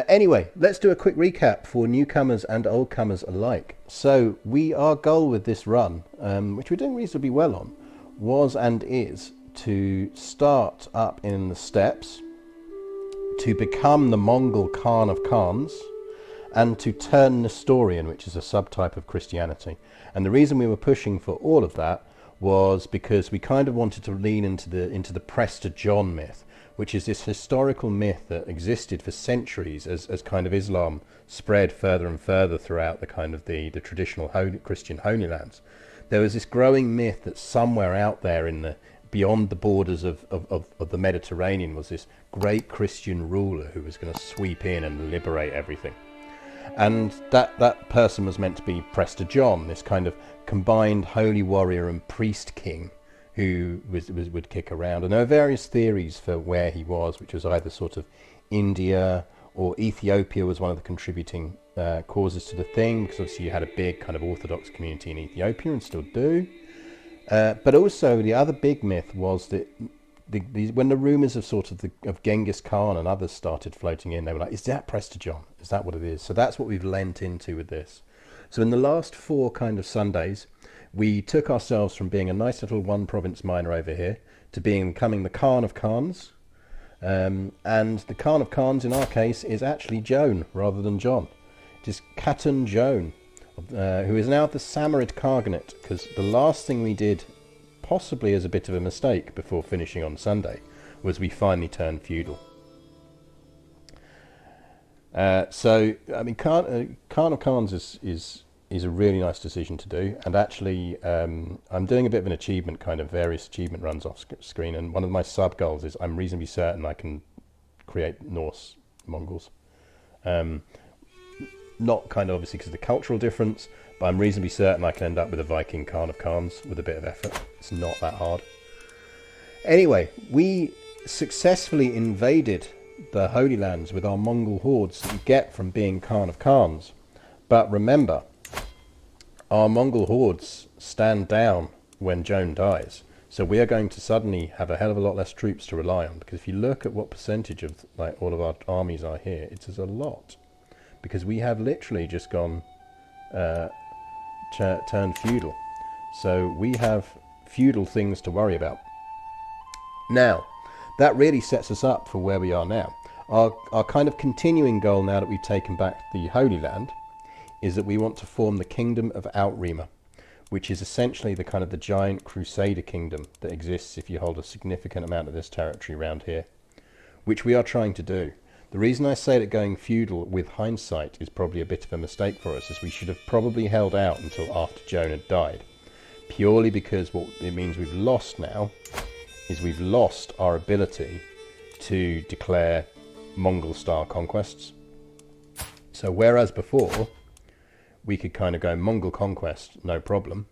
Anyway, let's do a quick recap for newcomers and oldcomers alike. So our goal with this run, which we're doing reasonably well on, was and is to start up in the steppes, to become the Mongol Khan of Khans, and to turn Nestorian, which is a subtype of Christianity. And the reason we were pushing for all of that was because we kind of wanted to lean into the Prester John myth, which is this historical myth that existed for centuries as kind of Islam spread further and further throughout the kind of the traditional Christian Holy Lands. There was this growing myth that somewhere out there beyond the borders of the Mediterranean was this great Christian ruler who was going to sweep in and liberate everything. And that person was meant to be Prester John, this kind of combined holy warrior and priest king who would kick around. And there are various theories for where he was, which was either sort of India or Ethiopia was one of the contributing causes to the thing, because obviously you had a big kind of Orthodox community in Ethiopia and still do. But also the other big myth was that when the rumours of Genghis Khan and others started floating in, they were like, is that Prester John? Is that what it is? So that's what we've lent into with this. So in the last 4 kind of Sundays, we took ourselves from being a nice little one province minor over here to becoming the Khan of Khans. And the Khan of Khans in our case is actually Joan rather than John. It is Khatun Joan, who is now the Samorid Khaganate, because the last thing we did, possibly as a bit of a mistake before finishing on Sunday, was we finally turned feudal. So I mean, Khan of Khans is a really nice decision to do, and actually I'm doing a bit of an achievement, kind of various achievement runs off screen, and one of my sub goals is I'm reasonably certain I can create Norse Mongols. Not kind of obviously because of the cultural difference, but I'm reasonably certain I can end up with a Viking Khan of Khans with a bit of effort. It's not that hard. Anyway, we successfully invaded the Holy Lands with our Mongol hordes that you get from being Khan of Khans. But remember, our Mongol hordes stand down when Joan dies. So we are going to suddenly have a hell of a lot less troops to rely on, because if you look at what percentage of like all of our armies are here, it is a lot. Because we have literally just gone turned feudal. So we have feudal things to worry about. Now, that really sets us up for where we are now. Our kind of continuing goal now that we've taken back the Holy Land is that we want to form the Kingdom of Outrima, which is essentially the kind of the giant Crusader kingdom that exists if you hold a significant amount of this territory around here, which we are trying to do. The reason I say that going feudal with hindsight is probably a bit of a mistake for us is we should have probably held out until after Joan had died, purely because what it means we've lost now is we've lost our ability to declare Mongol-style conquests. So whereas before we could kind of go Mongol conquest, no problem,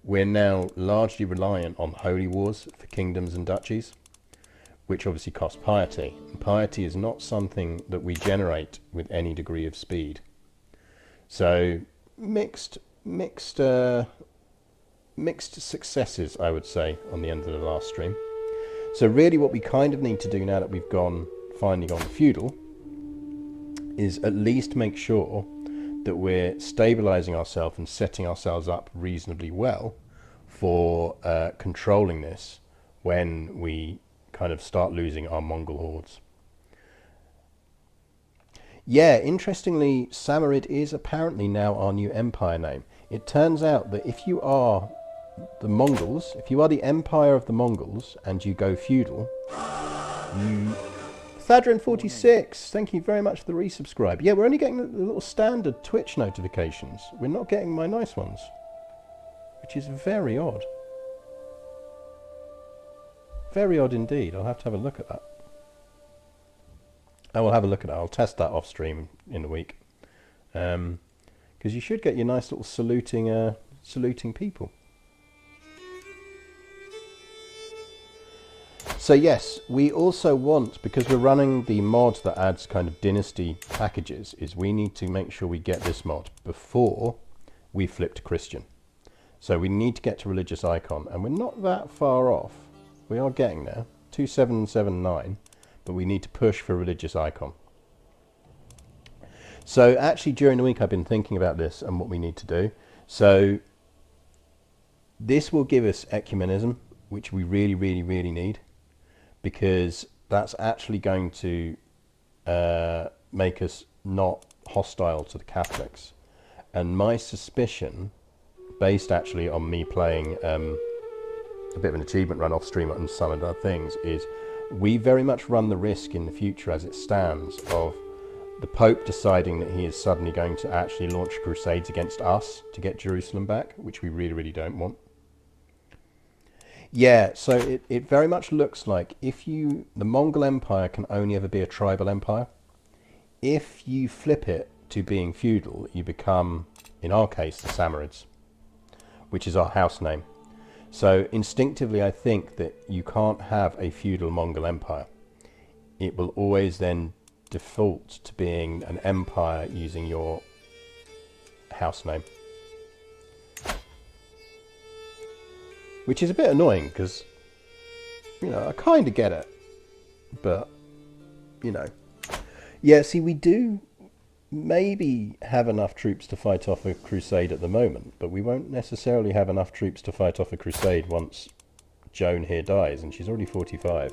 we're now largely reliant on holy wars for kingdoms and duchies, which obviously cost piety. And piety is not something that we generate with any degree of speed. So mixed successes, I would say, on the end of the last stream. So really what we kind of need to do now that we've finally gone feudal is at least make sure that we're stabilizing ourselves and setting ourselves up reasonably well for controlling this when we kind of start losing our Mongol hordes. Yeah, interestingly, Samorid is apparently now our new empire name. It turns out that if you are the Mongols, if you are the empire of the Mongols and you go feudal, you... Thadrin46, thank you very much for the resubscribe. Yeah, we're only getting the little standard Twitch notifications. We're not getting my nice ones, which is very odd. Very odd indeed. I'll have to have a look at that. I will have a look at that. I'll test that off stream in the week. Because you should get your nice little saluting people. So yes, we also want, because we're running the mod that adds kind of dynasty packages, is we need to make sure we get this mod before we flip to Christian. So we need to get to religious icon, and we're not that far off. We are getting there, 2779, but we need to push for religious icon. So actually during the week I've been thinking about this and what we need to do. So this will give us ecumenism, which we really, really, really need, because that's actually going to make us not hostile to the Catholics. And my suspicion, based actually on me playing a bit of an achievement run off stream and some other things, is we very much run the risk in the future as it stands of the Pope deciding that he is suddenly going to actually launch crusades against us to get Jerusalem back, which we really, really don't want. Yeah, so it very much looks like the Mongol Empire can only ever be a tribal empire. If you flip it to being feudal, you become, in our case, the Samarids, which is our house name. So instinctively, I think that you can't have a feudal Mongol Empire. It will always then default to being an empire using your house name. Which is a bit annoying because, I kind of get it. But, Yeah, see, we do maybe have enough troops to fight off a crusade at the moment, but we won't necessarily have enough troops to fight off a crusade once Joan here dies, and she's already 45.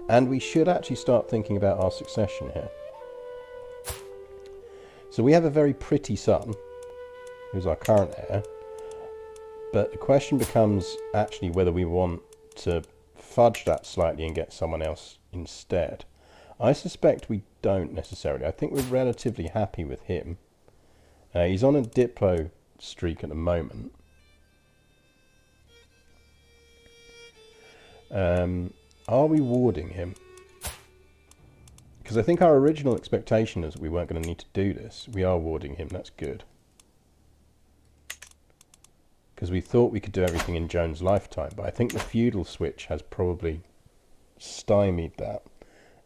And we should actually start thinking about our succession here. So we have a very pretty son, who's our current heir, but the question becomes actually whether we want to fudge that slightly and get someone else instead. I suspect we don't necessarily. I think we're relatively happy with him. He's on a Diplo streak at the moment. Are we warding him? Because I think our original expectation is that we weren't going to need to do this. We are warding him, that's good. Because we thought we could do everything in Joan's lifetime, but I think the feudal switch has probably stymied that.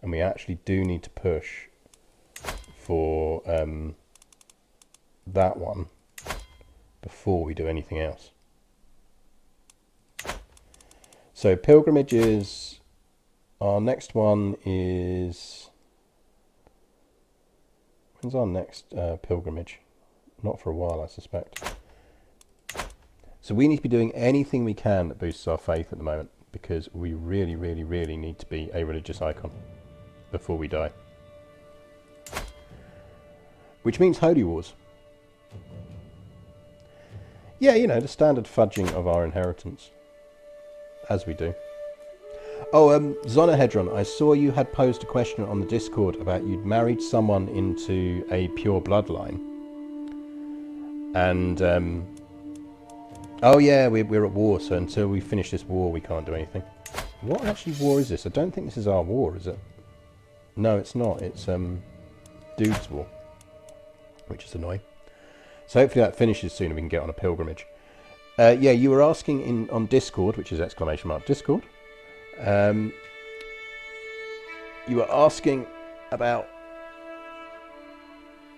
And we actually do need to push for that one before we do anything else. So pilgrimages, our next one is... When's our next pilgrimage? Not for a while, I suspect. So we need to be doing anything we can that boosts our faith at the moment, because we really, really, really need to be a religious icon before we die. Which means holy wars. Yeah, the standard fudging of our inheritance. As we do. Oh, Zonahedron, I saw you had posed a question on the Discord about you'd married someone into a pure bloodline. And, oh yeah, we're at war, so until we finish this war, we can't do anything. What actually war is this? I don't think this is our war, is it? No, it's not. It's, Dude's war. Which is annoying. So hopefully that finishes soon and we can get on a pilgrimage. Yeah, you were asking on Discord, which is !Discord. You were asking about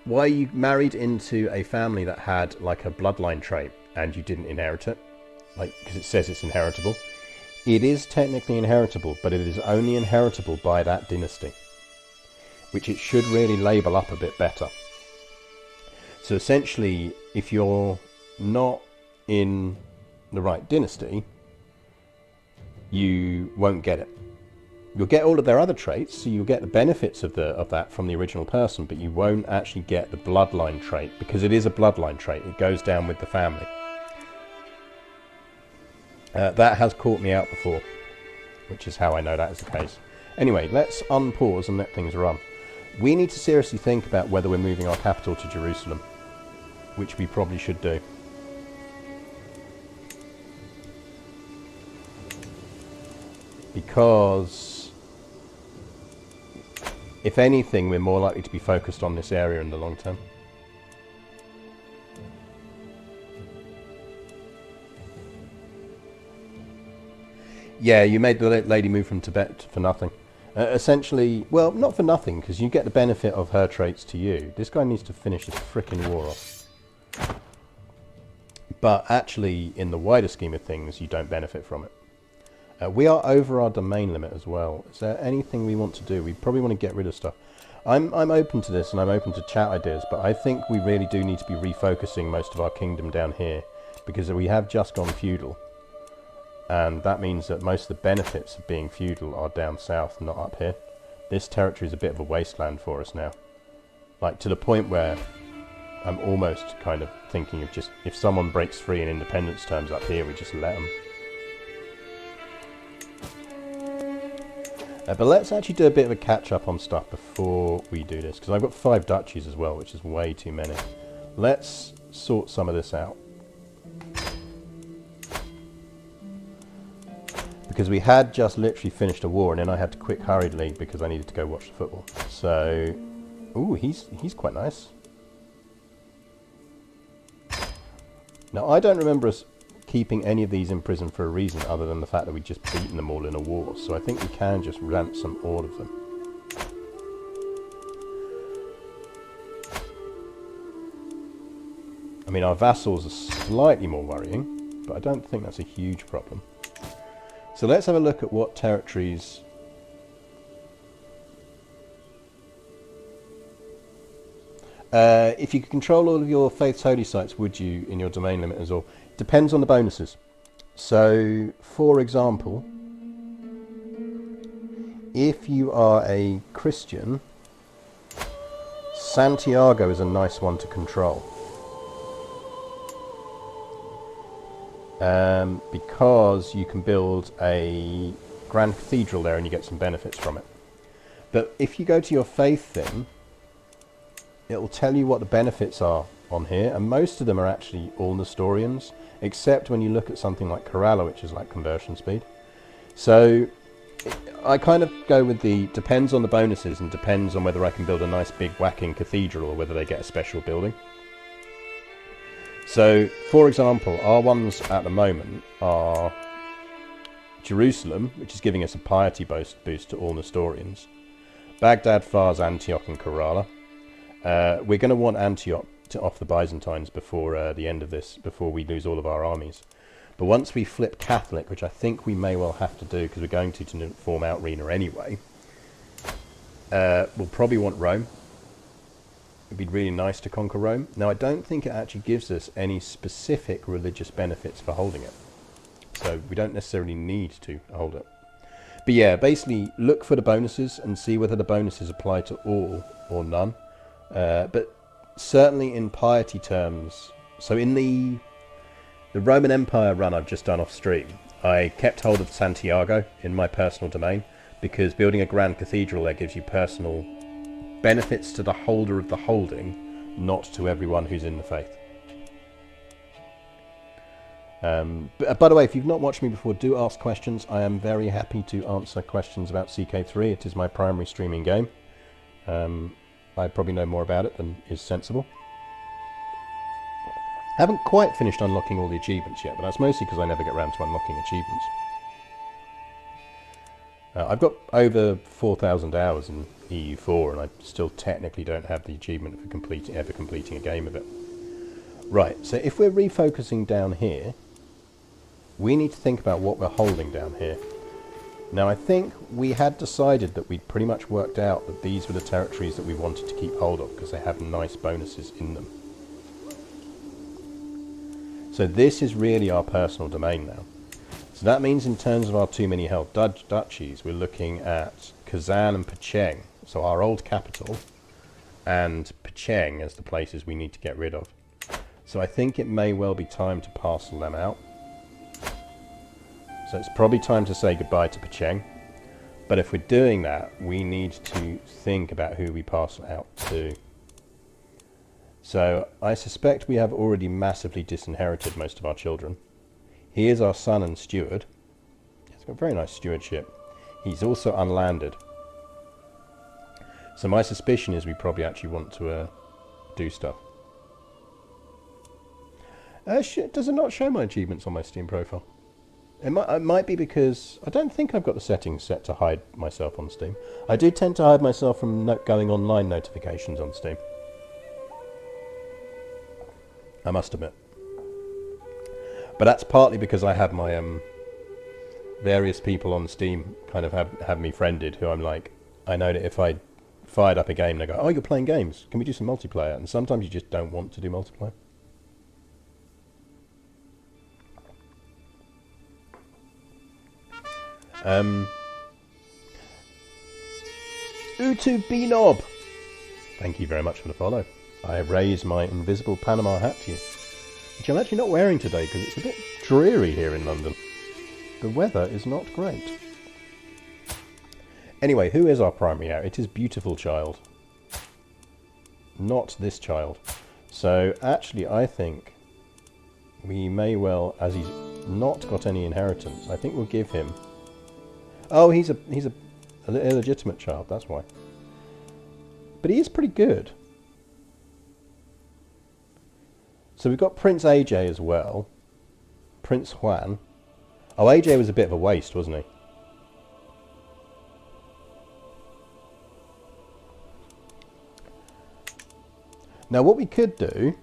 why you married into a family that had like a bloodline trait and you didn't inherit it, like because it says it's inheritable. It is technically inheritable, but it is only inheritable by that dynasty, which it should really label up a bit better. So essentially, if you're not in the right dynasty, you won't get it. You'll get all of their other traits, so you'll get the benefits of that from the original person, but you won't actually get the bloodline trait, because it is a bloodline trait. It goes down with the family. That has caught me out before, which is how I know that is the case. Anyway, let's unpause and let things run. We need to seriously think about whether we're moving our capital to Jerusalem, which we probably should do. Because, if anything, we're more likely to be focused on this area in the long term. Yeah, you made the lady move from Tibet for nothing. Essentially, well, not for nothing, because you get the benefit of her traits to you. This guy needs to finish this frickin' war off. But actually, in the wider scheme of things, you don't benefit from it. We are over our domain limit as well. Is there anything we want to do? We probably want to get rid of stuff. I'm open to this and I'm open to chat ideas, but I think we really do need to be refocusing most of our kingdom down here, because we have just gone feudal, and that means that most of the benefits of being feudal are down south, not up here. This territory is a bit of a wasteland for us now, like to the point where I'm almost kind of thinking of just, if someone breaks free and independence turns up here, we just let them. But let's actually do a bit of a catch-up on stuff before we do this, because I've got 5 duchies as well, which is way too many. Let's sort some of this out. Because we had just literally finished a war, and then I had to quick hurriedly because I needed to go watch the football. So, ooh, he's quite nice. Now, I don't remember us keeping any of these in prison for a reason other than the fact that we'd just beaten them all in a war. So I think we can just ransom all of them. I mean, our vassals are slightly more worrying, but I don't think that's a huge problem. So let's have a look at what territories... if you could control all of your faith's holy sites, would you, in your domain limit as well? Depends on the bonuses. So, for example, if you are a Christian, Santiago is a nice one to control. Because you can build a grand cathedral there and you get some benefits from it. But if you go to your faith thing, it will tell you what the benefits are on here, and most of them are actually all Nestorians, except when you look at something like Kerala, which is like conversion speed. So I kind of go with the depends on the bonuses and depends on whether I can build a nice big whacking cathedral or whether they get a special building. So, for example, our ones at the moment are Jerusalem, which is giving us a piety boost to all Nestorians, Baghdad, Fars, Antioch and Kerala. We're going to want Antioch off the Byzantines before the end of this, before we lose all of our armies. But once we flip Catholic, which I think we may well have to do because we're going to form out Rena anyway, we'll probably want Rome. It'd be really nice to conquer Rome. Now, I don't think it actually gives us any specific religious benefits for holding it. So we don't necessarily need to hold it. But yeah, basically look for the bonuses and see whether the bonuses apply to all or none. But certainly in piety terms, so in the Roman Empire run I've just done off stream, I kept hold of Santiago in my personal domain because building a grand cathedral there gives you personal benefits to the holder of the holding, not to everyone who's in the faith. But by the way, if you've not watched me before, do ask questions. I am very happy to answer questions about CK3. It is my primary streaming game. I probably know more about it than is sensible. Haven't quite finished unlocking all the achievements yet, but that's mostly because I never get around to unlocking achievements. I've got over 4,000 hours in EU4 and I still technically don't have the achievement for ever completing a game of it. Right, so if we're refocusing down here, we need to think about what we're holding down here. Now, I think we had decided that we'd pretty much worked out that these were the territories that we wanted to keep hold of because they have nice bonuses in them. So this is really our personal domain now. So that means in terms of our too many held duchies, we're looking at Kazan and Pecheng, so our old capital, and Pecheng as the places we need to get rid of. So I think it may well be time to parcel them out. So it's probably time to say goodbye to Pecheng. But if we're doing that, we need to think about who we parcel out to. So I suspect we have already massively disinherited most of our children. He is our son and steward. He's got very nice stewardship. He's also unlanded. So my suspicion is we probably actually want to do stuff. Does it not show my achievements on my Steam profile? It might be because I don't think I've got the settings set to hide myself on Steam. I do tend to hide myself from going online notifications on Steam. I must admit. But that's partly because I have my various people on Steam kind of have me friended who I'm like, I know that if I fired up a game and they go, oh, you're playing games, can we do some multiplayer? And sometimes you just don't want to do multiplayer. Utu Benob, thank you very much for the follow. I raise my invisible Panama hat to you, which I'm actually not wearing today because it's a bit dreary here in London. The weather is not great. Anyway, who is our primary now? It is Beautiful Child. Not this child. So actually I think we may well, as he's not got any inheritance, I think we'll give him... Oh, he's a illegitimate child, that's why. But he is pretty good. So we've got Prince AJ as well. Prince Juan. Oh, AJ was a bit of a waste, wasn't he? Now what we could do...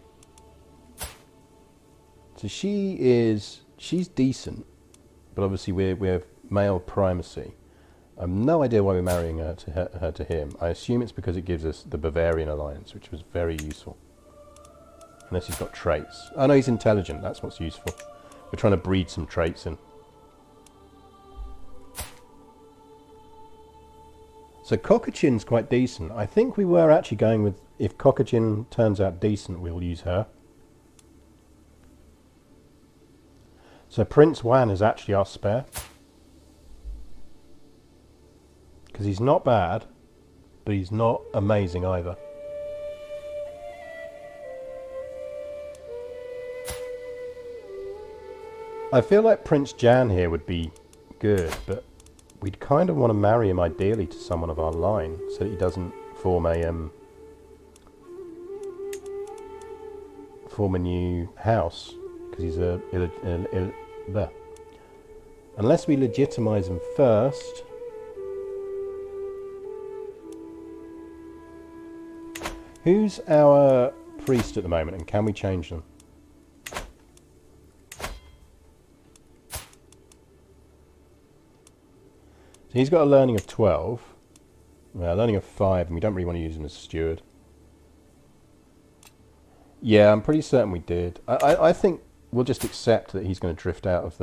So she's decent, but obviously we're male primacy. I have no idea why we're marrying her to him. I assume it's because it gives us the Bavarian alliance, which was very useful. Unless he's got traits. Oh no, he's intelligent, that's what's useful. We're trying to breed some traits in. So Kokachin's quite decent. I think we were actually going with, if Kokachin turns out decent, we'll use her. So Prince Juan is actually our spare. Because he's not bad, but he's not amazing either. I feel like Prince Jan here would be good, but we'd kind of want to marry him ideally to someone of our line, so that he doesn't form a new house, because he's there. Unless we legitimize him first. Who's our priest at the moment, and can we change them? So he's got a learning of 12, a learning of 5, and we don't really want to use him as steward. Yeah, I'm pretty certain we did. I think we'll just accept that he's going to drift out of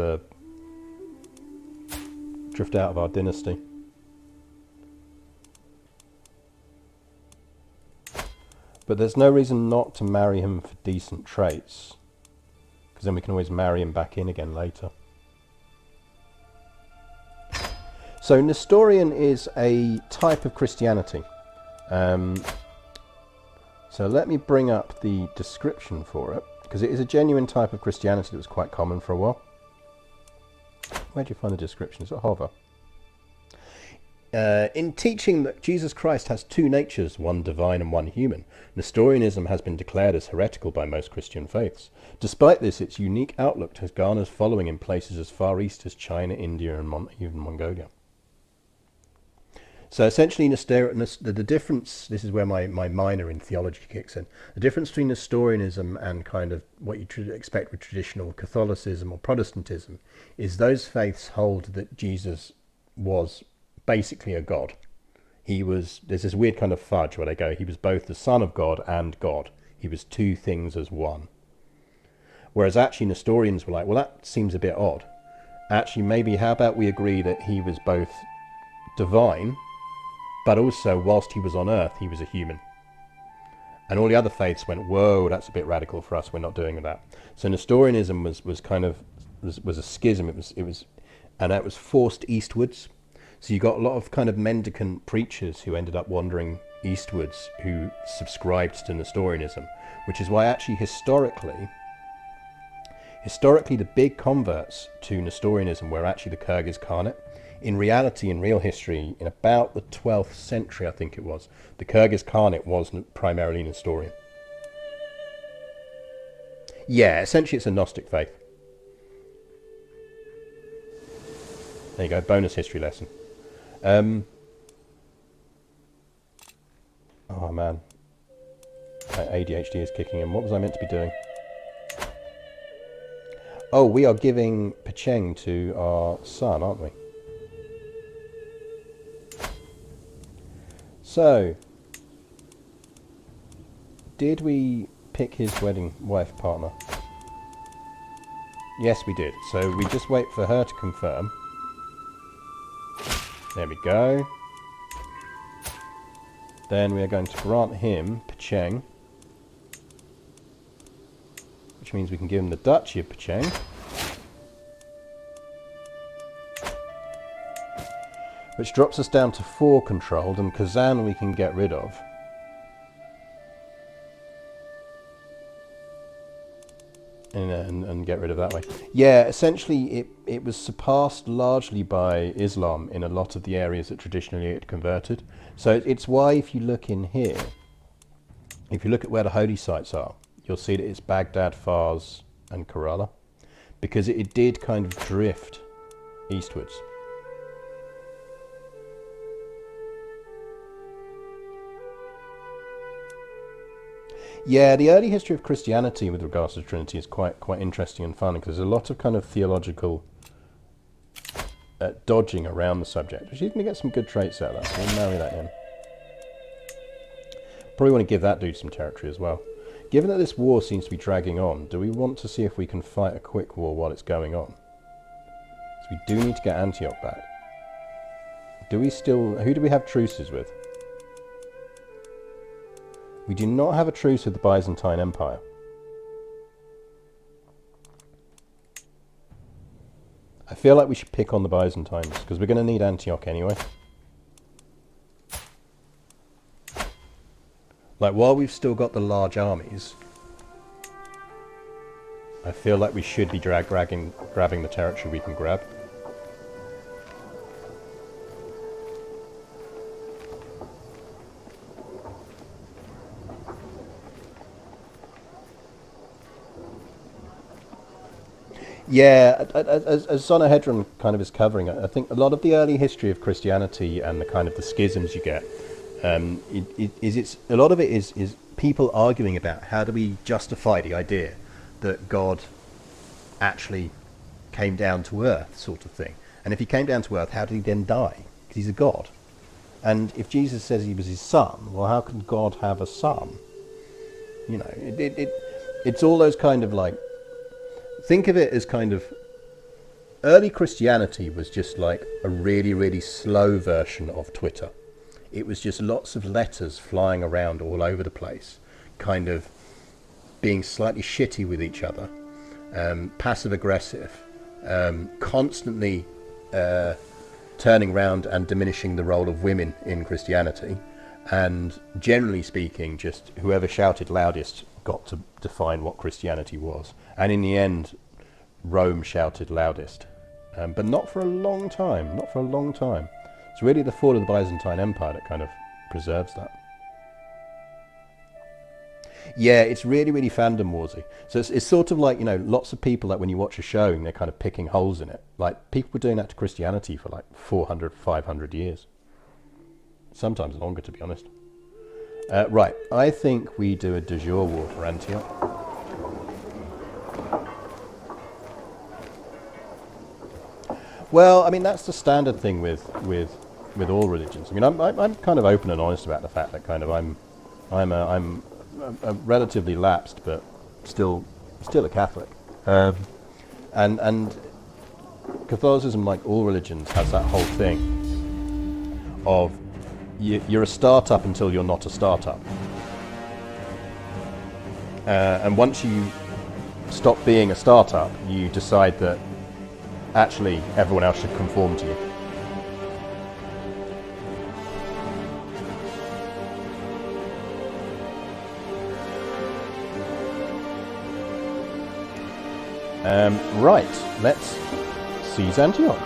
our dynasty. But there's no reason not to marry him for decent traits, because then we can always marry him back in again later. So Nestorian is a type of Christianity. So let me bring up the description for it, because it is a genuine type of Christianity that was quite common for a while. Where do you find the description? Is it Hover? In teaching that Jesus Christ has two natures, one divine and one human, Nestorianism has been declared as heretical by most Christian faiths. Despite this, its unique outlook has garnered following in places as far east as China, India, and even Mongolia. So essentially, the difference, this is where my minor in theology kicks in, the difference between Nestorianism and kind of what you expect with traditional Catholicism or Protestantism is those faiths hold that Jesus was basically a god. There's this weird kind of fudge where they go, he was both the Son of God and God. He was two things as one. Whereas actually Nestorians were like, well, that seems a bit odd. Actually, maybe how about we agree that he was both divine, but also whilst he was on earth, he was a human. And all the other faiths went, whoa, that's a bit radical for us, we're not doing that. So Nestorianism was a schism, it was forced eastwards. So you got a lot of kind of mendicant preachers who ended up wandering eastwards who subscribed to Nestorianism, which is why actually historically the big converts to Nestorianism were actually the Kyrgyz Khanate. In reality, in real history, in about the 12th century, I think it was, the Kyrgyz Khanate was primarily Nestorian. Yeah, essentially it's a Gnostic faith. There you go, bonus history lesson. Oh man, my ADHD is kicking in. What was I meant to be doing? Oh, we are giving Pecheng to our son, aren't we? So, did we pick his wedding wife partner? Yes, we did. So we just wait for her to confirm. There we go. Then we are going to grant him Pecheng, which means we can give him the Duchy of Pecheng. Which drops us down to 4 controlled, and Kazan we can get rid of. And get rid of that way. Yeah, essentially it was surpassed largely by Islam in a lot of the areas that traditionally it converted. So it's why if you look in here, if you look at where the holy sites are, you'll see that it's Baghdad, Fars and Kerala, because it did kind of drift eastwards. Yeah, the early history of Christianity with regards to the Trinity is quite interesting and fun, because there's a lot of kind of theological dodging around the subject, which you can get some good traits out of that, so we'll marry that in. Probably want to give that dude some territory as well. Given that this war seems to be dragging on, do we want to see if we can fight a quick war while it's going on? So we do need to get Antioch back. Do we still... who do we have truces with? We do not have a truce with the Byzantine Empire. I feel like we should pick on the Byzantines, because we're going to need Antioch anyway. Like, while we've still got the large armies, I feel like we should be grabbing the territory we can grab. Yeah, as Zonahedron kind of is covering, I think a lot of the early history of Christianity and the kind of the schisms you get, a lot of it is people arguing about how do we justify the idea that God actually came down to earth, sort of thing. And if he came down to earth, how did he then die? Because he's a god. And if Jesus says he was his son, well, how can God have a son? You know, it's all those kind of like... think of it as kind of... early Christianity was just like a really, really slow version of Twitter. It was just lots of letters flying around all over the place, kind of being slightly shitty with each other, passive-aggressive, constantly turning around and diminishing the role of women in Christianity, and generally speaking, just whoever shouted loudest got to define what Christianity was. And in the end, Rome shouted loudest. But not for a long time, not for a long time. It's really the fall of the Byzantine Empire that kind of preserves that. Yeah, it's really, really fandom warsy. So it's sort of like, you know, lots of people that when you watch a show and they're kind of picking holes in it. Like, people were doing that to Christianity for like 400, 500 years. Sometimes longer, to be honest. Right, I think we do a de jure war for Antioch. Well, I mean, that's the standard thing with all religions. I mean, I'm kind of open and honest about the fact that kind of I'm a relatively lapsed, but still a Catholic. And Catholicism, like all religions, has that whole thing of you're a startup until you're not a startup. And once you stop being a startup, you decide that actually everyone else should conform to you. Right, let's seize Antioch.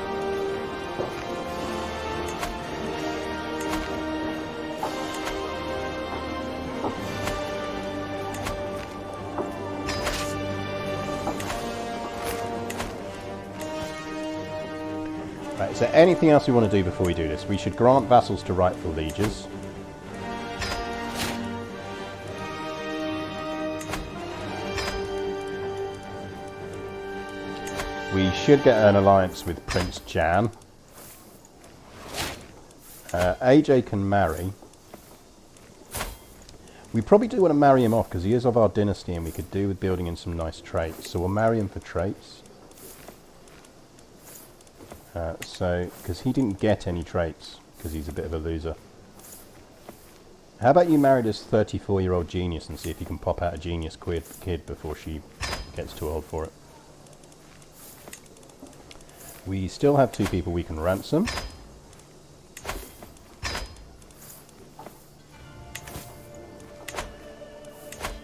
Right, is there anything else we want to do before we do this? We should grant vassals to rightful lieges. We should get an alliance with Prince Jan. AJ can marry. We probably do want to marry him off because he is of our dynasty and we could do with building in some nice traits. So we'll marry him for traits. Because he didn't get any traits because he's a bit of a loser. How about you marry this 34-year-old genius and see if you can pop out a genius kid before she gets too old for it. We still have 2 people we can ransom.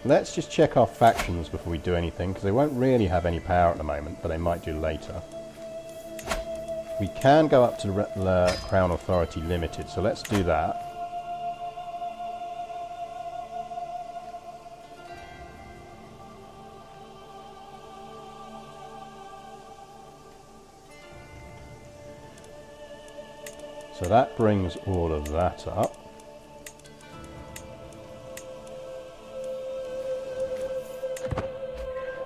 Let's just check our factions before we do anything, because they won't really have any power at the moment, but they might do later. We can go up to the Crown Authority Limited, so let's do that. So that brings all of that up.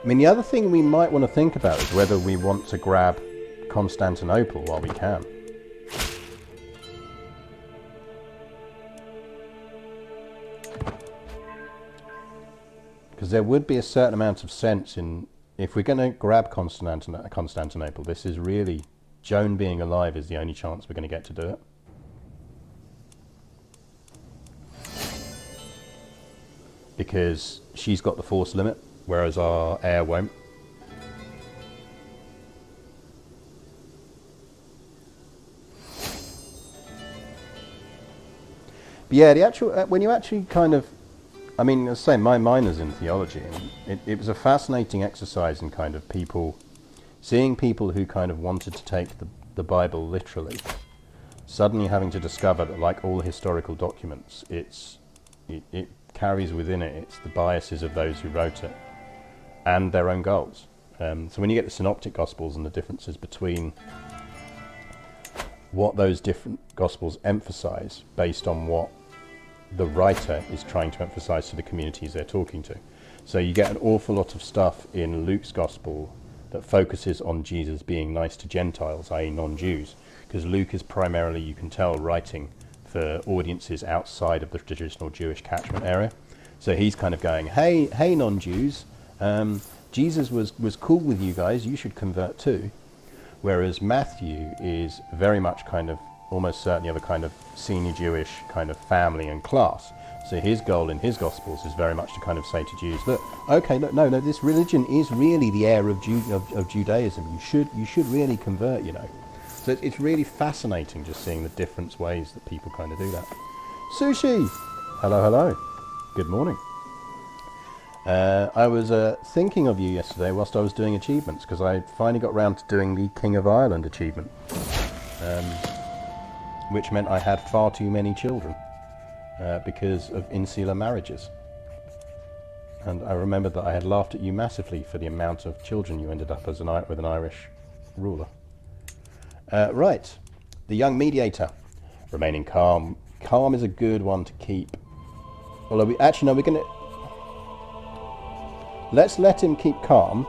I mean, the other thing we might want to think about is whether we want to grab Constantinople while we can. Because there would be a certain amount of sense in, if we're going to grab Constantinople, this is really, Joan being alive is the only chance we're going to get to do it. Because she's got the force limit, whereas our heir won't. But yeah, the actual, when you actually kind of, I mean, as I say, my minor's in theology, and it was a fascinating exercise in kind of people, seeing people who kind of wanted to take the Bible literally, suddenly having to discover that, like all historical documents, it carries within it, it's the biases of those who wrote it, and their own goals. So when you get the Synoptic Gospels and the differences between what those different Gospels emphasize based on what the writer is trying to emphasize to the communities they're talking to. So you get an awful lot of stuff in Luke's Gospel that focuses on Jesus being nice to Gentiles, i.e. non-Jews, because Luke is primarily, you can tell, writing for audiences outside of the traditional Jewish catchment area. So he's kind of going, hey non-Jews, Jesus was cool with you guys, you should convert too. Whereas Matthew is very much kind of, almost certainly of a kind of senior Jewish kind of family and class. So his goal in his Gospels is very much to kind of say to Jews, look, okay, look, no, this religion is really the heir of Judaism. You should really convert, you know. So it's really fascinating just seeing the different ways that people kind of do that. Sushi! Hello. Good morning. I was thinking of you yesterday whilst I was doing achievements, because I finally got round to doing the King of Ireland achievement, which meant I had far too many children because of insular marriages. And I remembered that I had laughed at you massively for the amount of children you ended up as with an Irish ruler. Right, the young mediator, remaining calm. Calm is a good one to keep. Although we're going to... Let's let him keep calm,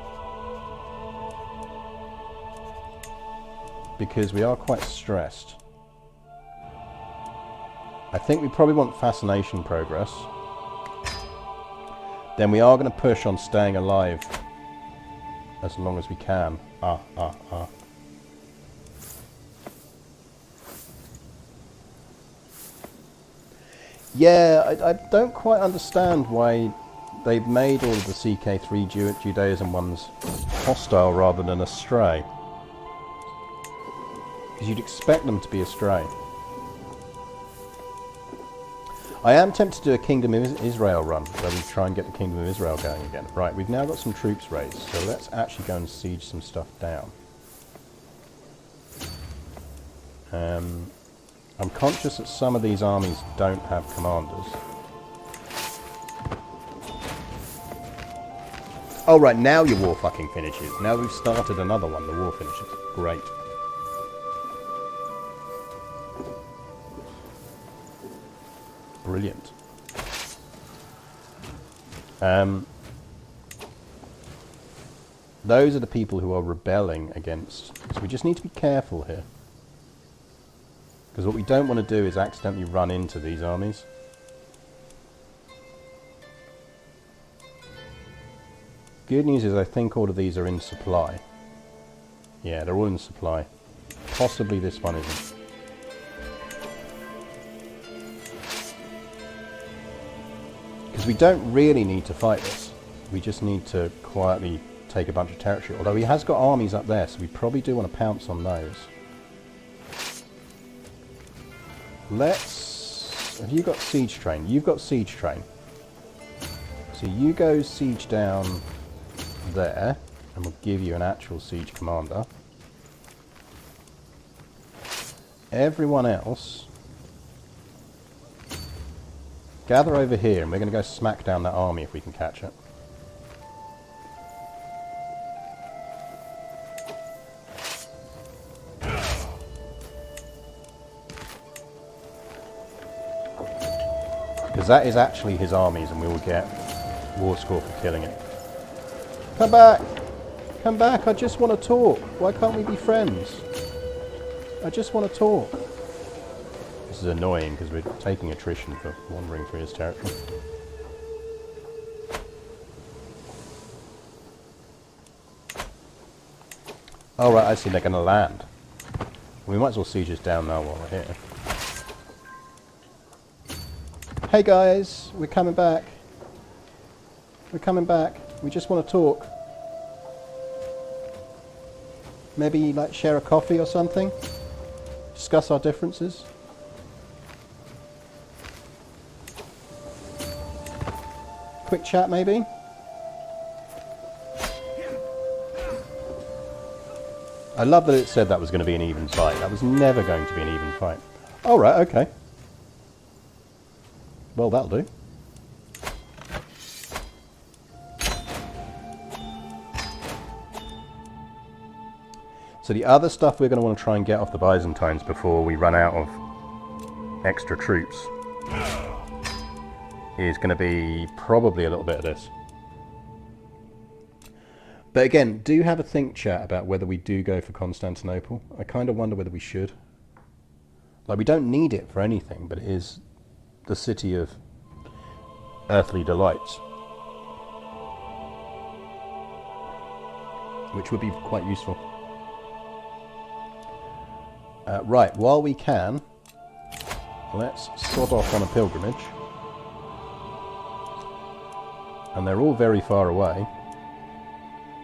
because we are quite stressed. I think we probably want fascination progress. Then we are going to push on staying alive as long as we can. Yeah, I don't quite understand why they've made all of the CK3 Judaism ones hostile rather than astray. Because you'd expect them to be astray. I am tempted to do a Kingdom of Israel run, where we try and get the Kingdom of Israel going again. Right, we've now got some troops raised, so let's actually go and siege some stuff down. I'm conscious that some of these armies don't have commanders. Oh right, now your war fucking finishes. Now we've started another one, the war finishes. Great. Brilliant. Those are the people who are rebelling against... So we just need to be careful here. Because what we don't want to do is accidentally run into these armies. Good news is I think all of these are in supply. Yeah, they're all in supply. Possibly this one isn't. Because we don't really need to fight this. We just need to quietly take a bunch of territory. Although he has got armies up there, so we probably do want to pounce on those. Let's... Have you got siege train? You've got siege train. So you go siege down there, and we'll give you an actual siege commander. Everyone else, gather over here, and we're going to go smack down that army if we can catch it. Because that is actually his armies, and we will get war score for killing it. Come back! Come back, I just want to talk. Why can't we be friends? I just want to talk. This is annoying because we're taking attrition for wandering through his territory. Oh right, I see they're going to land. We might as well siege this down now while we're here. Hey guys, we're coming back. We're coming back. We just want to talk. Maybe like share a coffee or something? Discuss our differences? Quick chat maybe? I love that it said that was going to be an even fight. That was never going to be an even fight. Oh right, okay. Well, that'll do. So the other stuff we're going to want to try and get off the Byzantines before we run out of extra troops is going to be probably a little bit of this. But again, do have a think, chat, about whether we do go for Constantinople. I kind of wonder whether we should. Like, we don't need it for anything, but it is the city of earthly delights, which would be quite useful. Right, while we can, let's sod off on a pilgrimage. And they're all very far away.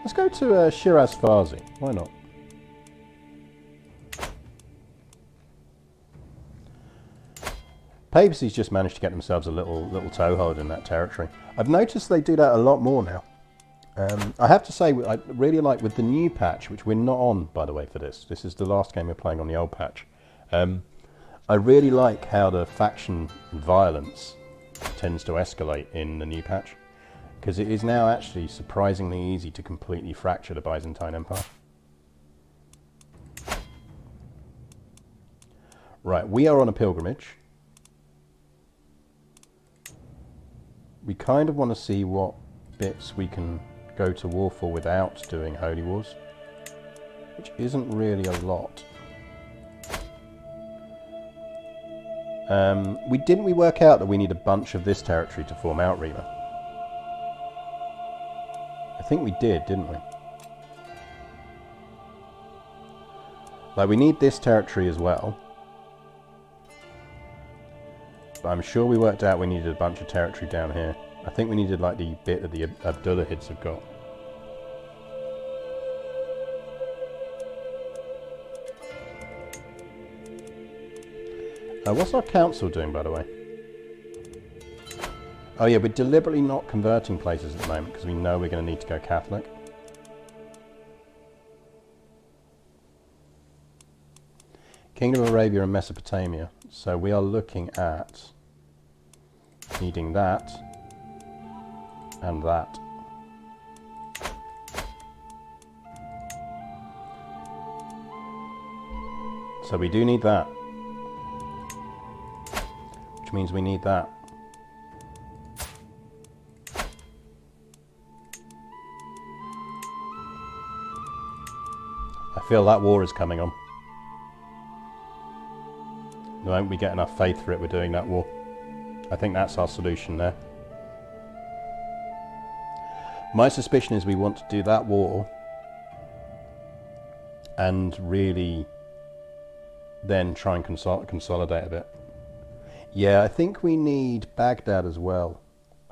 Let's go to Shiraz Farsi. Why not? Papacy's just managed to get themselves a little toehold in that territory. I've noticed they do that a lot more now. I have to say, I really like with the new patch, which we're not on, by the way, for this. This is the last game we're playing on the old patch. I really like how the faction violence tends to escalate in the new patch, because it is now actually surprisingly easy to completely fracture the Byzantine Empire. Right, we are on a pilgrimage. We kind of want to see what bits we can go to war for without doing holy wars, which isn't really a lot. Didn't we work out that we need a bunch of this territory to form Outriever? I think we did, didn't we? Like, we need this territory as well. But I'm sure we worked out we needed a bunch of territory down here. I think we needed like the bit that the Abdullahids have got. What's our council doing, by the way? Oh yeah, we're deliberately not converting places at the moment because we know we're going to need to go Catholic. Kingdom of Arabia and Mesopotamia. So we are looking at needing that and that. So we do need that, which means we need that. I feel that war is coming on. The moment we get enough faith for it, we're doing that war. I think that's our solution there. My suspicion is we want to do that war and really then try and consolidate a bit. Yeah, I think we need Baghdad as well,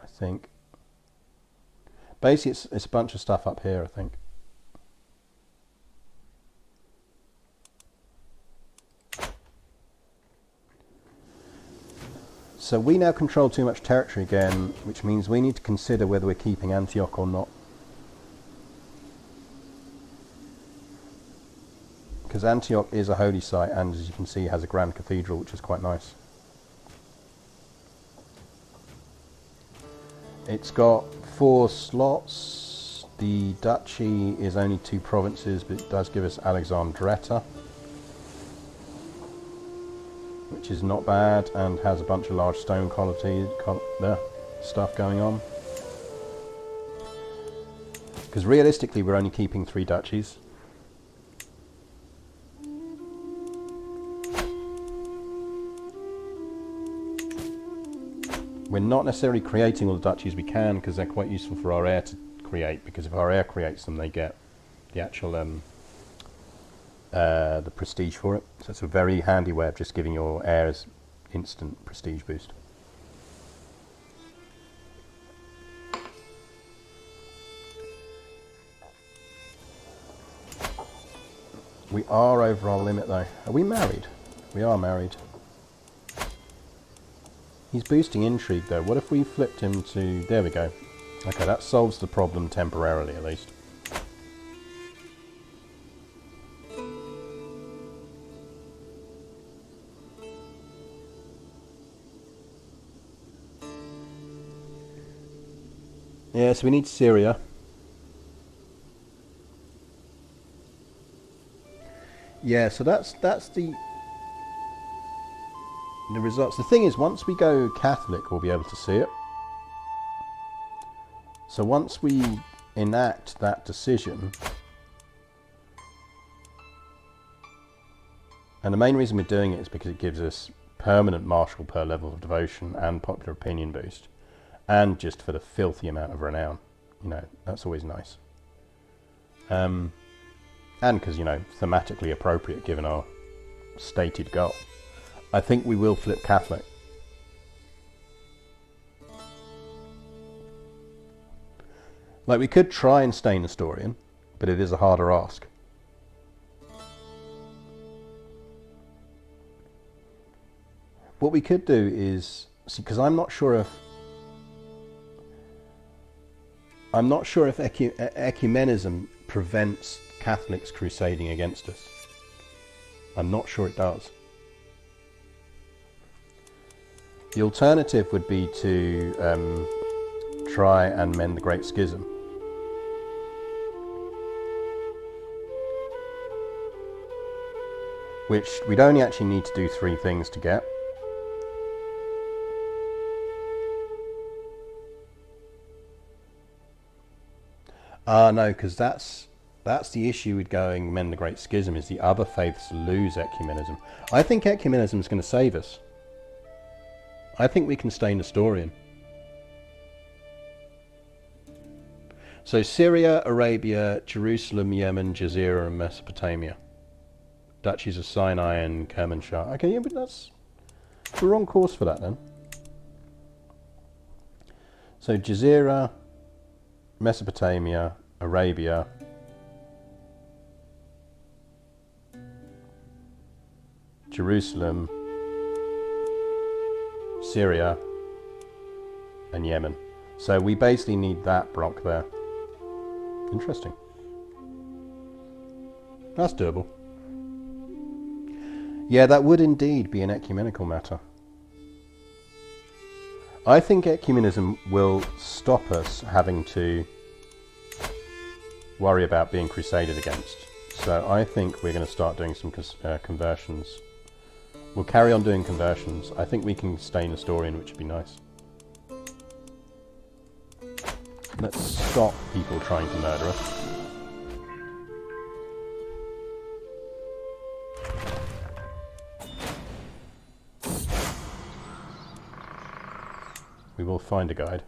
I think. Basically, it's a bunch of stuff up here, I think. So we now control too much territory again, which means we need to consider whether we're keeping Antioch or not. Because Antioch is a holy site and, as you can see, has a grand cathedral, which is quite nice. It's got 4 slots. The duchy is only 2 provinces, but it does give us Alexandretta, which is not bad, and has a bunch of large stone quality stuff going on. Because realistically, we're only keeping 3 duchies. We're not necessarily creating all the duchies we can, because they're quite useful for our heir to create, because if our heir creates them, they get the actual the prestige for it. So it's a very handy way of just giving your heirs instant prestige boost. We are over our limit though. Are we married? We are married. He's boosting intrigue though. What if we flipped him to... There we go. Okay, that solves the problem temporarily at least. Yeah, so we need Syria. Yeah, so that's the results. The thing is, once we go Catholic, we'll be able to see it. So once we enact that decision, and the main reason we're doing it is because it gives us permanent martial per level of devotion and popular opinion boost, and just for the filthy amount of renown. You know, that's always nice. And because, you know, thematically appropriate given our stated goal. I think we will flip Catholic. Like, we could try and stay Nestorian, but it is a harder ask. What we could do is, see, because I'm not sure if ecumenism prevents Catholics crusading against us. I'm not sure it does. The alternative would be to try and mend the Great Schism. Which we'd only actually need to do 3 things to get. No, because that's the issue with going mend the Great Schism, is the other faiths lose ecumenism. I think ecumenism is going to save us. I think we can stay Nestorian. So Syria, Arabia, Jerusalem, Yemen, Jazeera and Mesopotamia. Duchies of Sinai and Kermanshah. Okay, yeah, but we're on course for that then. So Jazeera, Mesopotamia, Arabia, Jerusalem, Syria and Yemen. So we basically need that block there. Interesting. That's doable. Yeah, that would indeed be an ecumenical matter. I think ecumenism will stop us having to worry about being crusaded against. So I think we're going to start doing some conversions. We'll carry on doing conversions. I think we can stay Nestorian, which would be nice. Let's stop people trying to murder us. We will find a guide.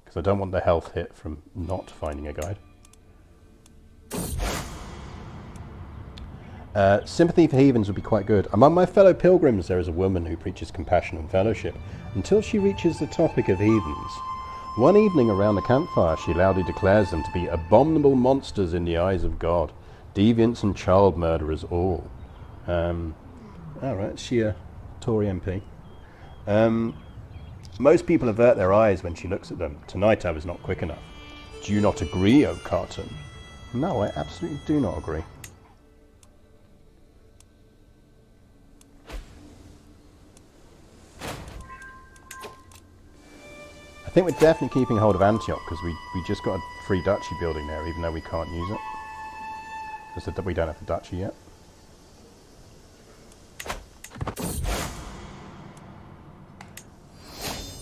Because because I don't want the health hit from not finding a guide. Sympathy for heathens would be quite good. Among my fellow pilgrims there is a woman who preaches compassion and fellowship until she reaches the topic of heathens. One evening around the campfire she loudly declares them to be abominable monsters in the eyes of God, deviants and child murderers all. Alright, she a Tory MP. Most people avert their eyes when she looks at them. Tonight I was not quick enough. Do you not agree, O Khatun? No, I absolutely do not agree. I think we're definitely keeping hold of Antioch because we just got a free duchy building there, even though we can't use it. Because we don't have the duchy yet.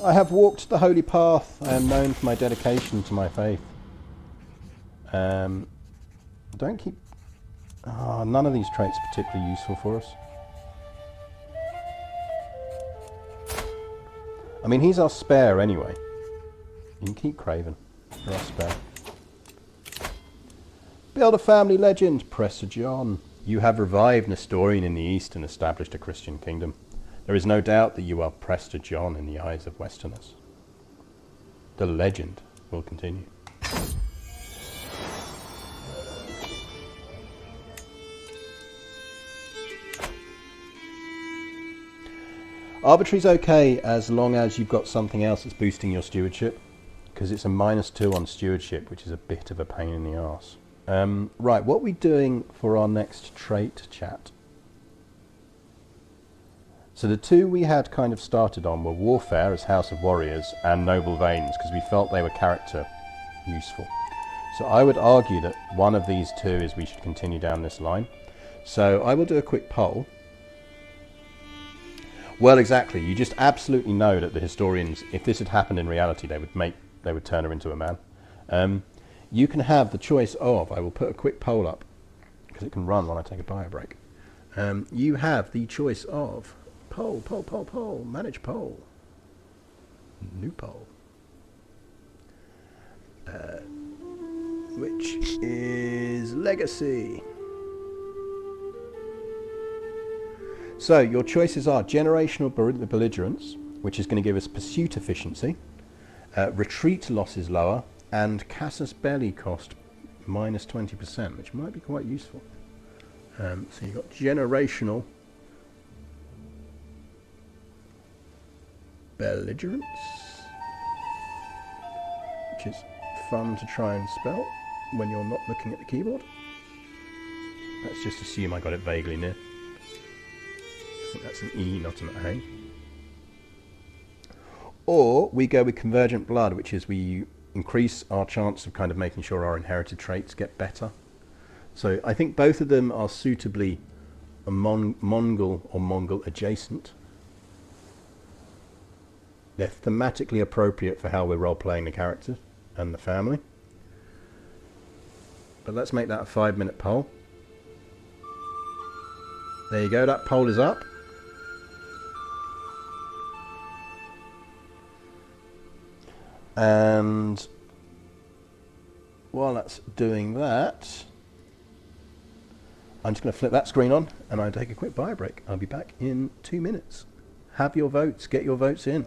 I have walked the holy path. I am known for my dedication to my faith. Don't keep... Oh, none of these traits are particularly useful for us. I mean, he's our spare anyway. You can keep Craven for our spare. Build a family legend, Prester John. You have revived Nestorian in the East and established a Christian kingdom. There is no doubt that you are Prester John in the eyes of Westerners. The legend will continue. Arbitrary's okay as long as you've got something else that's boosting your stewardship, because it's a -2 on stewardship, which is a bit of a pain in the arse. Right, what are we doing for our next trait, chat? So the two we had kind of started on were Warfare as House of Warriors and Noble Veins, because we felt they were character useful. So I would argue that one of these two is we should continue down this line. So I will do a quick poll. Well, exactly. You just absolutely know that the historians, if this had happened in reality, they would turn her into a man. You can have the choice of, I will put a quick poll up, because it can run when I take a bio break. You have the choice of poll, manage poll, new poll, which is legacy. So your choices are generational belligerence, which is going to give us pursuit efficiency, retreat losses lower, and casus belli cost -20%, which might be quite useful. So you've got generational belligerence, which is fun to try and spell when you're not looking at the keyboard. Let's just assume I got it vaguely near. I think that's an E, not an A. Or we go with convergent blood, which is we increase our chance of kind of making sure our inherited traits get better. So I think both of them are suitably Mongol or Mongol adjacent. They're thematically appropriate for how we're role-playing the characters and the family. But let's make that a 5-minute poll. There you go, that poll is up. And while that's doing that, I'm just going to flip that screen on and I'll take a quick bio break. I'll be back in 2 minutes. Have your votes, get your votes in.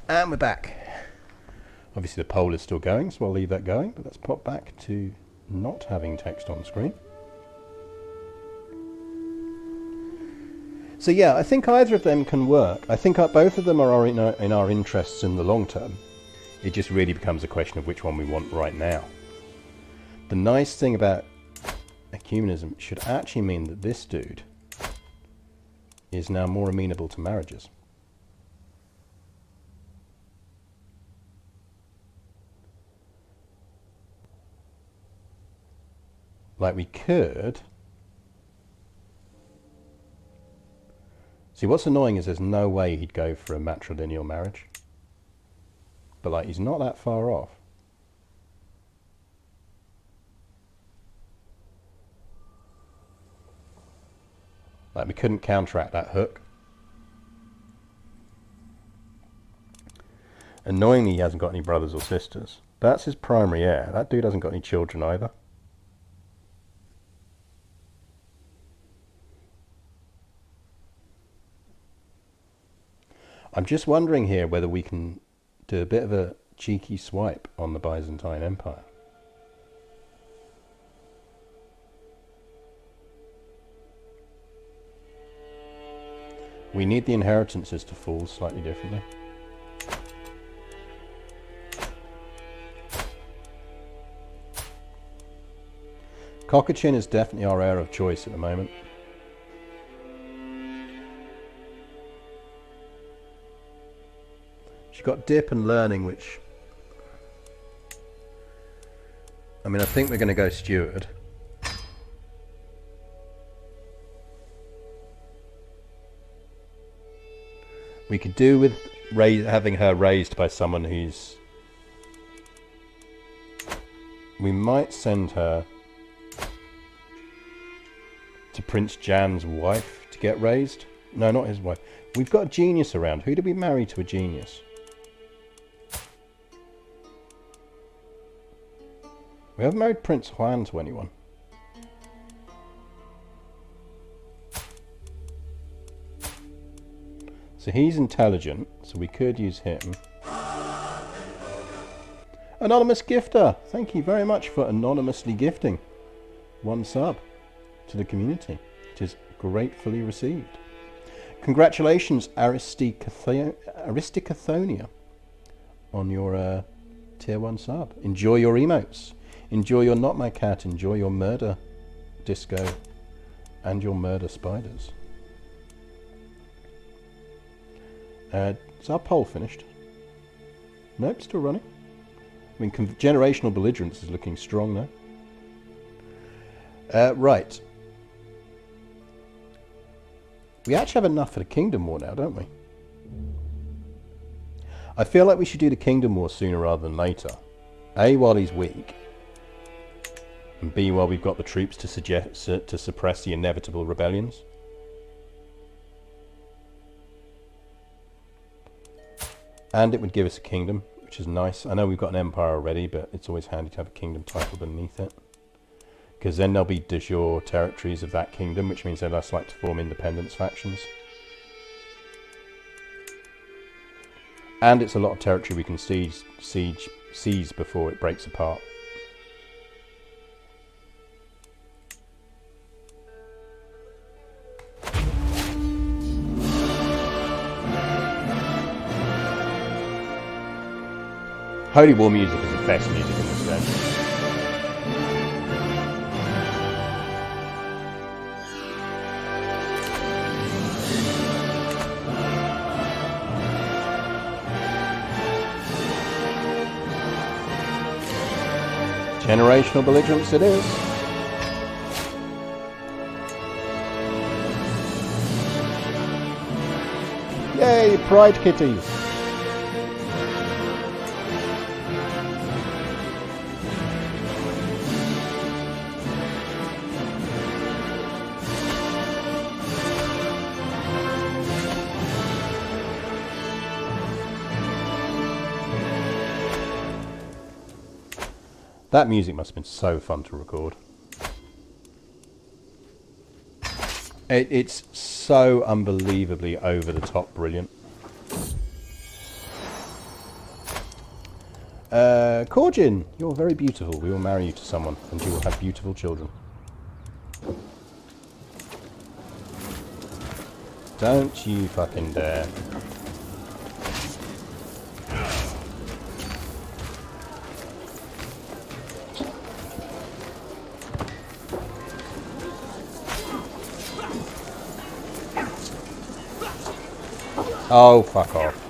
And we're back. Obviously the poll is still going, so I'll leave that going, but let's pop back to not having text on screen. So yeah, I think either of them can work. I think both of them are in our interests in the long term. It just really becomes a question of which one we want right now. The nice thing about ecumenism should actually mean that this dude is now more amenable to marriages. Like we could... See, what's annoying is there's no way he'd go for a matrilineal marriage. But like, he's not that far off. Like, we couldn't counteract that hook. Annoyingly, he hasn't got any brothers or sisters. That's his primary heir. That dude hasn't got any children either. I'm just wondering here whether we can do a bit of a cheeky swipe on the Byzantine Empire. We need the inheritances to fall slightly differently. Khatun is definitely our heir of choice at the moment. She's got dip and learning, which... I mean, I think we're going to go steward. We could do with having her raised by someone who's... We might send her to Prince Jan's wife to get raised. No, not his wife. We've got a genius around. Who did we marry to a genius? We haven't married Prince Juan to anyone. So he's intelligent, so we could use him. Anonymous gifter! Thank you very much for anonymously gifting 1 sub to the community. It is gratefully received. Congratulations, Aristocathonia, on your tier 1 sub. Enjoy your emotes. Enjoy your Not My Cat. Enjoy your murder disco and your murder spiders. Is our poll finished? Nope, still running. I mean, generational belligerence is looking strong now. Right. We actually have enough for the Kingdom War now, don't we? I feel like we should do the Kingdom War sooner rather than later. A, while he's weak. And B, while we've got the troops to suppress the inevitable rebellions. And it would give us a kingdom, which is nice. I know we've got an empire already, but it's always handy to have a kingdom title beneath it. Because then there'll be de jure territories of that kingdom, which means they're less likely to form independence factions. And it's a lot of territory we can seize before it breaks apart. Holy War music is the best music in this game. Generational belligerence it is. Yay, pride kitties! That music must have been so fun to record. It's so unbelievably over the top brilliant. Corgin, you're very beautiful. We will marry you to someone, and you will have beautiful children. Don't you fucking dare. Oh, fuck off.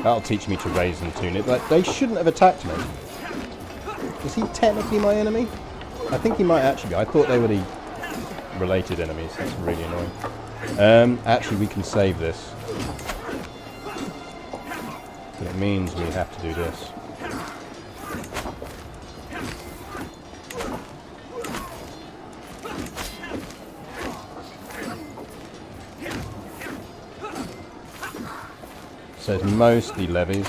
That'll teach me to raise and tune it. Like, they shouldn't have attacked me. Is he technically my enemy? I think he might actually be. I thought they were the related enemies. That's really annoying. Actually, we can save this. But it means we have to do this. So it's mostly levies.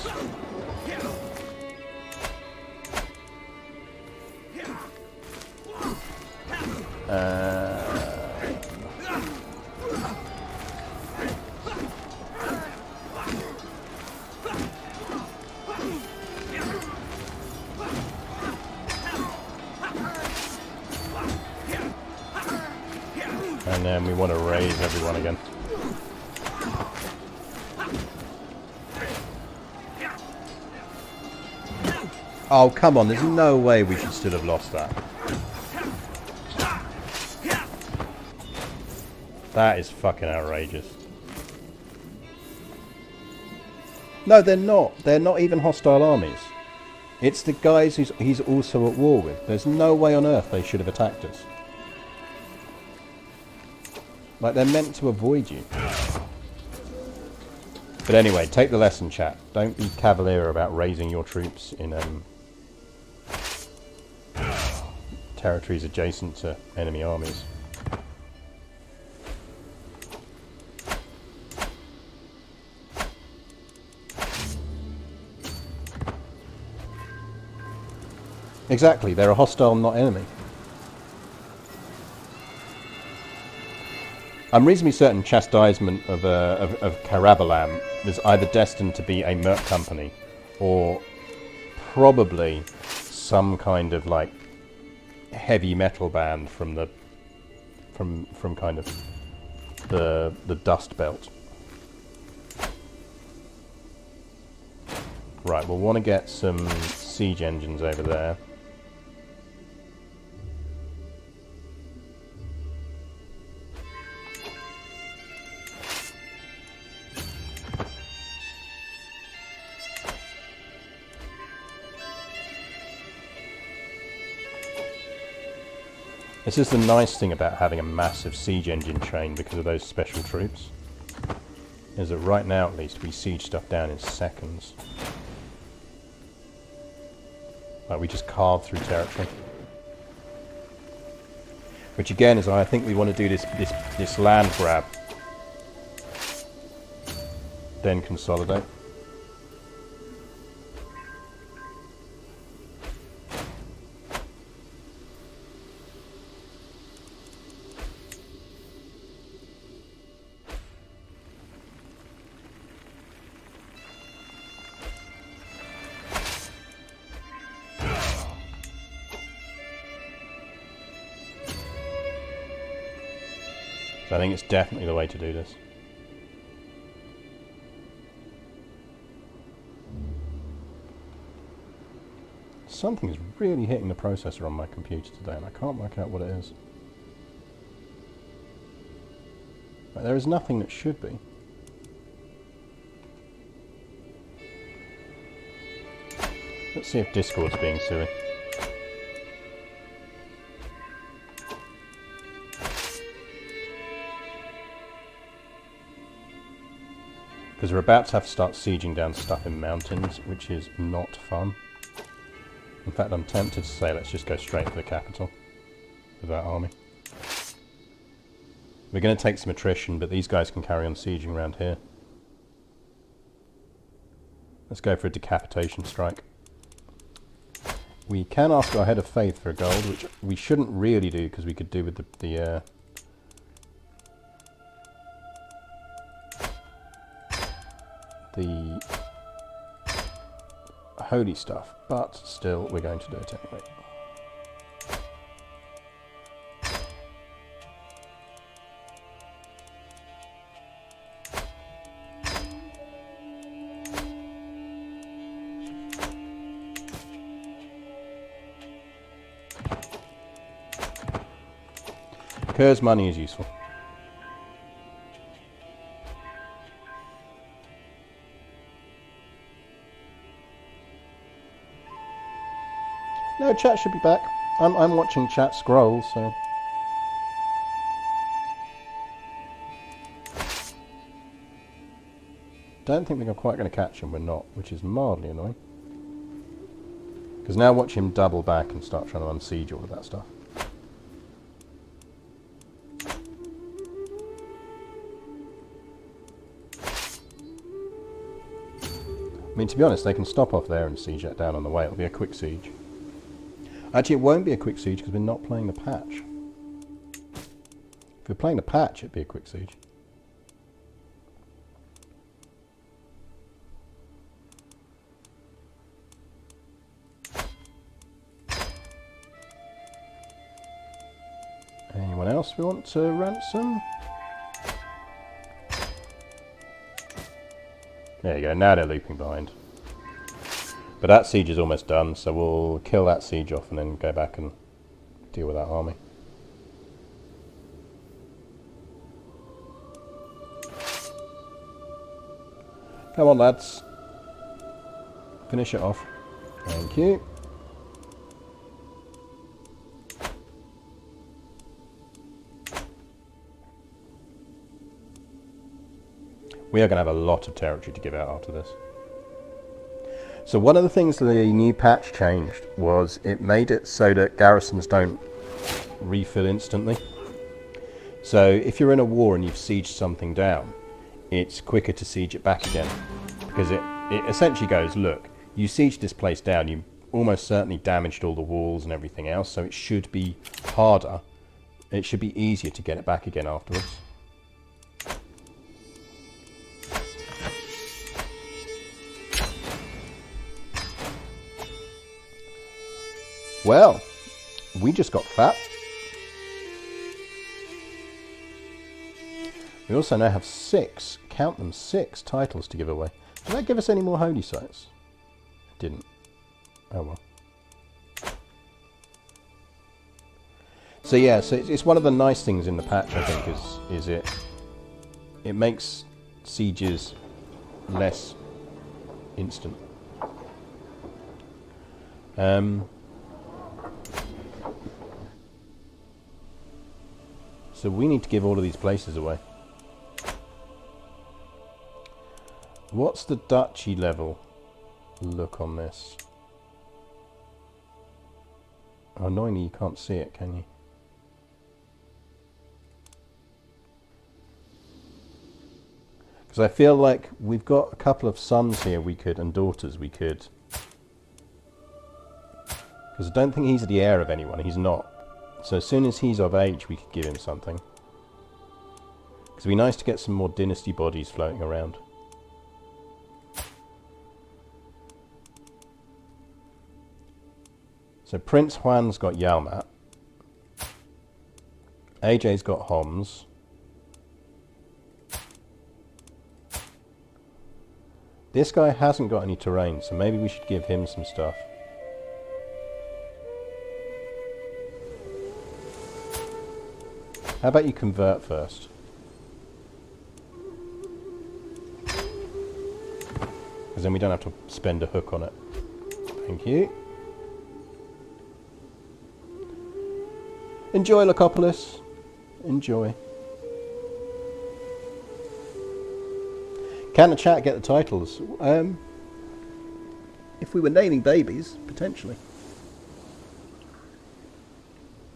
And then we want to raise everyone again. Oh, come on, there's no way we should still have lost that. That is fucking outrageous. No, they're not. They're not even hostile armies. It's the guys he's also at war with. There's no way on earth they should have attacked us. Like, they're meant to avoid you. But anyway, take the lesson, chat. Don't be cavalier about raising your troops in territories adjacent to enemy armies. Exactly, they're a hostile, not enemy. I'm reasonably certain chastisement of Karavalam is either destined to be a merc company or probably some kind of like heavy metal band from the from kind of the dust belt. Right, we'll want to get some siege engines over there. This is the nice thing about having a massive siege engine chain because of those special troops. Is that right now at least we siege stuff down in seconds. Like we just carve through territory. Which again is I think we want to do this land grab. Then consolidate. I think it's definitely the way to do this. Something is really hitting the processor on my computer today and I can't work out what it is. But there is nothing that should be. Let's see if Discord's being silly. Because we're about to have to start sieging down stuff in mountains, which is not fun. In fact, I'm tempted to say let's just go straight for the capital with that army. We're going to take some attrition, but these guys can carry on sieging around here. Let's go for a decapitation strike. We can ask our head of faith for a gold, which we shouldn't really do because we could do with the the holy stuff, but still we're going to do it anyway. Because money is useful. No, chat should be back. I'm watching chat scroll, so... Don't think we're quite going to catch him, we're not, which is mildly annoying. Because now watch him double back and start trying to unsiege all of that stuff. I mean, to be honest, they can stop off there and siege that down on the way. It'll be a quick siege. Actually, it won't be a quick siege because we're not playing the patch. If we're playing the patch, it'd be a quick siege. Anyone else we want to ransom? There you go, now they're looping behind. But that siege is almost done, so we'll kill that siege off and then go back and deal with that army. Come on, lads. Finish it off. Thank you. We are going to have a lot of territory to give out after this. So one of the things the new patch changed was it made it so that garrisons don't refill instantly. So if you're in a war and you've sieged something down, it's quicker to siege it back again. Because it essentially goes, look, you sieged this place down, you almost certainly damaged all the walls and everything else, so it should be harder. It should be easier to get it back again afterwards. Well, we just got fat. We also now have 6, count them, 6 titles to give away. Did that give us any more holy sites? It didn't. Oh well. So yeah, so it's one of the nice things in the patch, I think, is it makes sieges less instant. So we need to give all of these places away. What's the duchy level look on this? Oh, annoyingly, you can't see it, can you? Because I feel like we've got a couple of sons here we could, and daughters we could. Because I don't think he's the heir of anyone, he's not. So as soon as he's of age, we could give him something. Because it'd be nice to get some more dynasty bodies floating around. So Prince Juan's got Yalmat. AJ's got Homs. This guy hasn't got any terrain, so maybe we should give him some stuff. How about you convert first? Because then we don't have to spend a hook on it. Thank you. Enjoy, Lycopolis. Enjoy. Can the chat get the titles? If we were naming babies, potentially.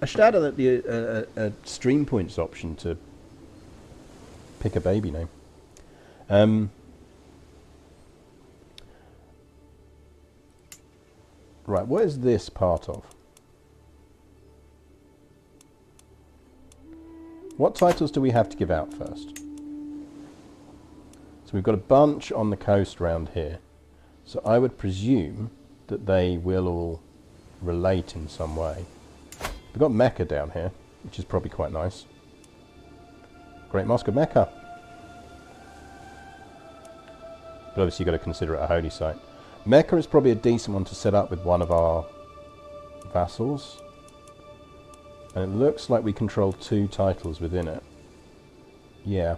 I should add a stream points option to pick a baby name. Right, what is this part of? What titles do we have to give out first? So we've got a bunch on the coast around here. So I would presume that they will all relate in some way. We've got Mecca down here, which is probably quite nice. Great Mosque of Mecca. But obviously you've got to consider it a holy site. Mecca is probably a decent one to set up with one of our vassals. And it looks like we control 2 titles within it. Yeah.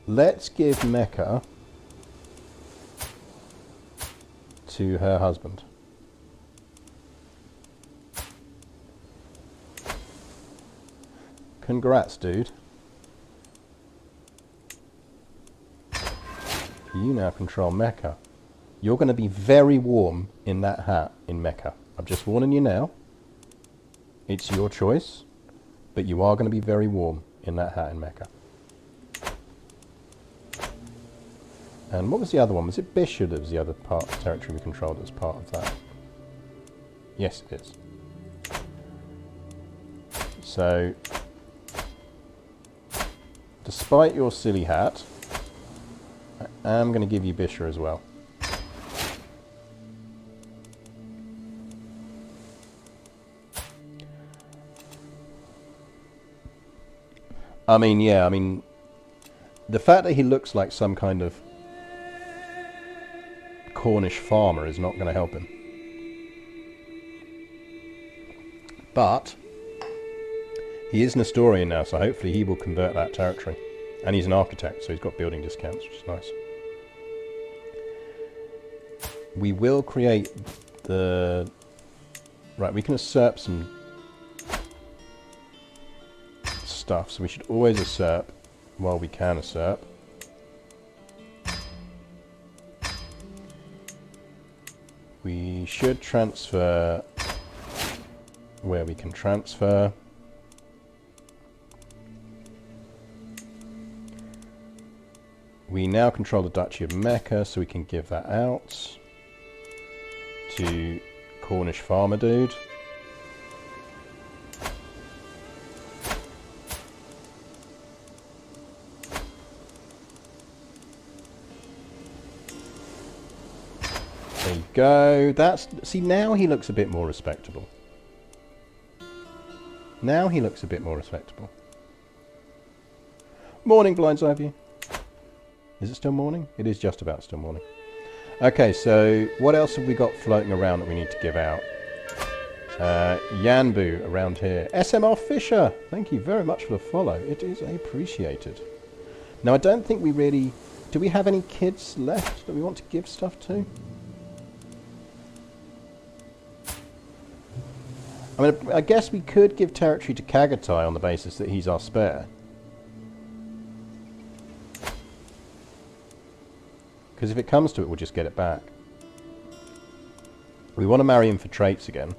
Let's give Mecca to her husband. Congrats, dude. You now control Mecca. You're going to be very warm in that hat in Mecca. I'm just warning you now. It's your choice, but you are going to be very warm in that hat in Mecca. And what was the other one? Was it Bishop that was the other part of the territory we controlled as part of that? Yes, it is. So, despite your silly hat, I am going to give you Bishop as well. I mean, yeah, I mean, the fact that he looks like some kind of Cornish farmer is not going to help him. But he is Nestorian now, so hopefully he will convert that territory. And he's an architect, so he's got building discounts, which is nice. We will create the... Right, we can usurp some stuff, so we should always usurp while we can usurp. We should transfer where we can transfer. We now control the Duchy of Mecca, so we can give that out to Cornish farmer dude. There you go. That's, see, now he looks a bit more respectable. Now he looks a bit more respectable. Morning, Blind's Eye View. Is it still morning? It is just about still morning. Okay, so what else have we got floating around that we need to give out? Yanbu around here. SMR Fisher, thank you very much for the follow. It is appreciated. Now, I don't think we really... Do we have any kids left that we want to give stuff to? I mean, I guess we could give territory to Kagatai on the basis that he's our spare. Because if it comes to it, we'll just get it back. We want to marry him for traits again.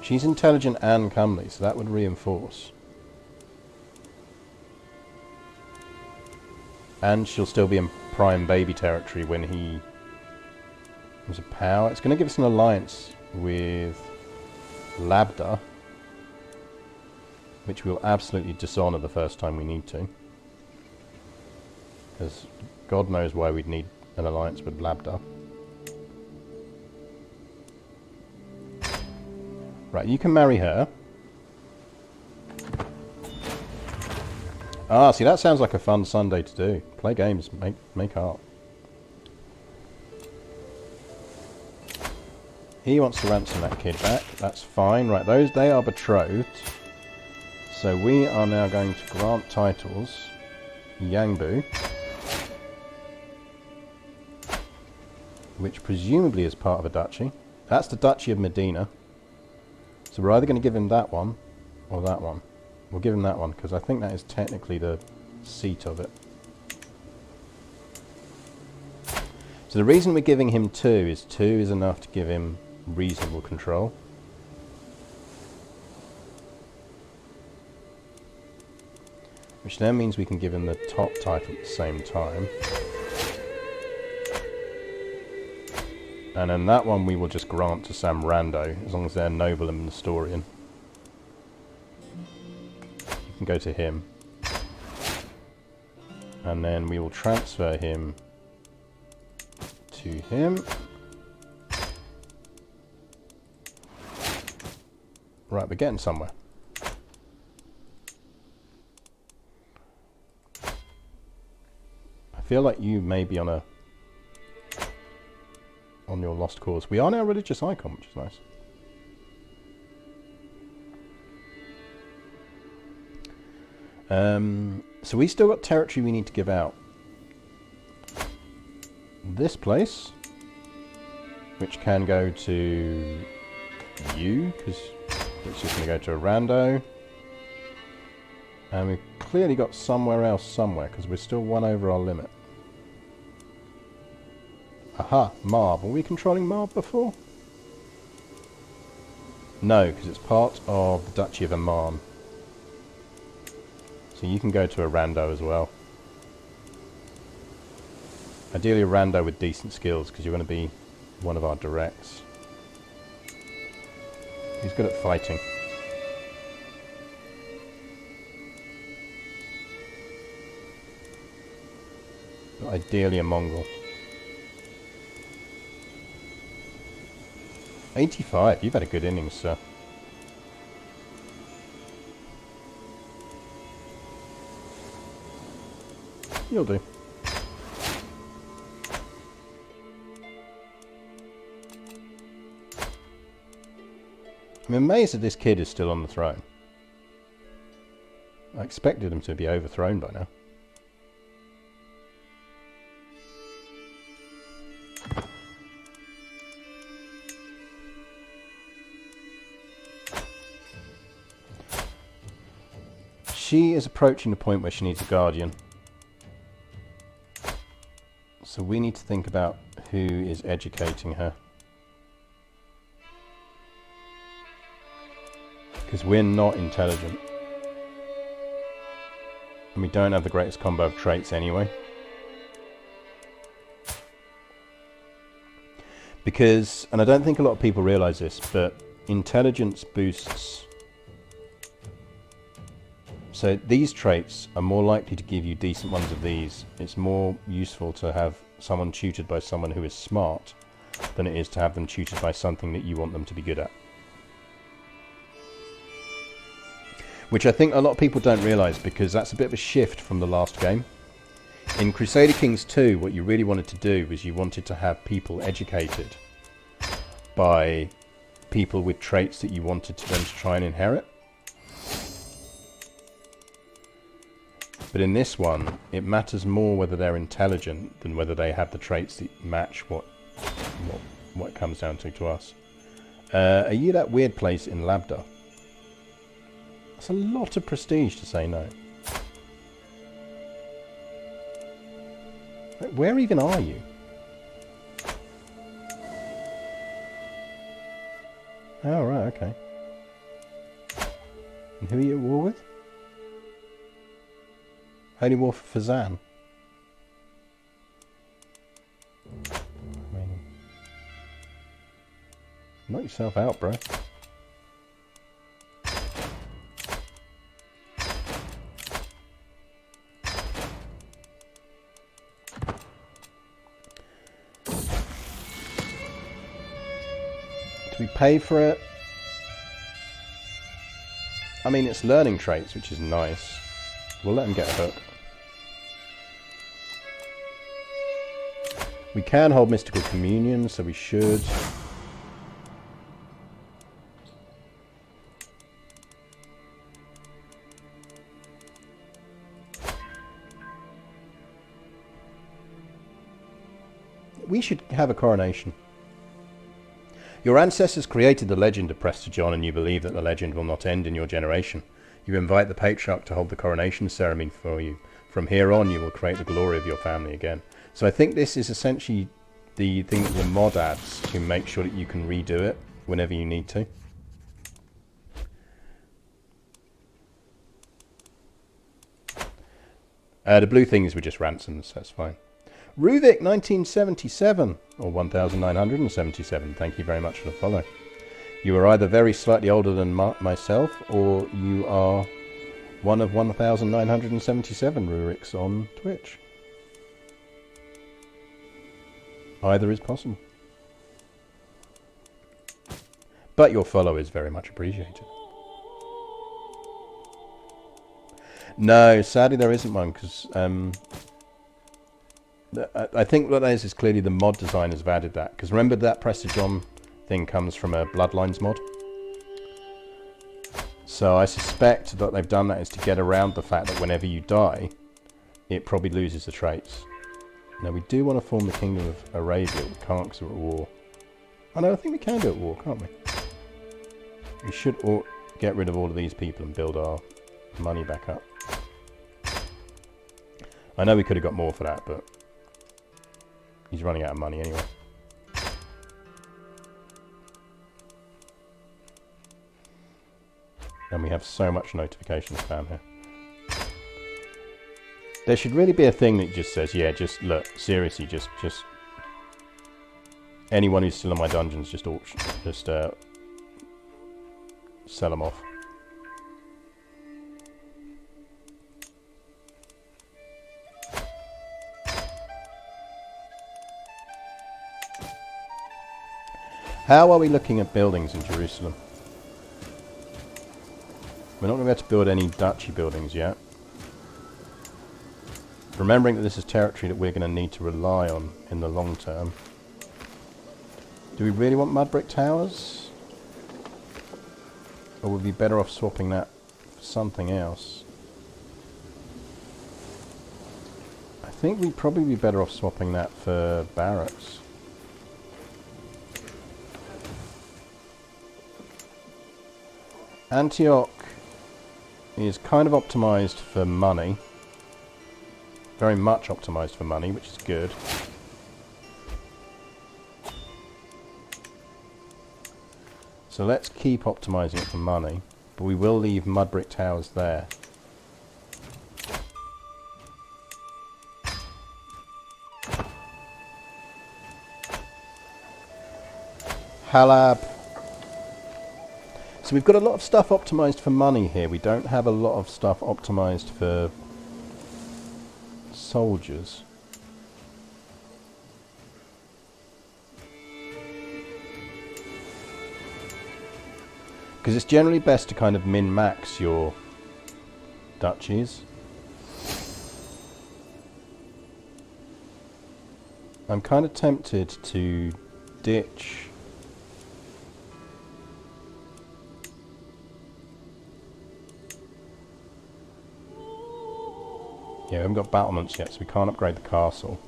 She's intelligent and comely, so that would reinforce. And she'll still be in prime baby territory when he has a power. It's going to give us an alliance with Labda, which we'll absolutely dishonour the first time we need to. Because God knows why we'd need an alliance with Labda. Right, you can marry her. Ah, see, that sounds like a fun Sunday to do. Play games, make art. He wants to ransom that kid back. That's fine. Right, they are betrothed. So we are now going to grant titles. Yangbu, which presumably is part of a duchy. That's the Duchy of Medina. So we're either going to give him that one or that one. We'll give him that one because I think that is technically the seat of it. So the reason we're giving him 2 is enough to give him reasonable control. Which then means we can give him the top title at the same time. And then that one we will just grant to Sam Rando, as long as they're noble and Nestorian. can go to him. And then we will transfer him to him. Right, we're getting somewhere. I feel like you may be on your lost cause. We are now a religious icon, which is nice. So we still got territory we need to give out. This place, which can go to you, because it's just going to go to a rando. And we've clearly got somewhere else somewhere, because we're still one over our limit. Aha, Marb. Were we controlling Marb before? No, because it's part of the Duchy of Aman. So you can go to a rando as well. Ideally a rando with decent skills, because you're going to be one of our directs. He's good at fighting. But ideally a Mongol. 85, you've had a good innings, sir. You'll do. I'm amazed that this kid is still on the throne. I expected him to be overthrown by now. She is approaching the point where she needs a guardian. So we need to think about who is educating her. Because we're not intelligent. And we don't have the greatest combo of traits anyway. Because, and I don't think a lot of people realise this, but intelligence boosts. So these traits are more likely to give you decent ones of these. It's more useful to have someone tutored by someone who is smart than it is to have them tutored by something that you want them to be good at. Which I think a lot of people don't realise, because that's a bit of a shift from the last game. In Crusader Kings 2, what you really wanted to do was you wanted to have people educated by people with traits that you wanted them to try and inherit. But in this one, it matters more whether they're intelligent than whether they have the traits that match what it comes down to us. Are you that weird place in Labda? That's a lot of prestige to say no. Where even are you? Oh, right, okay. And who are you at war with? Only war for Fazan. I mean, knock yourself out, bro. Do we pay for it? I mean, it's learning traits, which is nice. We'll let him get a hook. We can hold mystical communion, so we should. We should have a coronation. Your ancestors created the legend of Prester John, and you believe that the legend will not end in your generation. You invite the patriarch to hold the coronation ceremony for you. From here on, you will create the glory of your family again. So I think this is essentially the thing that the mod adds to make sure that you can redo it whenever you need to. The blue things were just ransoms, so that's fine. Ruvik 1977, or 1977, thank you very much for the follow. You are either very slightly older than myself, or you are one of 1,977 Ruriks on Twitch. Either is possible. But your follow is very much appreciated. No, sadly there isn't one, because I think what that is clearly the mod designers have added that. Because remember that Prester John thing comes from a Bloodlines mod. So I suspect that they've done that is to get around the fact that whenever you die, it probably loses the traits. Now we do want to form the Kingdom of Arabia. We can't because we're at war. Oh no, I think we can do it at war, can't we? We should get rid of all of these people and build our money back up. I know we could have got more for that, but he's running out of money anyway. And we have so much notification spam here. There should really be a thing that just says, yeah, just look, seriously, just anyone who's still in my dungeons, just sell them off. How are we looking at buildings in Jerusalem? We're not going to be able to build any duchy buildings yet. Remembering that this is territory that we're going to need to rely on in the long term. Do we really want mud brick towers? Or would we be better off swapping that for something else? I think we'd probably be better off swapping that for barracks. Antioch is kind of optimized for money. Very much optimized for money, which is good. So let's keep optimizing it for money, but we will leave mud brick towers there. Halab. So we've got a lot of stuff optimized for money here. We don't have a lot of stuff optimized for soldiers. Because it's generally best to kind of min-max your duchies. I'm kind of tempted to ditch we haven't got battlements yet, so we can't upgrade the castle.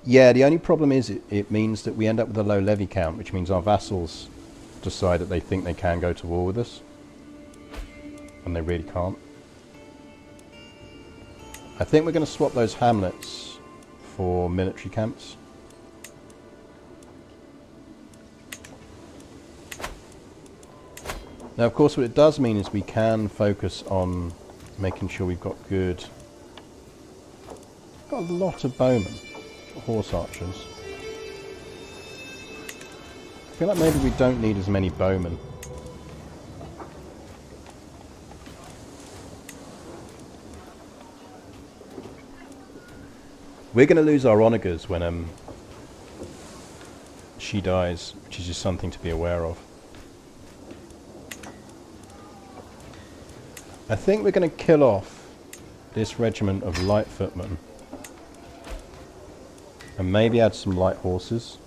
Yeah, the only problem is it means that we end up with a low levy count, which means our vassals decide that they think they can go to war with us. And they really can't. I think we're going to swap those hamlets for military camps. Now, of course, what it does mean is we can focus on making sure we've got good... Got a lot of bowmen, horse archers. I feel like maybe we don't need as many bowmen. We're going to lose our onagers when she dies, which is just something to be aware of. I think we're going to kill off this regiment of light footmen and maybe add some light horses.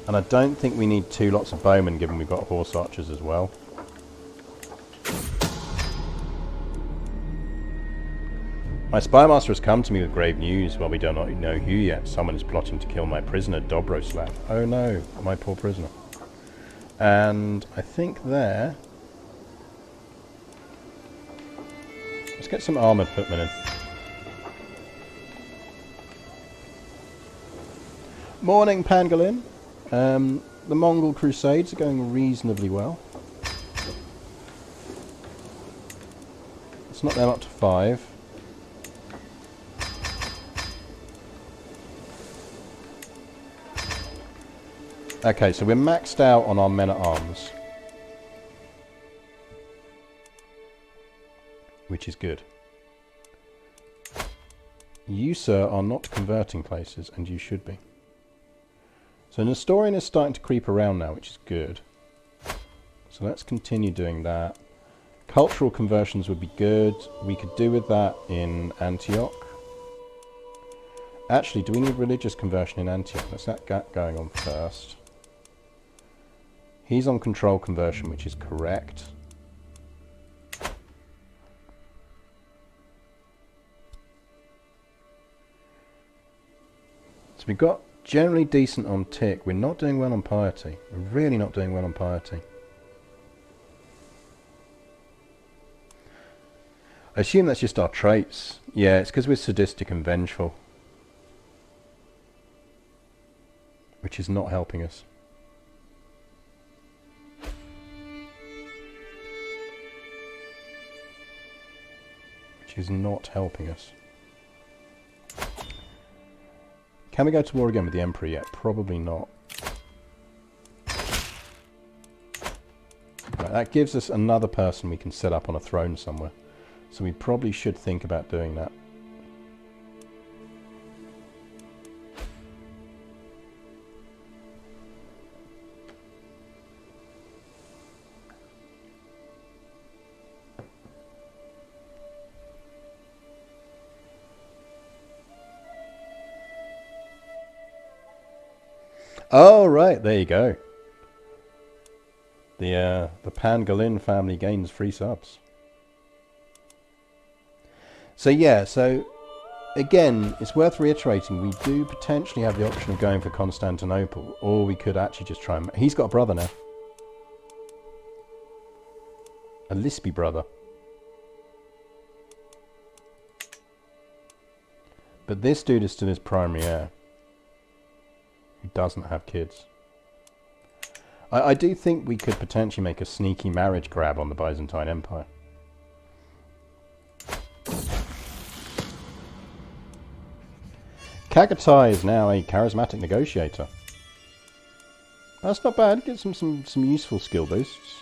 And I don't think we need 2 lots of bowmen, given we've got horse archers as well. My spymaster has come to me with grave news. While we do not know who yet, someone is plotting to kill my prisoner, Dobroslav. Oh no, my poor prisoner. And I think there... Let's get some armoured footmen in. Morning, Pangolin. The Mongol crusades are going reasonably well. Let's knock them up to 5. Okay, so we're maxed out on our men-at-arms. Which is good. You, sir, are not converting places, and you should be. So Nestorian is starting to creep around now, which is good. So let's continue doing that. Cultural conversions would be good. We could do with that in Antioch. Actually, do we need religious conversion in Antioch? Let's get that going on first. He's on control conversion, which is correct. So we've got generally decent on tick. We're not doing well on piety. We're really not doing well on piety. I assume that's just our traits. Yeah, it's because we're sadistic and vengeful. Which is not helping us. Which is not helping us. Can we go to war again with the Emperor yet? Probably not. Right, that gives us another person we can set up on a throne somewhere. So we probably should think about doing that. Oh, right, there you go. The Pangolin family gains 3 subs. So yeah, so again, it's worth reiterating, we do potentially have the option of going for Constantinople, or we could actually just try and... He's got a brother now. A lispy brother. But this dude is still his primary heir. Who doesn't have kids. I do think we could potentially make a sneaky marriage grab on the Byzantine Empire. Chagatai is now a charismatic negotiator. That's not bad. Gives him some useful skill boosts.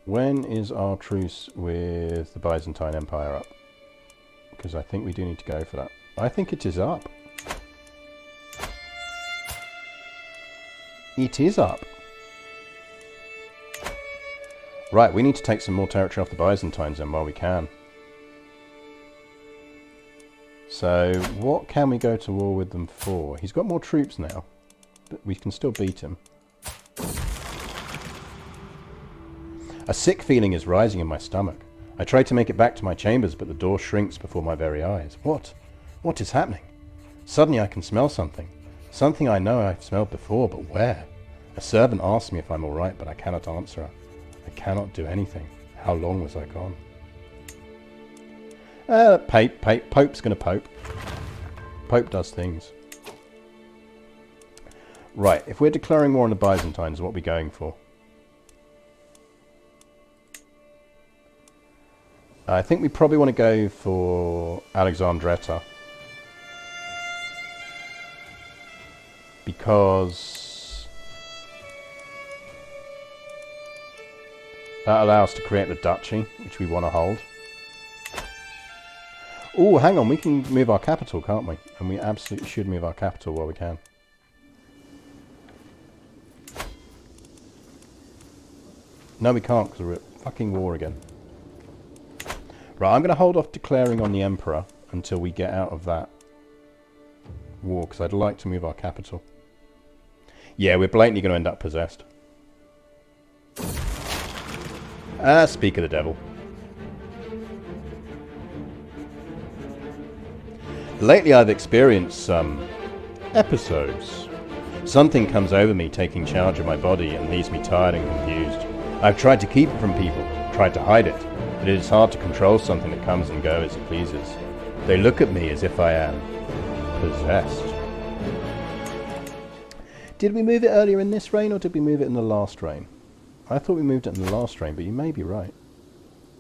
When is our truce with the Byzantine Empire up? Because I think we do need to go for that. I think it is up. It is up. Right, we need to take some more territory off the Byzantines then while we can. So, what can we go to war with them for? He's got more troops now, but we can still beat him. A sick feeling is rising in my stomach. I try to make it back to my chambers, but the door shrinks before my very eyes. What? What is happening? Suddenly I can smell something. Something I know I've smelled before, but where? A servant asks me if I'm all right, but I cannot answer her. I cannot do anything. How long was I gone? Pope's gonna pope. Pope does things. Right, if we're declaring war on the Byzantines, what are we going for? I think we probably want to go for Alexandretta. Because that allows us to create the duchy, which we want to hold. Oh, hang on, we can move our capital, can't we? And we absolutely should move our capital while we can. No, we can't, because we're at fucking war again. Right, I'm going to hold off declaring on the Emperor until we get out of that war, because I'd like to move our capital. Yeah, we're blatantly going to end up possessed. Ah, speak of the devil. Lately I've experienced some episodes. Something comes over me taking charge of my body and leaves me tired and confused. I've tried to keep it from people, tried to hide it, but it is hard to control something that comes and goes as it pleases. They look at me as if I am possessed. Did we move it earlier in this reign, or did we move it in the last reign? I thought we moved it in the last reign, but you may be right.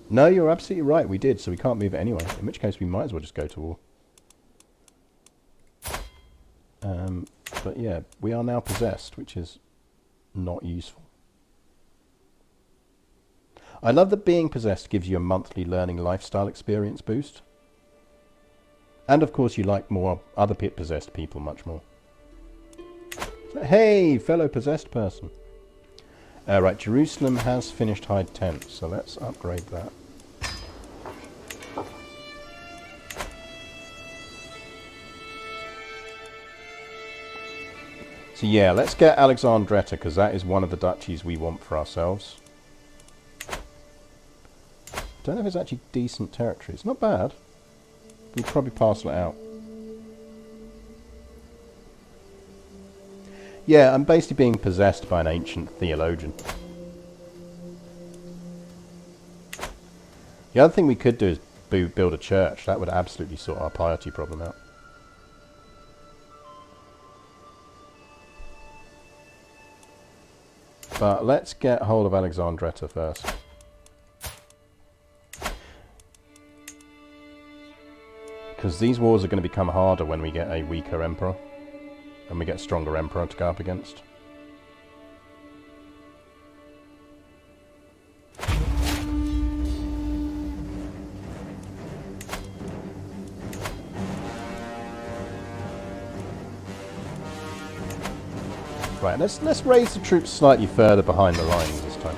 No, you're absolutely right, we did, so we can't move it anyway. In which case we might as well just go to war. But yeah, we are now possessed, which is not useful. I love that being possessed gives you a monthly learning lifestyle experience boost. And of course you like more other possessed people much more. So, hey, fellow possessed person. Right, Jerusalem has finished hide 10, so let's upgrade that. So yeah, let's get Alexandretta, because that is one of the duchies we want for ourselves. Don't know if it's actually decent territory. It's not bad. We'd probably parcel it out. Yeah, I'm basically being possessed by an ancient theologian. The other thing we could do is build a church. That would absolutely sort our piety problem out. But let's get hold of Alexandretta first. Because these wars are going to become harder when we get a weaker emperor. And we get a stronger emperor to go up against. Right, let's raise the troops slightly further behind the lines this time.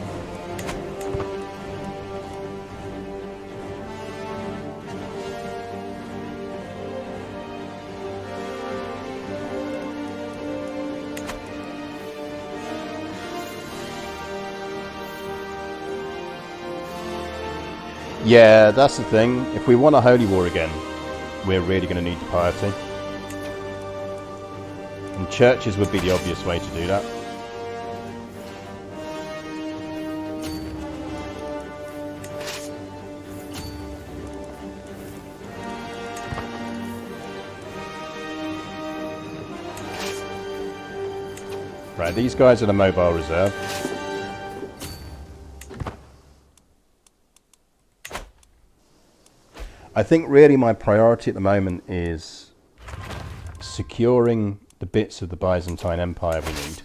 Yeah, that's the thing. If we want a holy war again, we're really going to need the piety. And churches would be the obvious way to do that. Right, these guys are the mobile reserve. I think really my priority at the moment is securing the bits of the Byzantine Empire we need.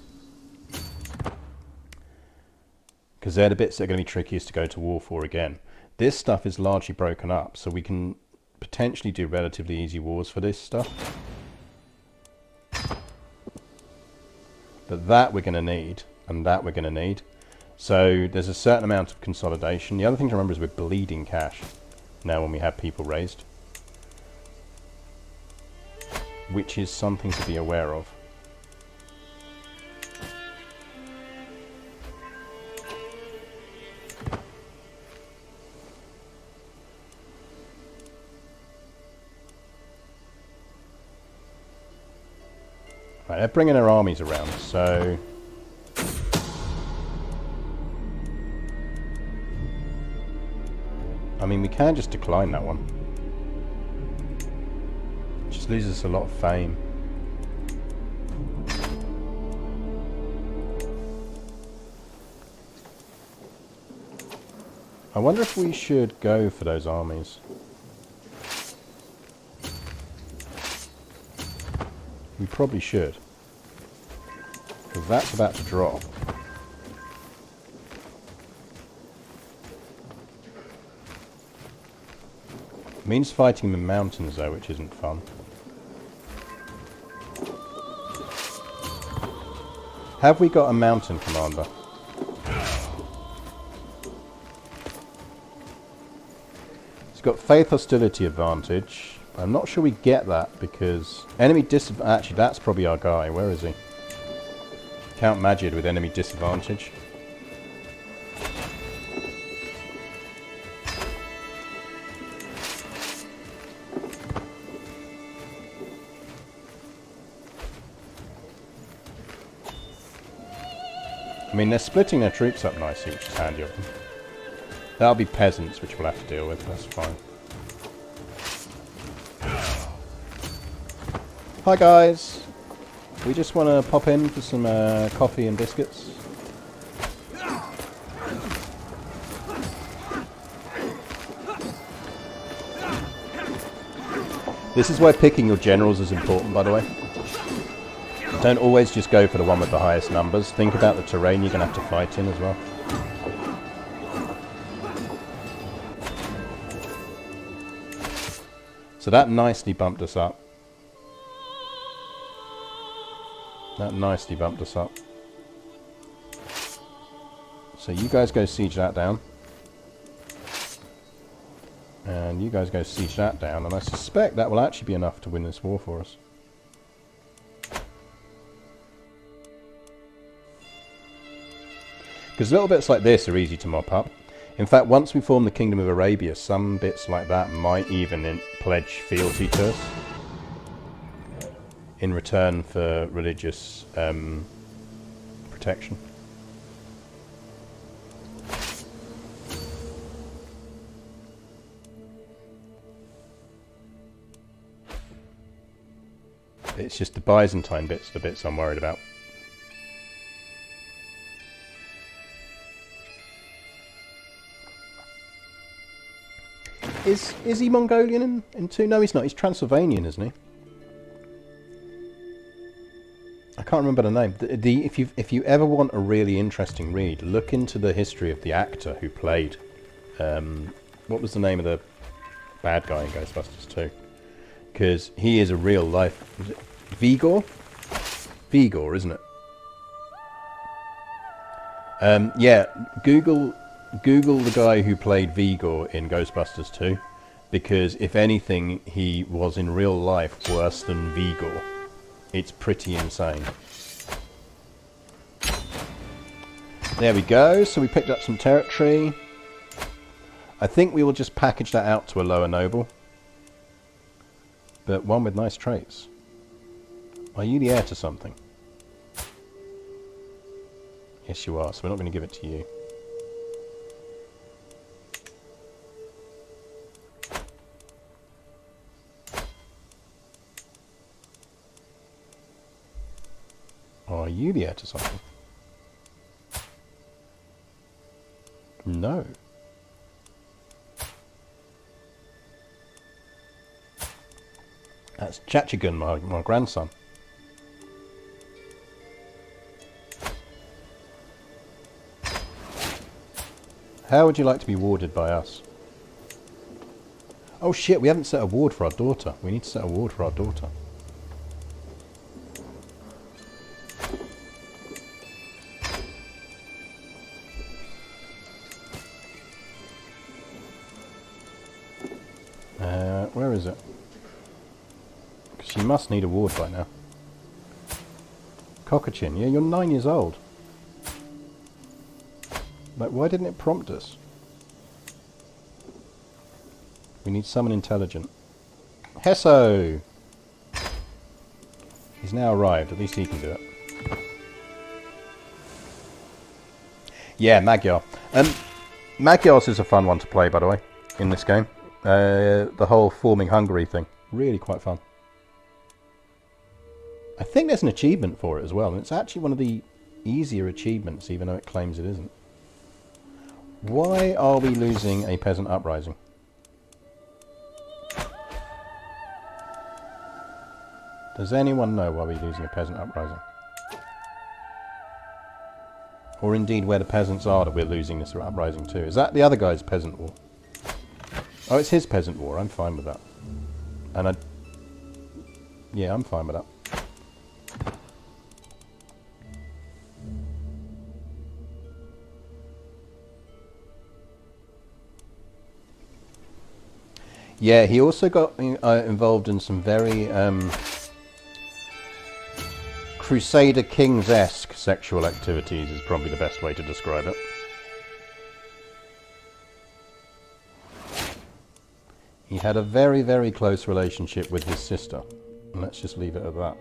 Because they're the bits that are going to be trickiest to go to war for again. This stuff is largely broken up, so we can potentially do relatively easy wars for this stuff. But that we're going to need, and that we're going to need. So there's a certain amount of consolidation. The other thing to remember is we're bleeding cash now when we have people raised. Which is something to be aware of. Right, they're bringing their armies around, so... I mean, we can just decline that one. Just loses us a lot of fame. I wonder if we should go for those armies. We probably should. Because that's about to drop. Means fighting the mountains though, which isn't fun. Have we got a mountain commander? It's got faith hostility advantage. I'm not sure we get that because enemy actually that's probably our guy. Where is he? Count Majid with enemy disadvantage. I mean, they're splitting their troops up nicely, which is handy of them. That'll be peasants, which we'll have to deal with. That's fine. Hi guys! We just want to pop in for some coffee and biscuits. This is why picking your generals is important, by the way. Don't always just go for the one with the highest numbers. Think about the terrain you're going to have to fight in as well. So that nicely bumped us up. That nicely bumped us up. So you guys go siege that down. And you guys go siege that down. And I suspect that will actually be enough to win this war for us. Because little bits like this are easy to mop up. In fact, once we form the Kingdom of Arabia, some bits like that might even pledge fealty to us in return for religious protection. It's just the Byzantine bits, the bits I'm worried about. Is he Mongolian in 2? No, he's not. He's Transylvanian, isn't he? I can't remember the name. If you ever want a really interesting read, look into the history of the actor who played. What was the name of the bad guy in Ghostbusters 2? Because he is a real life. Was it Vigor? Vigor, isn't it? Yeah. Google the guy who played Vigor in Ghostbusters 2, because if anything, he was in real life worse than Vigor. It's pretty insane. There we go, so we picked up some territory. I think we will just package that out to a lower noble. But one with nice traits. Are you the heir to something? Yes you are, so we're not going to give it to you. Are you the heir to something? No. That's Chachigun, my grandson. How would you like to be warded by us? Oh shit, we haven't set a ward for our daughter. We need to set a ward for our daughter. Where is it? Because she must need a ward by now. Cockachin, yeah, you're 9 years old. Like, why didn't it prompt us? We need someone intelligent. Hesso! He's now arrived, at least he can do it. Yeah, Magyar. Magyars is a fun one to play, by the way, in this game. The whole forming Hungary thing. Really quite fun. I think there's an achievement for it as well, and it's actually one of the easier achievements, even though it claims it isn't. Why are we losing a peasant uprising? Does anyone know why we're losing a peasant uprising? Or indeed where the peasants are that we're losing this uprising to? Is that the other guy's peasant war? Oh, it's his peasant war. I'm fine with that. And yeah, I'm fine with that. Yeah, he also got involved in some very Crusader Kings-esque sexual activities is probably the best way to describe it. He had a very, very close relationship with his sister. And let's just leave it at that.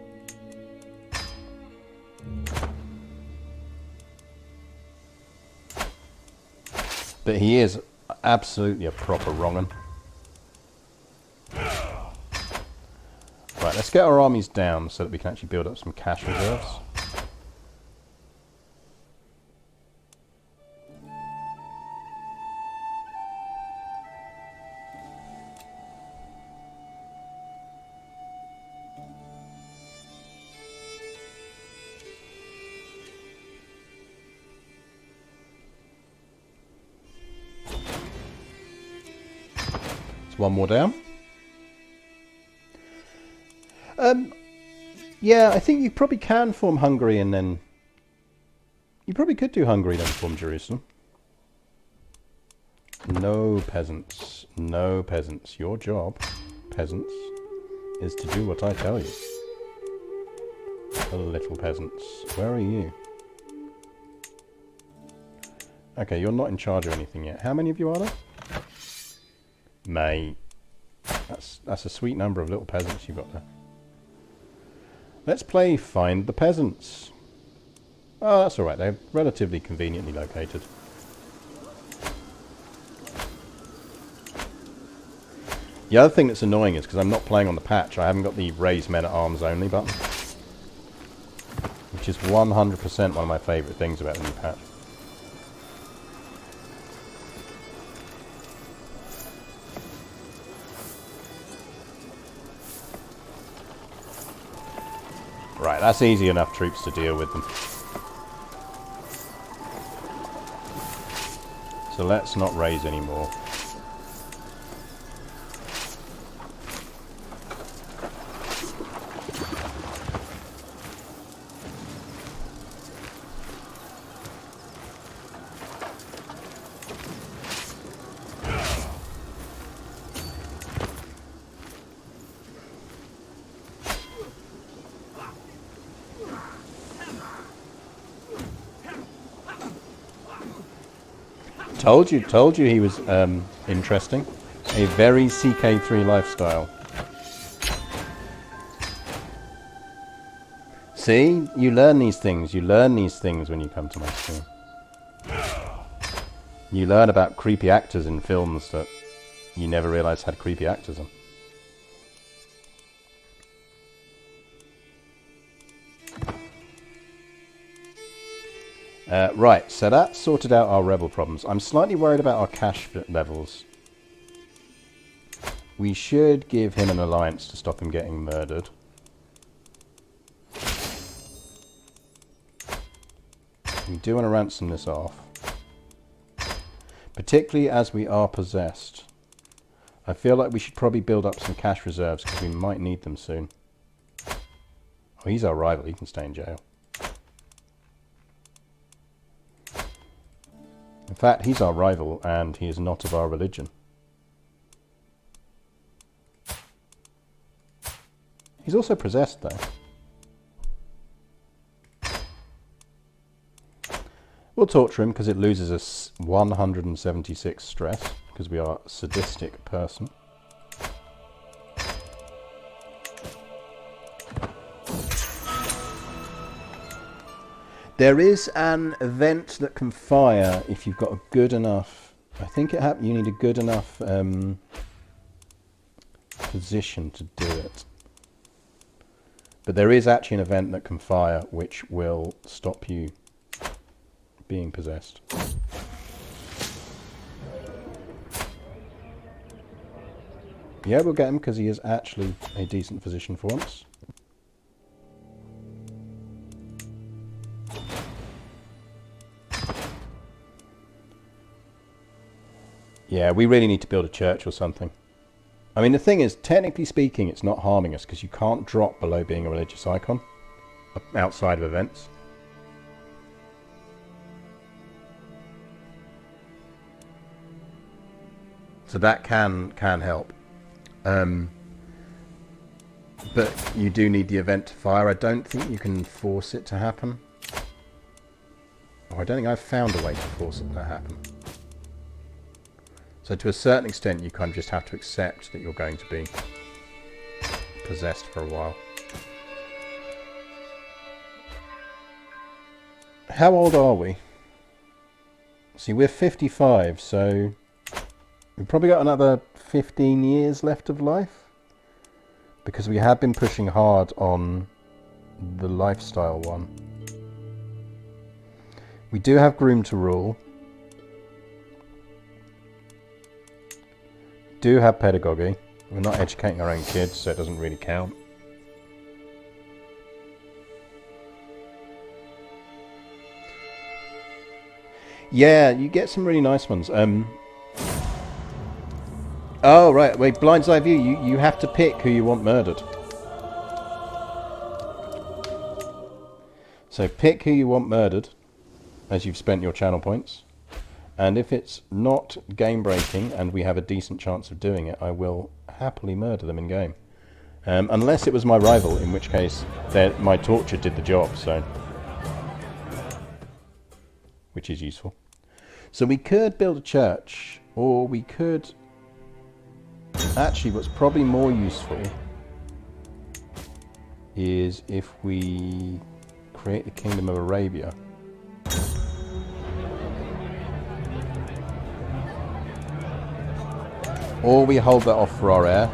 But he is absolutely a proper wrong'un. Right, let's get our armies down so that we can actually build up some cash reserves. one more down. Yeah, I think you probably can form Hungary and then... You probably could do Hungary then form Jerusalem. No peasants. No peasants. Your job, peasants, is to do what I tell you. The little peasants. Where are you? Okay, you're not in charge of anything yet. How many of you are there? Mate. That's a sweet number of little peasants you've got there. Let's play Find the Peasants. Oh, that's alright. They're relatively conveniently located. The other thing that's annoying is because I'm not playing on the patch, I haven't got the raise men at arms only button. Which is 100% one of my favourite things about the new patch. Right, that's easy enough troops to deal with them. So let's not raise anymore. Told you he was interesting. A very CK3 lifestyle. See? You learn these things. You learn these things when you come to my stream. You learn about creepy actors in films that you never realised had creepy actors in. Right, so that sorted out our rebel problems. I'm slightly worried about our cash levels. We should give him an alliance to stop him getting murdered. We do want to ransom this off. Particularly as we are possessed. I feel like we should probably build up some cash reserves because we might need them soon. Oh, he's our rival. He can stay in jail. In fact, he's our rival, and he is not of our religion. He's also possessed, though. We'll torture him, because it loses us 176 stress, because we are a sadistic person. There is an event that can fire if you've got a good enough... I think you need a good enough position to do it. But there is actually an event that can fire which will stop you being possessed. Yeah, we'll get him because he is actually a decent physician for once. Yeah, we really need to build a church or something. I mean, the thing is, technically speaking, it's not harming us because you can't drop below being a religious icon outside of events. So that can help. But you do need the event to fire. I don't think you can force it to happen. Oh, I don't think I've found a way to force it to happen. So to a certain extent, you kind of just have to accept that you're going to be possessed for a while. How old are we? See, we're 55, so we've probably got another 15 years left of life. Because we have been pushing hard on the lifestyle one. We do have groom to rule. Do have pedagogy. We're not educating our own kids, so it doesn't really count. Yeah, you get some really nice ones. Oh, right. Wait, blind's eye view. You have to pick who you want murdered. So pick who you want murdered as you've spent your channel points. And if it's not game breaking and we have a decent chance of doing it, I will happily murder them in game. Unless it was my rival, in which case my torture did the job, so... which is useful. So we could build a church, or we could... Actually, what's probably more useful is if we create the Kingdom of Arabia. Or we hold that off for our heir.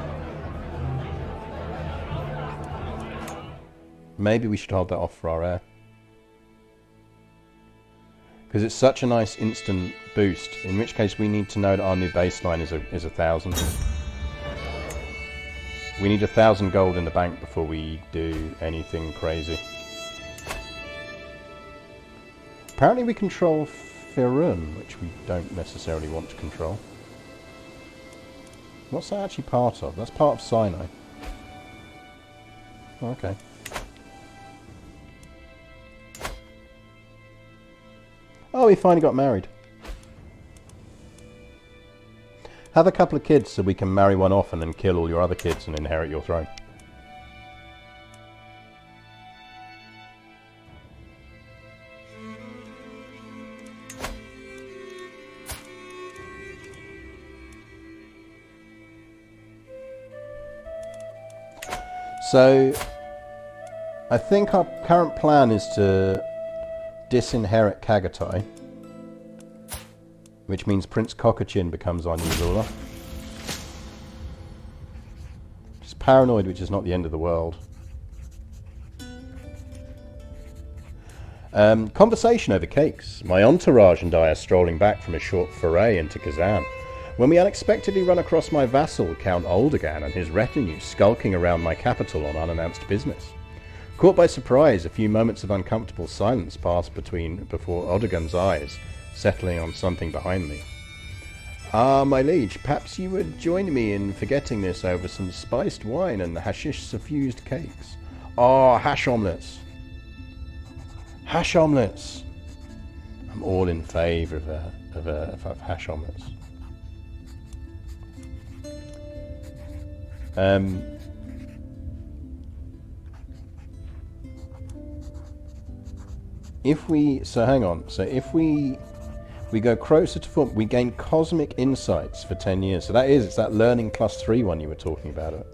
Maybe we should hold that off for our heir. Because it's such a nice instant boost, in which case we need to know that our new baseline is 1,000. We need 1,000 gold in the bank before we do anything crazy. Apparently we control Firun, which we don't necessarily want to control. What's that actually part of? That's part of Sinai. Oh, okay. Oh, we finally got married. Have a couple of kids so we can marry one off and then kill all your other kids and inherit your throne. So, I think our current plan is to disinherit Chagatai, which means Prince Kokachin becomes our new ruler. Just paranoid, which is not the end of the world. Conversation over cakes. My entourage and I are strolling back from a short foray into Kazan, when we unexpectedly run across my vassal, Count Oldegan, and his retinue skulking around my capital on unannounced business. Caught by surprise, a few moments of uncomfortable silence passed before Oldegan's eyes, settling on something behind me. Ah, my liege, perhaps you would join me in forgetting this over some spiced wine and hashish-suffused cakes. Ah, hash omelettes. Hash omelettes. I'm all in favour of hash omelettes. If we go closer to form, we gain cosmic insights for 10 years. So it's that learning +3 one you were talking about it.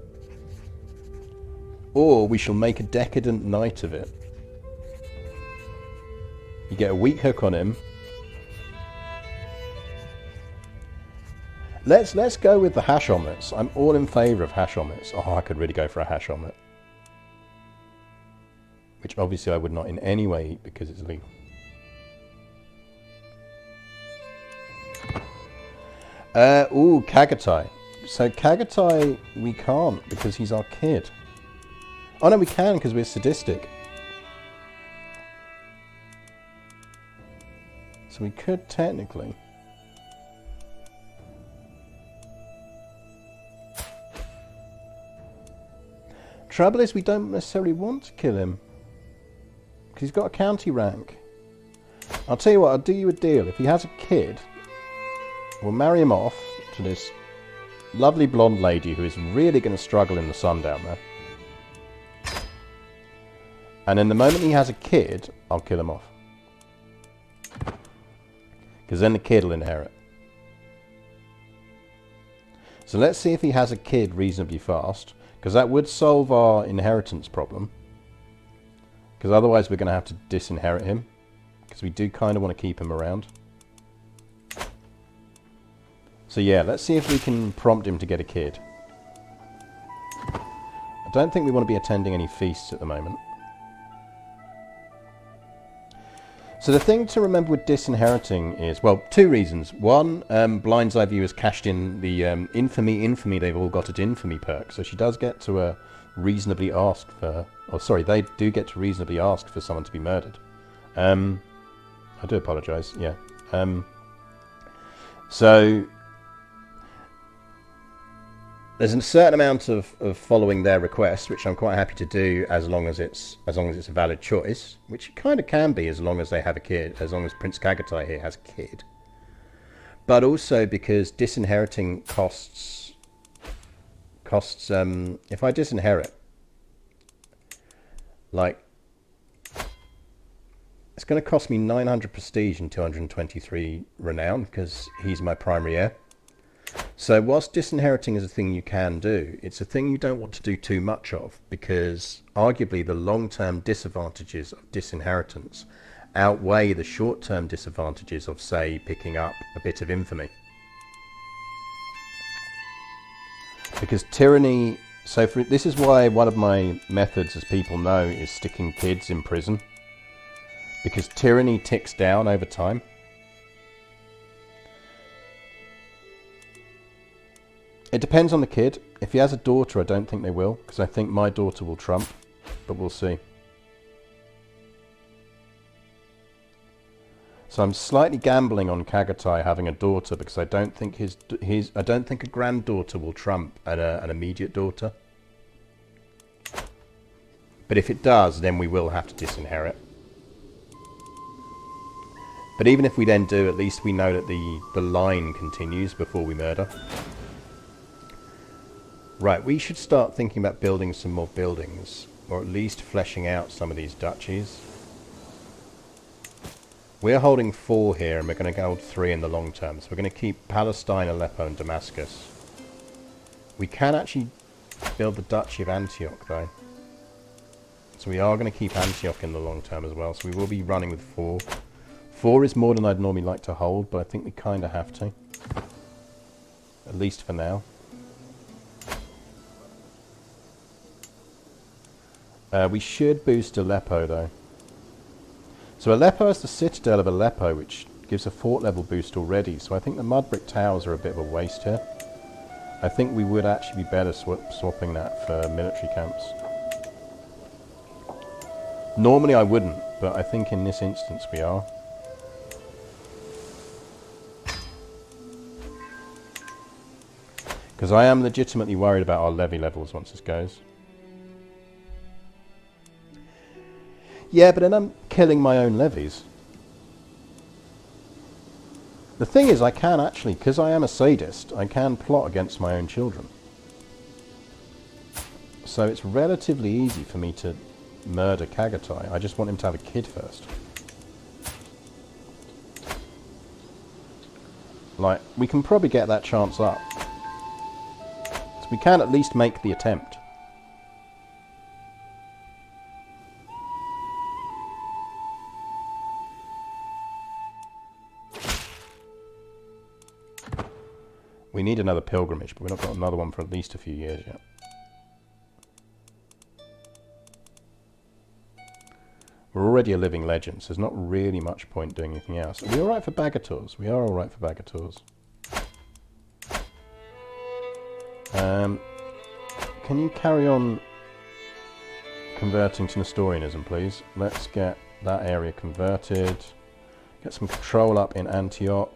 Or we shall make a decadent knight of it. You get a weak hook on him. Let's go with the hash omelettes. I'm all in favour of hash omelettes. Oh, I could really go for a hash omelette. Which obviously I would not in any way eat because it's illegal. Ooh, Chagatai. So Chagatai we can't because he's our kid. Oh no, we can because we're sadistic. So we could technically... Trouble is we don't necessarily want to kill him. Because he's got a county rank. I'll tell you what, I'll do you a deal. If he has a kid, we'll marry him off to this lovely blonde lady who is really going to struggle in the sun down there. And then the moment he has a kid, I'll kill him off. Because then the kid will inherit. So let's see if he has a kid reasonably fast. Because that would solve our inheritance problem. Because otherwise we're going to have to disinherit him. Because we do kind of want to keep him around. So yeah, let's see if we can prompt him to get a kid. I don't think we want to be attending any feasts at the moment. So the thing to remember with disinheriting is, well, two reasons. One, Blind's Eye View has cashed in the infamy they've all got at infamy perk. So she does get to reasonably ask for, oh sorry, they do get to reasonably ask for someone to be murdered. I do apologise, yeah. So there's a certain amount of following their request, which I'm quite happy to do as long as it's a valid choice, which it kind of can be as long as they have a kid, as long as Prince Kagatai here has a kid. But also because disinheriting costs if I disinherit, like, it's going to cost me 900 prestige and 223 renown because he's my primary heir. So whilst disinheriting is a thing you can do, it's a thing you don't want to do too much of, because arguably the long-term disadvantages of disinheritance outweigh the short-term disadvantages of, say, picking up a bit of infamy. Because tyranny... So this is why one of my methods, as people know, is sticking kids in prison. Because tyranny ticks down over time. It depends on the kid. If he has a daughter, I don't think they will, because I think my daughter will trump, but we'll see. So I'm slightly gambling on Kagatai having a daughter, because I don't think I don't think a granddaughter will trump an immediate daughter. But if it does, then we will have to disinherit. But even if we then do, at least we know that the line continues before we murder. Right, we should start thinking about building some more buildings, or at least fleshing out some of these duchies. We're holding 4 here, and we're going to hold 3 in the long term. So we're going to keep Palestine, Aleppo, and Damascus. We can actually build the Duchy of Antioch, though. So we are going to keep Antioch in the long term as well. So we will be running with 4. 4 is more than I'd normally like to hold, but I think we kind of have to. At least for now. We should boost Aleppo, though. So Aleppo has the Citadel of Aleppo, which gives a fort level boost already. So I think the mud brick towers are a bit of a waste here. I think we would actually be better swapping that for military camps. Normally I wouldn't, but I think in this instance we are. Because I am legitimately worried about our levy levels once this goes. Yeah, but then I'm killing my own levies. The thing is, I can actually, because I am a sadist, I can plot against my own children. So it's relatively easy for me to murder Kagatai. I just want him to have a kid first. Like, we can probably get that chance up. So we can at least make the attempt. We need another pilgrimage, but we've not got another one for at least a few years yet. We're already a living legend, so there's not really much point doing anything else. Are we alright for bagators? We are alright for bagators. Can you carry on converting to Nestorianism, please? Let's get that area converted. Get some control up in Antioch.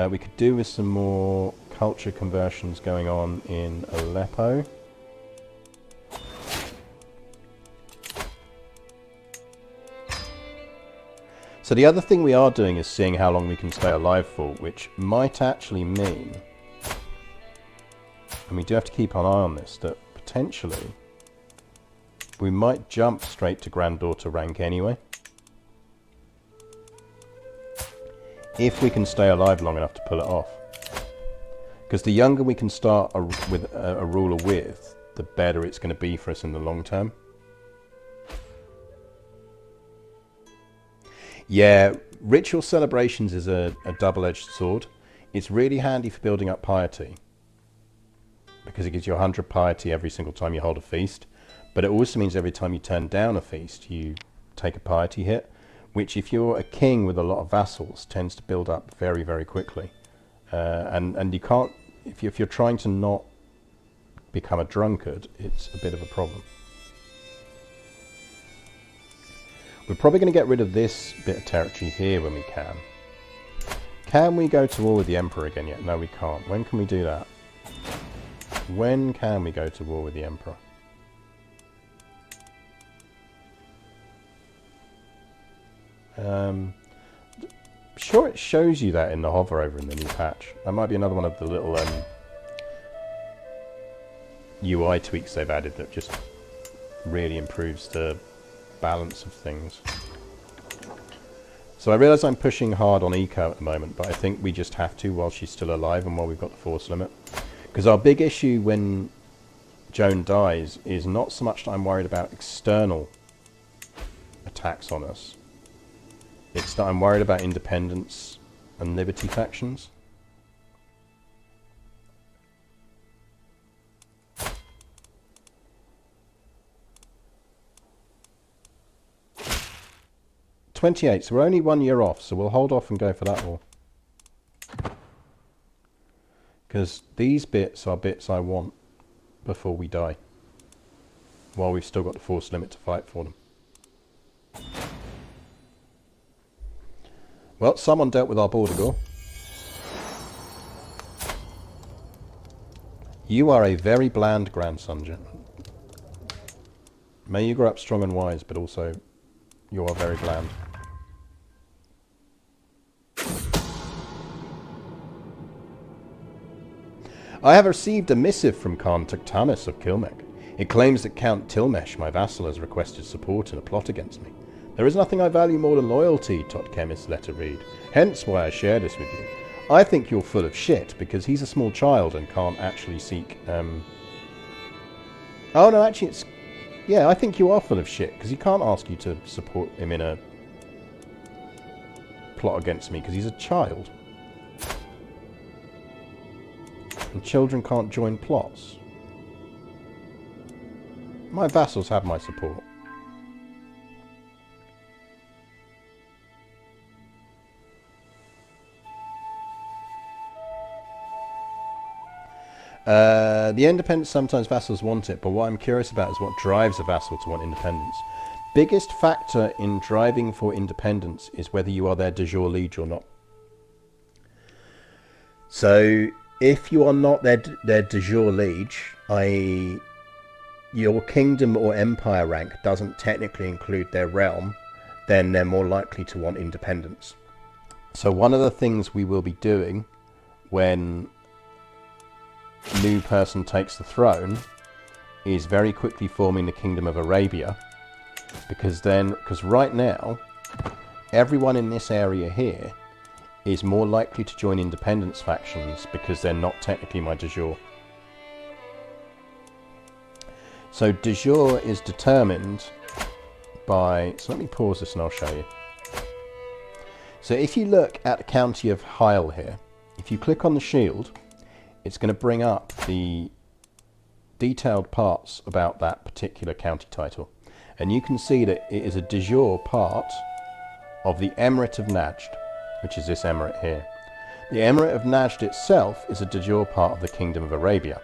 We could do with some more culture conversions going on in Aleppo. So the other thing we are doing is seeing how long we can stay alive for, which might actually mean, and we do have to keep an eye on this, that potentially we might jump straight to granddaughter rank anyway. If we can stay alive long enough to pull it off. Because the younger we can start with a ruler with, the better it's going to be for us in the long term. Yeah, ritual celebrations is a double-edged sword. It's really handy for building up piety, because it gives you 100 piety every single time you hold a feast. But it also means every time you turn down a feast, you take a piety hit, which if you're a king with a lot of vassals tends to build up very, very quickly. And you can't, if you're trying to not become a drunkard, it's a bit of a problem. We're probably going to get rid of this bit of territory here when we can. Can we go to war with the Emperor again yet? No, we can't. When can we do that? When can we go to war with the Emperor? Sure, it shows you that in the hover over in the new patch. That might be another one of the little UI tweaks they've added that just really improves the balance of things. So I realise I'm pushing hard on eco at the moment, but I think we just have to while she's still alive and while we've got the force limit. Because our big issue when Joan dies is not so much that I'm worried about external attacks on us. It's that I'm worried about independence and liberty factions. '28, so we're only 1 year off, so we'll hold off and go for that war. Because these bits are bits I want before we die. While we've still got the force limit to fight for them. Well, someone dealt with our border gore. You are a very bland grandson, gentlemen. May you grow up strong and wise, but also you are very bland. I have received a missive from Khan Tuktamis of Kilmek. It claims that Count Tilmesh, my vassal, has requested support in a plot against me. There is nothing I value more than loyalty, Totkemis letter read. Hence why I share this with you. I think you're full of shit, because he's a small child and can't actually seek... Oh no, actually it's... Yeah, I think you are full of shit, because he can't ask you to support him in a plot against me, because he's a child. And children can't join plots. My vassals have my support. The independence, sometimes vassals want it, but what I'm curious about is what drives a vassal to want independence. Biggest factor in driving for independence is whether you are their de jure liege or not. So, if you are not their de jure liege, i.e. your kingdom or empire rank doesn't technically include their realm, then they're more likely to want independence. So one of the things we will be doing when new person takes the throne is very quickly forming the Kingdom of Arabia, because right now everyone in this area here is more likely to join independence factions because they're not technically my de jure. So de jure is determined by... So let me pause this and I'll show you. So if you look at the county of Heil here, if you click on the shield, it's going to bring up the detailed parts about that particular county title. And you can see that it is a de jure part of the Emirate of Najd, which is this emirate here. The Emirate of Najd itself is a de jure part of the Kingdom of Arabia,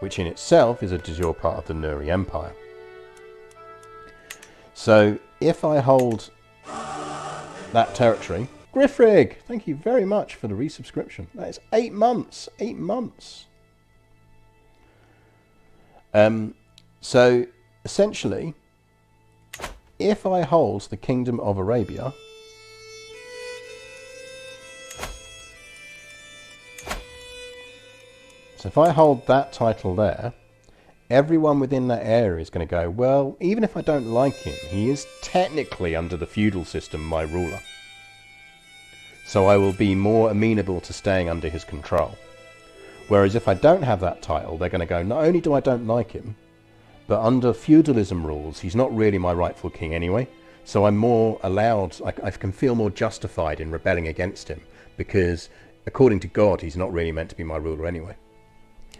which in itself is a de jure part of the Nuri Empire. So if I hold that territory... Griffrig, thank you very much for the resubscription. That is 8 months. 8 months. So essentially, if I hold the Kingdom of Arabia, so if I hold that title there, everyone within that area is going to go, well, even if I don't like him, he is technically under the feudal system my ruler. So I will be more amenable to staying under his control. Whereas if I don't have that title, they're going to go, not only do I don't like him, but under feudalism rules, he's not really my rightful king anyway. So I'm more allowed, I can feel more justified in rebelling against him, because according to God, he's not really meant to be my ruler anyway.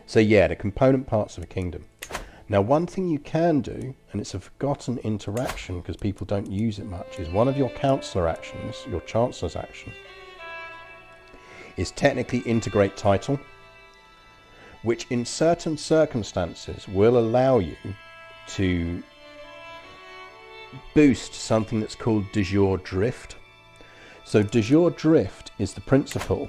So yeah, the component parts of a kingdom. Now one thing you can do, and it's a forgotten interaction because people don't use it much, is one of your councillor actions, your chancellor's action, is technically integrate title, which in certain circumstances will allow you to boost something that's called de jure drift. So de jure drift is the principle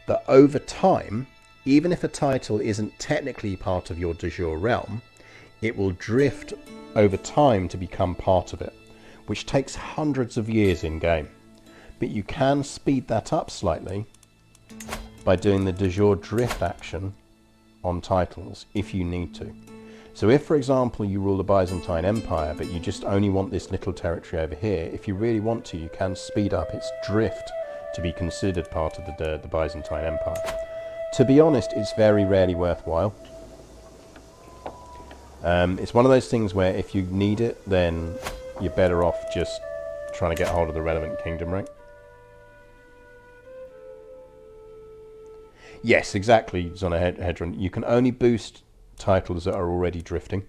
that over time even if a title isn't technically part of your de jure realm, it will drift over time to become part of it, which takes hundreds of years in game. But you can speed that up slightly by doing the de jure drift action on titles if you need to. So if, for example, you rule the Byzantine Empire, but you just only want this little territory over here, if you really want to, you can speed up its drift to be considered part of the Byzantine Empire. To be honest, it's very rarely worthwhile. It's one of those things where if you need it, then you're better off just trying to get hold of the relevant kingdom rank. Yes, exactly, Zona Hedron. You can only boost titles that are already drifting.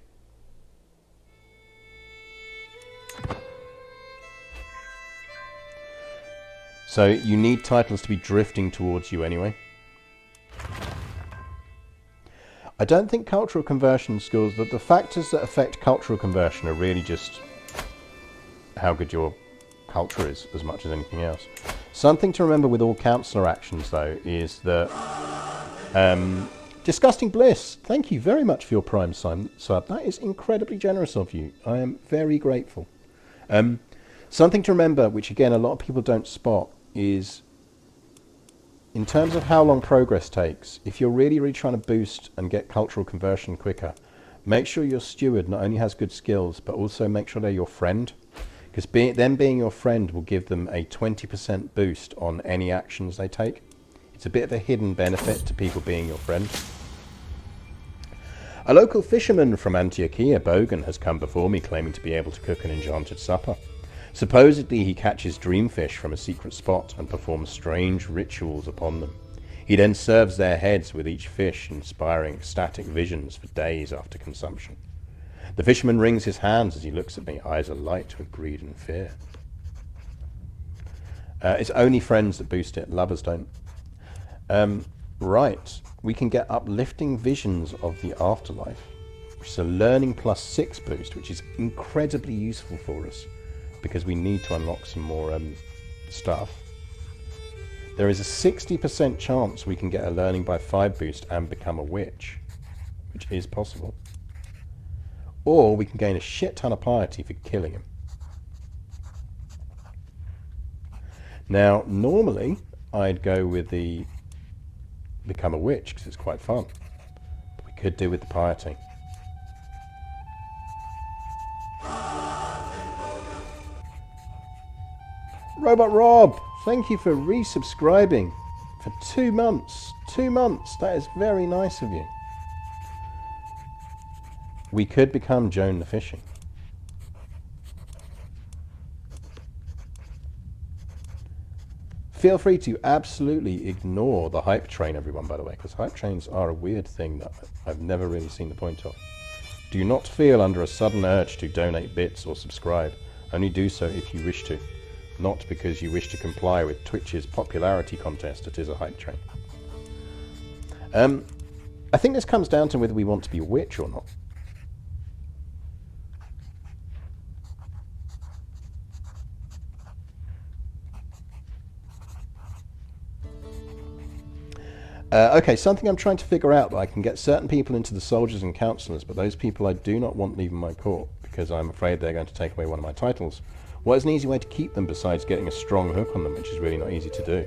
So you need titles to be drifting towards you anyway. I don't think cultural conversion skills, that the factors that affect cultural conversion are really just how good your culture is as much as anything else. Something to remember with all councillor actions though is that Disgusting Bliss, thank you very much for your Prime sub. That is incredibly generous of you. I am very grateful. Something to remember, which again a lot of people don't spot, is in terms of how long progress takes, if you're really trying to boost and get cultural conversion quicker, make sure your steward not only has good skills, but also make sure they're your friend. Because them being your friend will give them a 20% boost on any actions they take. It's a bit of a hidden benefit to people being your friend. A local fisherman from Antiochia, Bogan, has come before me claiming to be able to cook an enchanted supper. Supposedly he catches dreamfish from a secret spot and performs strange rituals upon them. He then serves their heads with each fish, inspiring ecstatic visions for days after consumption. The fisherman wrings his hands as he looks at me, eyes alight with greed and fear. It's only friends that boost it, lovers don't. Right, we can get uplifting visions of the afterlife, which is a learning +6 boost, which is incredibly useful for us because we need to unlock some more stuff. There is a 60% chance we can get a learning by 5 boost and become a witch, which is possible. Or we can gain a shit ton of piety for killing him. Now, normally I'd go with the become a witch because it's quite fun. But we could do with the piety. Robot Rob, thank you for resubscribing for 2 months. 2 months, that is very nice of you. We could become Joan the Fishing. Feel free to absolutely ignore the hype train, everyone, by the way, because hype trains are a weird thing that I've never really seen the point of. Do not feel under a sudden urge to donate bits or subscribe. Only do so if you wish to, not because you wish to comply with Twitch's popularity contest that is a hype train. I think this comes down to whether we want to be a witch or not. Okay, something I'm trying to figure out, that I can get certain people into the soldiers and councillors, but those people I do not want leaving my court because I'm afraid they're going to take away one of my titles. What is an easy way to keep them besides getting a strong hook on them, which is really not easy to do?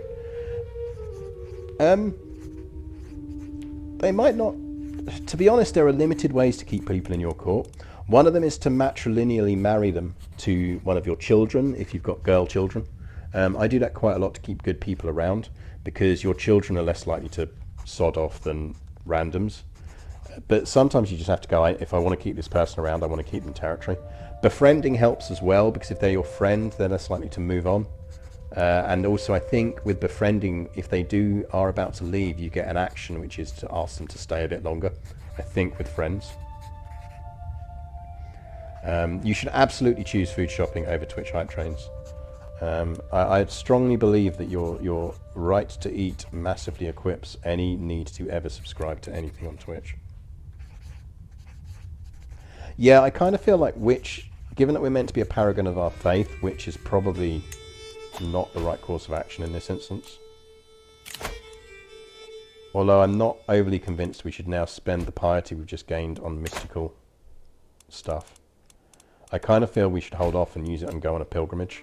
They might not... To be honest, there are limited ways to keep people in your court. One of them is to matrilineally marry them to one of your children, if you've got girl children. I do that quite a lot to keep good people around, because your children are less likely to sod off than randoms. But sometimes you just have to go, if I want to keep this person around, I want to keep them territory. Befriending helps as well, because if they're your friend, they're less likely to move on. And also I think with befriending, if they are about to leave, you get an action which is to ask them to stay a bit longer, I think, with friends. You should absolutely choose food shopping over Twitch hype trains. I strongly believe that your right to eat massively equips any need to ever subscribe to anything on Twitch. Yeah, I kind of feel like witch, given that we're meant to be a paragon of our faith, witch is probably not the right course of action in this instance. Although I'm not overly convinced we should now spend the piety we've just gained on mystical stuff. I kind of feel we should hold off and use it and go on a pilgrimage.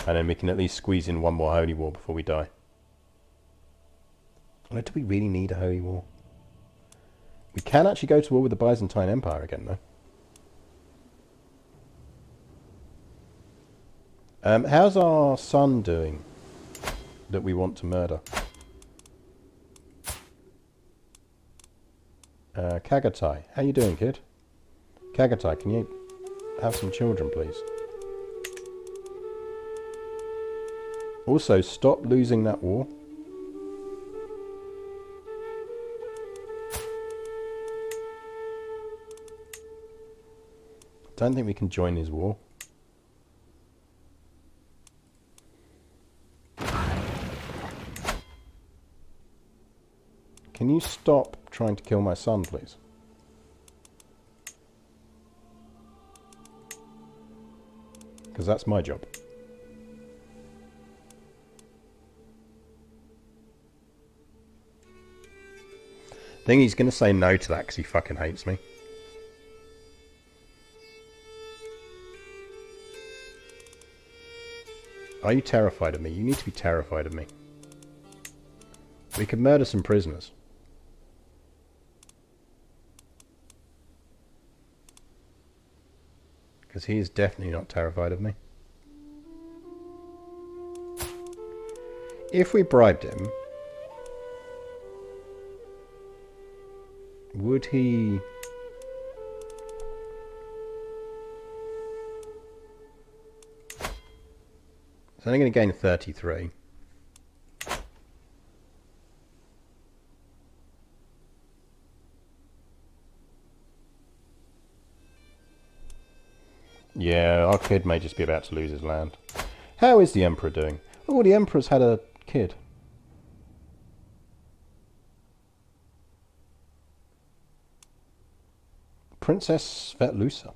And then we can at least squeeze in one more holy war before we die. Do we really need a holy war? We can actually go to war with the Byzantine Empire again, though. How's our son doing that we want to murder? Kagatai, how you doing, kid? Kagatai, can you have some children, please? Also, stop losing that war. Don't think we can join his war. Can you stop trying to kill my son, please? Because that's my job. I think he's going to say no to that because he fucking hates me. Are you terrified of me? You need to be terrified of me. We could murder some prisoners. Because he is definitely not terrified of me. If we bribed him, would he... He's only going to gain 33. Yeah, our kid may just be about to lose his land. How is the Emperor doing? Oh, the Emperor's had a kid. Princess Svetlusa.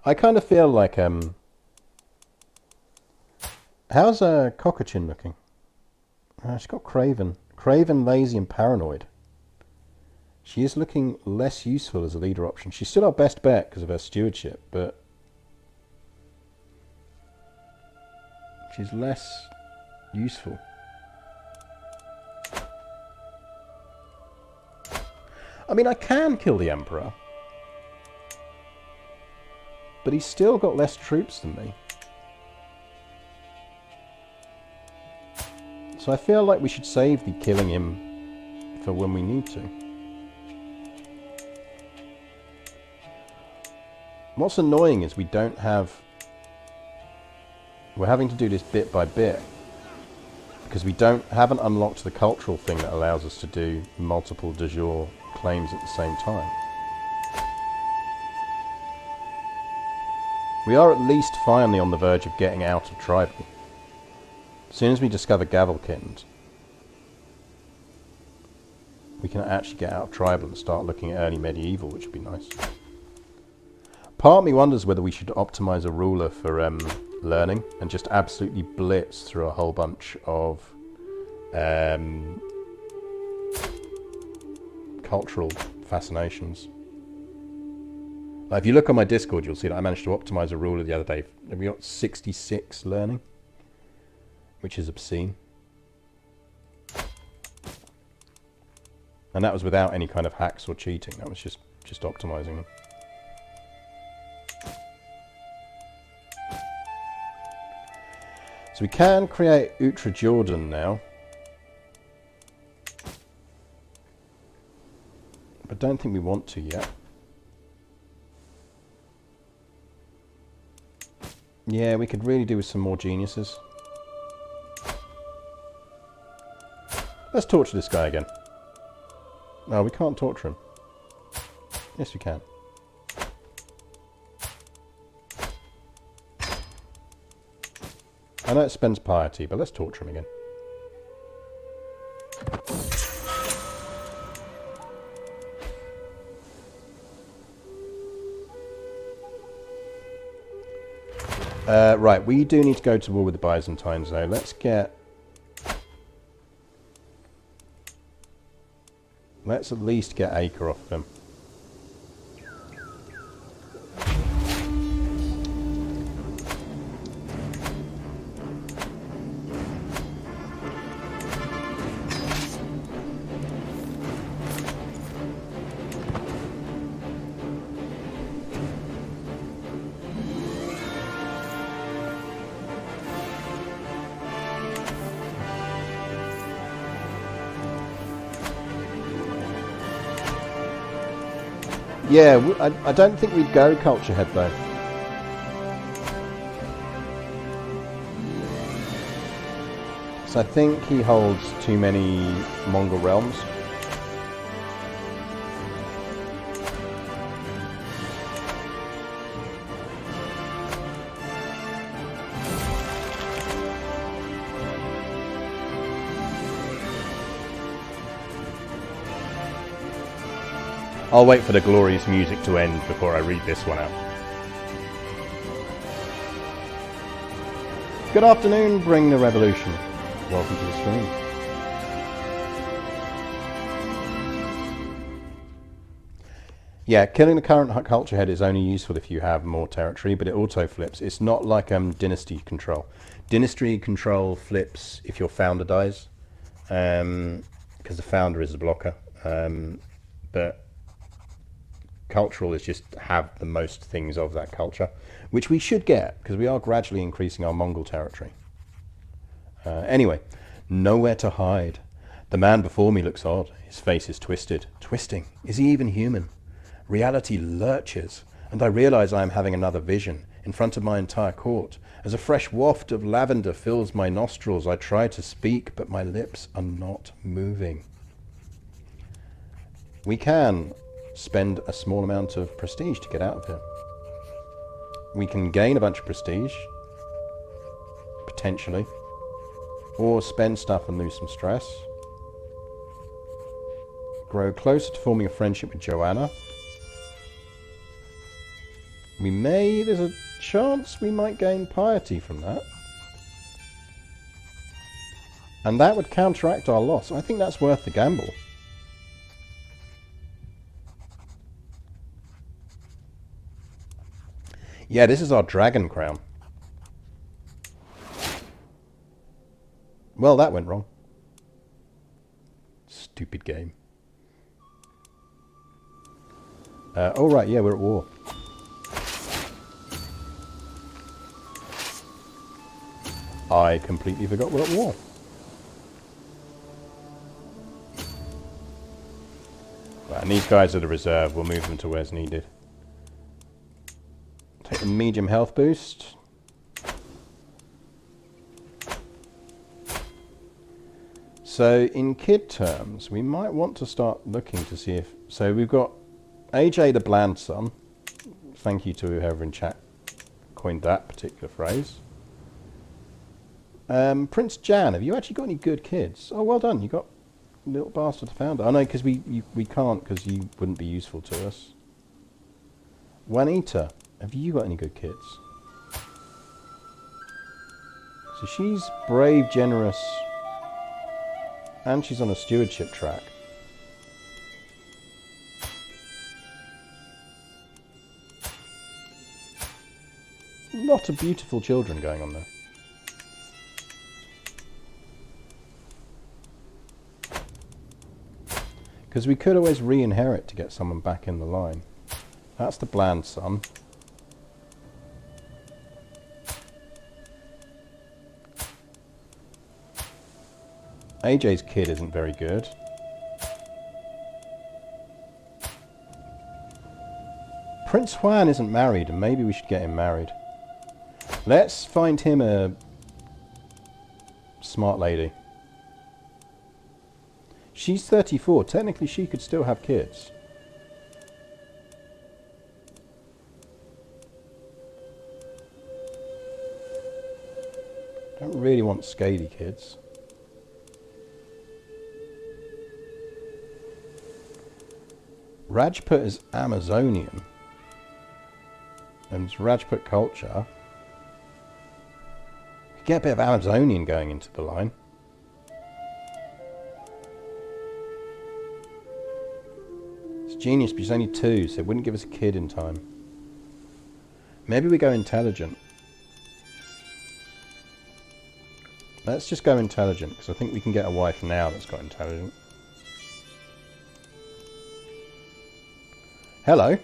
I kind of feel like, how's Cockachin looking? She's got Craven. Craven, lazy and paranoid. She is looking less useful as a leader option. She's still our best bet because of her stewardship, but she's less useful. I mean, I can kill the Emperor, but he's still got less troops than me. So I feel like we should save the killing him for when we need to. What's annoying is we don't have... We're having to do this bit by bit because we haven't unlocked the cultural thing that allows us to do multiple de jure claims at the same time. We are at least finally on the verge of getting out of tribal. As soon as we discover Gavelkind, we can actually get out of tribal and start looking at early medieval, which would be nice. Part of me wonders whether we should optimize a ruler for learning and just absolutely blitz through a whole bunch of cultural fascinations. Like if you look on my Discord, you'll see that I managed to optimize a ruler the other day. We got 66 learning, which is obscene. And that was without any kind of hacks or cheating. That was just optimizing them. So we can create Utra Jordan now. But don't think we want to yet. Yeah, we could really do with some more geniuses. Let's torture this guy again. No, we can't torture him. Yes, we can. I know it spends piety, but let's torture him again. Right, we do need to go to war with the Byzantines, though. Let's at least get Acre off them. Yeah, I don't think we'd go culture head though. So I think he holds too many Mongol realms. I'll wait for the glorious music to end before I read this one out. Good afternoon, Bring the Revolution. Welcome to the stream. Yeah, killing the current culture head is only useful if you have more territory, but it auto flips. It's not like dynasty control. Dynasty control flips if your founder dies, because the founder is the blocker. But cultural is just have the most things of that culture, which we should get because we are gradually increasing our Mongol territory. Anyway, nowhere to hide. The man before me looks odd. His face is twisted. Twisting. Is he even human? Reality lurches, and I realize I am having another vision in front of my entire court. As a fresh waft of lavender fills my nostrils, I try to speak, but my lips are not moving. We can spend a small amount of prestige to get out of here. We can gain a bunch of prestige, potentially, or spend stuff and lose some stress. Grow closer to forming a friendship with Joanna. There's a chance we might gain piety from that. And that would counteract our loss. I think that's worth the gamble. Yeah, this is our dragon crown. Well, that went wrong. Stupid game. Oh, right, yeah, we're at war. I completely forgot we're at war. Right, and these guys are the reserve. We'll move them to where's needed. Take the medium health boost. So in kid terms, we might want to start looking to see if... So we've got AJ the Bland Son. Thank you to whoever in chat coined that particular phrase. Prince Jan, have you actually got any good kids? Oh, well done. You got little bastard the founder. I know, because we can't, because you wouldn't be useful to us. Juanita, have you got any good kids? So she's brave, generous, and she's on a stewardship track. A lot of beautiful children going on there. Because we could always re-inherit to get someone back in the line. That's the Bland Son. AJ's kid isn't very good. Prince Juan isn't married, and maybe we should get him married. Let's find him a smart lady. She's 34. Technically, she could still have kids. Don't really want scaly kids. Rajput is Amazonian. And it's Rajput culture. Get a bit of Amazonian going into the line. It's genius, but he's only 2, so it wouldn't give us a kid in time. Maybe we go intelligent. Let's just go intelligent, because I think we can get a wife now that's got intelligent. Hello.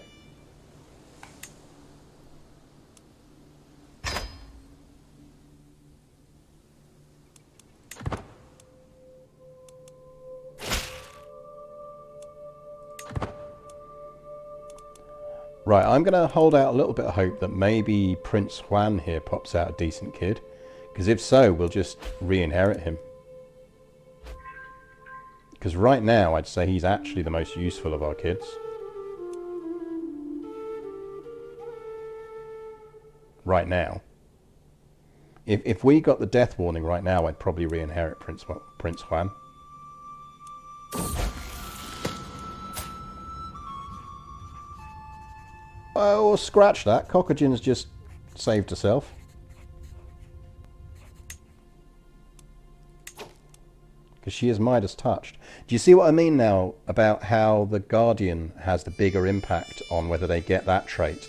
Right, I'm going to hold out a little bit of hope that maybe Prince Juan here pops out a decent kid. Because if so, we'll just re-inherit him. Because right now, I'd say he's actually the most useful of our kids. Right now. If we got the death warning right now, I'd probably re-inherit Prince Juan. Oh, scratch that. Cockajin's just saved herself. Because she is Midas touched. Do you see what I mean now about how the Guardian has the bigger impact on whether they get that trait?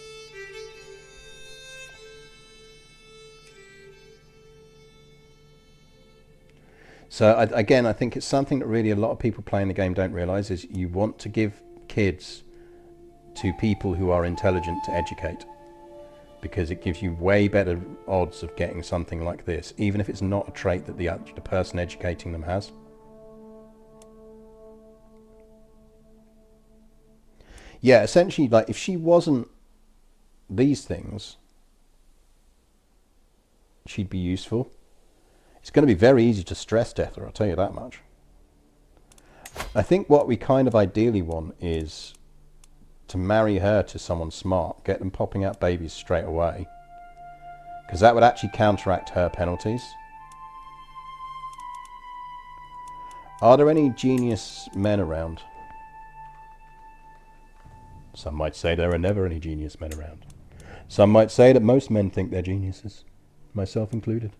So again, I think it's something that really a lot of people playing the game don't realise is you want to give kids to people who are intelligent to educate, because it gives you way better odds of getting something like this, even if it's not a trait that the person educating them has. Yeah, essentially, like if she wasn't these things, she'd be useful. It's going to be very easy to stress death her, I'll tell you that much. I think what we kind of ideally want is to marry her to someone smart, get them popping out babies straight away, because that would actually counteract her penalties. Are there any genius men around? Some might say there are never any genius men around. Some might say that most men think they're geniuses, myself included.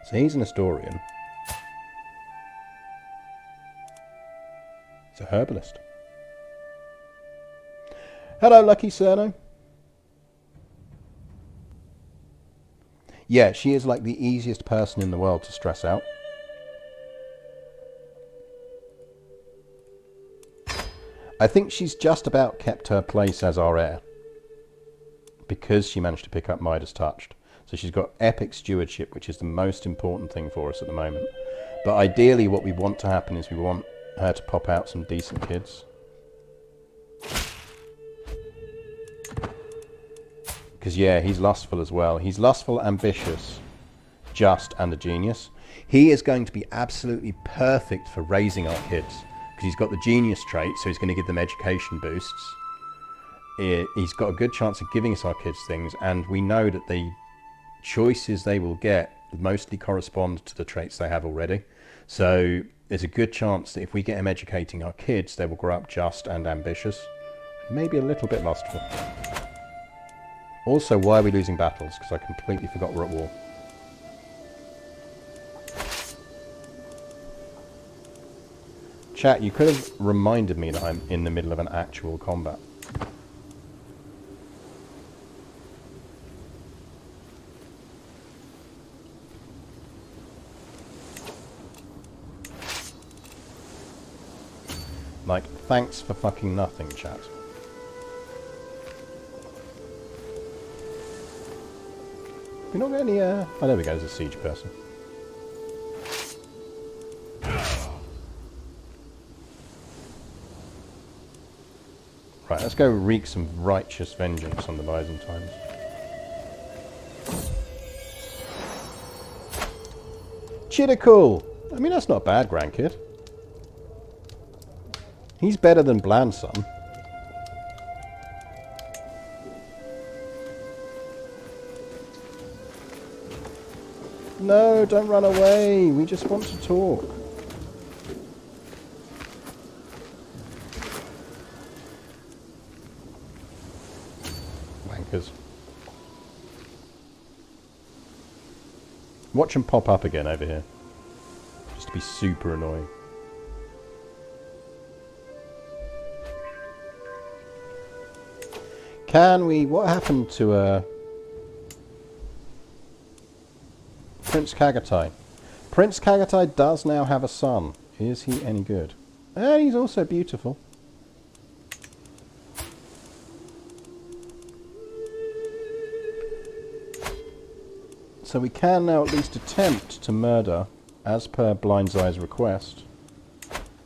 So he's a Nestorian. He's a herbalist. Hello, Lucky Cerno. Yeah, she is like the easiest person in the world to stress out. I think she's just about kept her place as our heir, because she managed to pick up Midas touched. So she's got epic stewardship, which is the most important thing for us at the moment. But ideally what we want to happen is we want her to pop out some decent kids. Because yeah, he's lustful as well. He's lustful, ambitious, just, and a genius. He is going to be absolutely perfect for raising our kids, because he's got the genius trait, so he's going to give them education boosts. He's got a good chance of giving us our kids things, and we know that the choices they will get mostly correspond to the traits they have already. So there's a good chance that if we get him educating our kids, they will grow up just and ambitious, maybe a little bit lustful. Also, why are we losing battles? Because I completely forgot we're at war. Chat, you could have reminded me that I'm in the middle of an actual combat. Like, thanks for fucking nothing, chat. We not got any, oh, there we go, there's a siege person. Right, let's go wreak some righteous vengeance on the Byzantines. Chidakul! I mean, that's not bad, grandkid. He's better than Blandson. No, don't run away. We just want to talk. Watch them pop up again over here. Just to be super annoying. Can we... What happened to Prince Kagatai? Prince Kagatai does now have a son. Is he any good? And he's also beautiful. So we can now at least attempt to murder, as per Blindzeye's request,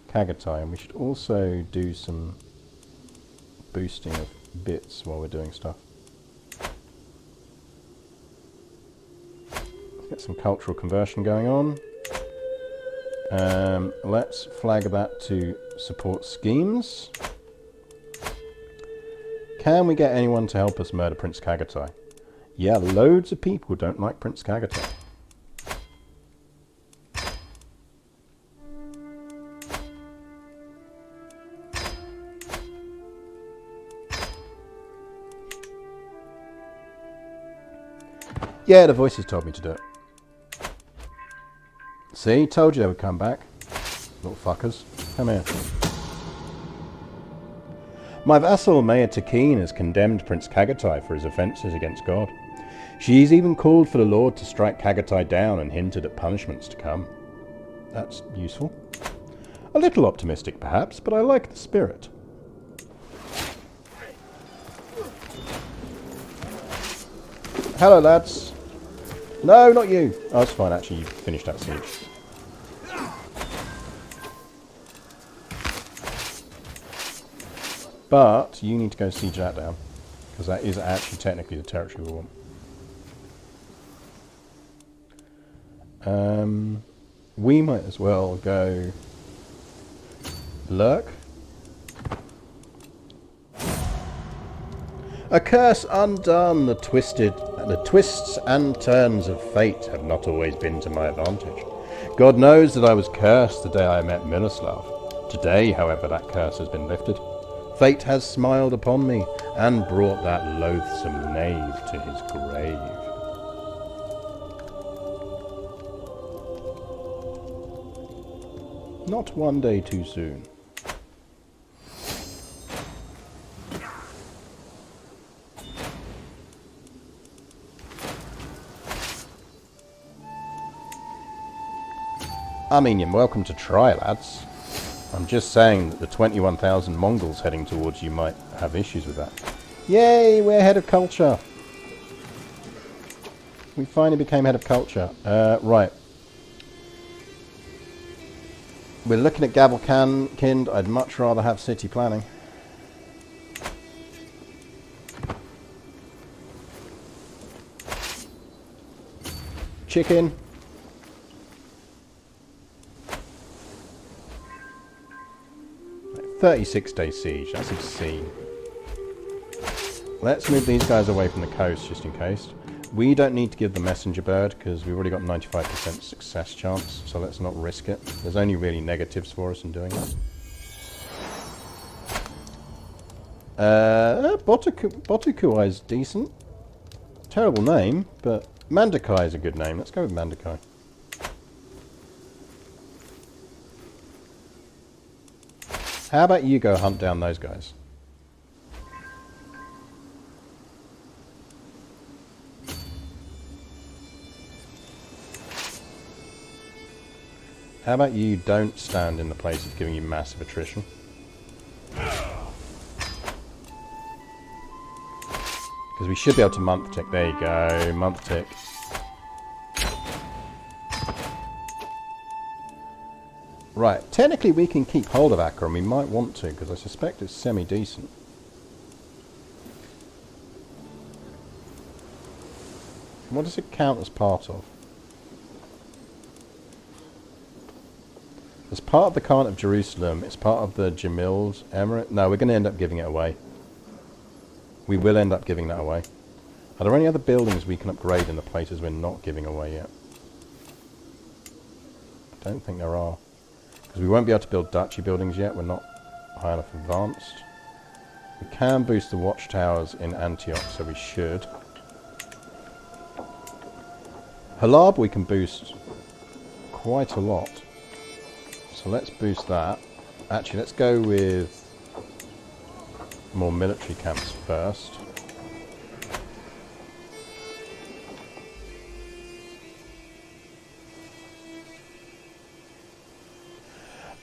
Kagatai. And we should also do some boosting of bits while we're doing stuff. Let's get some cultural conversion going on. Let's flag that to support schemes. Can we get anyone to help us murder Prince Kagatai? Yeah, loads of people don't like Prince Kagatai. Yeah, the voices told me to do it. See, told you they would come back. Little fuckers. Come here. My vassal Maya Takin has condemned Prince Kagatai for his offences against God. She's even called for the Lord to strike Kagatai down and hinted at punishments to come. That's useful. A little optimistic perhaps, but I like the spirit. Hello lads. No, not you. Oh, it's fine actually, you finished that siege. But you need to go siege that down, because that is actually technically the territory we want. We might as well go lurk. A curse undone. The twists and turns of fate have not always been to my advantage. God knows that I was cursed the day I met Miroslav. Today, however, that curse has been lifted. Fate has smiled upon me and brought that loathsome knave to his grave. Not one day too soon. Armenian, welcome to try, lads. I'm just saying that the 21,000 Mongols heading towards you might have issues with that. Yay, we're head of culture. We finally became head of culture. Right. We're looking at Gavelkind. I'd much rather have city planning. Chicken. "36-day siege, that's obscene. Let's move these guys away from the coast just in case. We don't need to give the messenger bird because we've already got 95% success chance, so let's not risk it. There's only really negatives for us in doing that. Botukai is decent. Terrible name, but Mandakai is a good name. Let's go with Mandakai. How about you go hunt down those guys? How about you don't stand in the place that's giving you massive attrition? Because we should be able to month tick. There you go, month tick. Right, technically we can keep hold of Accra, and we might want to, because I suspect it's semi-decent. What does it count as part of? As part of the Khan of Jerusalem, it's part of the Jamil's Emirate. No, we're going to end up giving it away. We will end up giving that away. Are there any other buildings we can upgrade in the places we're not giving away yet? I don't think there are. Because we won't be able to build duchy buildings yet, we're not high enough advanced. We can boost the watchtowers in Antioch, so we should. Halab we can boost quite a lot. So let's boost that. Actually, let's go with more military camps first.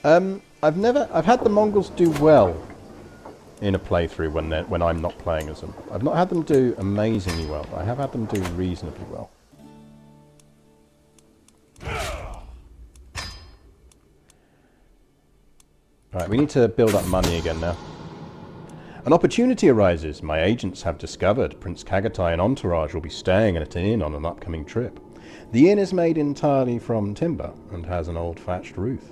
I've had the Mongols do well in a playthrough when I'm not playing as them. I've not had them do amazingly well, but I have had them do reasonably well. Alright, we need to build up money again now. An opportunity arises. My agents have discovered Prince Kagatai and entourage will be staying at an inn on an upcoming trip. The inn is made entirely from timber and has an old thatched roof.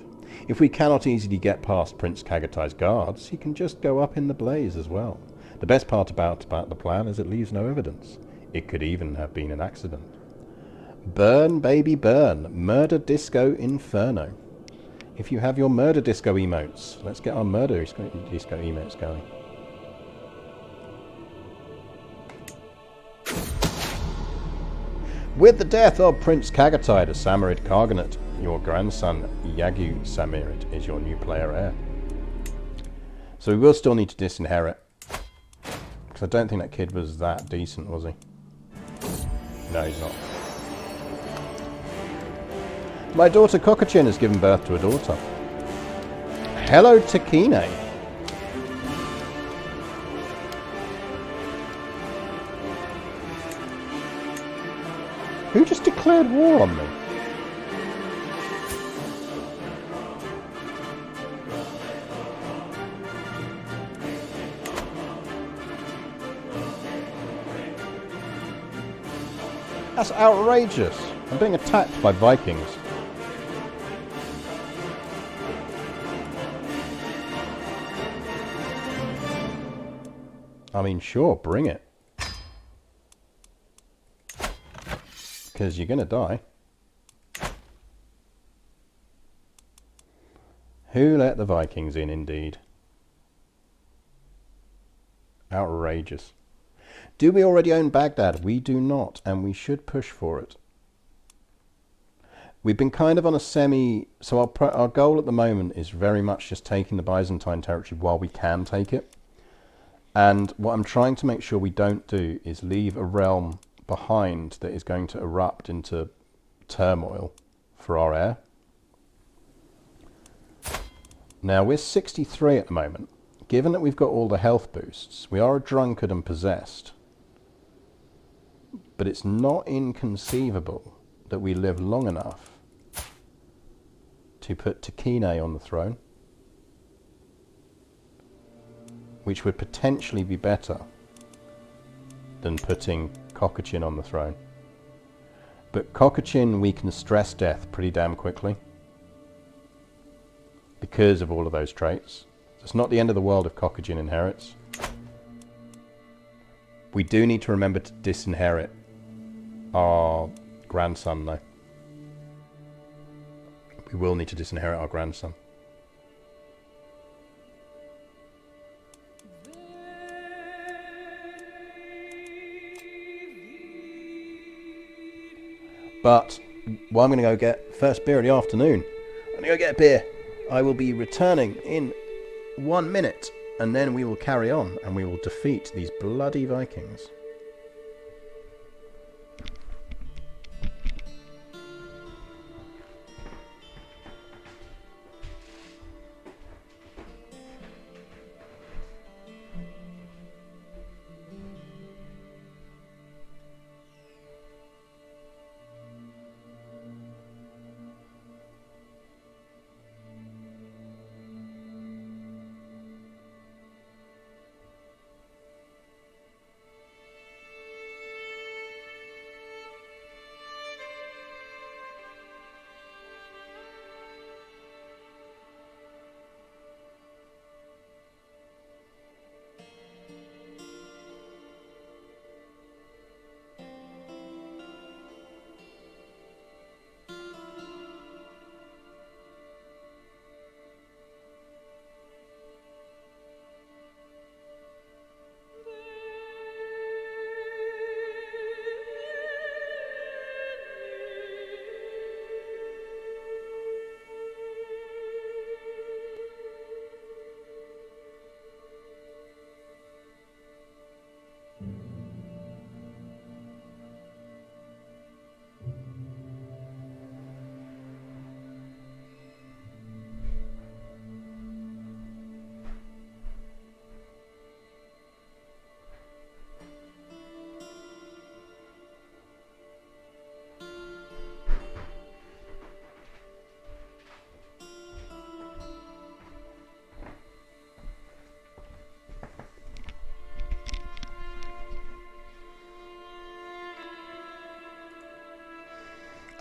If we cannot easily get past Prince Kagatai's guards, he can just go up in the blaze as well. The best part about the plan is it leaves no evidence. It could even have been an accident. Burn, baby, burn. Murder Disco Inferno. If you have your Murder Disco emotes, let's get our Murder Disco emotes going. With the death of Prince Kagatai, the Samarid Khaganate, your grandson Yagu Samirid is your new player heir. So we will still need to disinherit. Because I don't think that kid was that decent, was he? No, he's not. My daughter Kokochin has given birth to a daughter. Hello, Takine. Who just declared war on me? That's outrageous. I'm being attacked by Vikings. I mean, sure, bring it. Because you're going to die. Who let the Vikings in, indeed? Outrageous. Do we already own Baghdad? We do not, and we should push for it. We've been kind of on a semi... So our goal at the moment is very much just taking the Byzantine territory while we can take it. And what I'm trying to make sure we don't do is leave a realm behind that is going to erupt into turmoil for our heir. Now we're 63 at the moment. Given that we've got all the health boosts, we are a drunkard and possessed. But it's not inconceivable that we live long enough to put Takine on the throne, which would potentially be better than putting Kokochin on the throne. But Kokochin we can stress death pretty damn quickly because of all of those traits. So it's not the end of the world if Kokochin inherits. We do need to remember to disinherit our grandson though. We will need to disinherit our grandson. But well, I'm going to go get first beer of the afternoon. I'm going to go get a beer. I will be returning in 1 minute, and then we will carry on and we will defeat these bloody Vikings.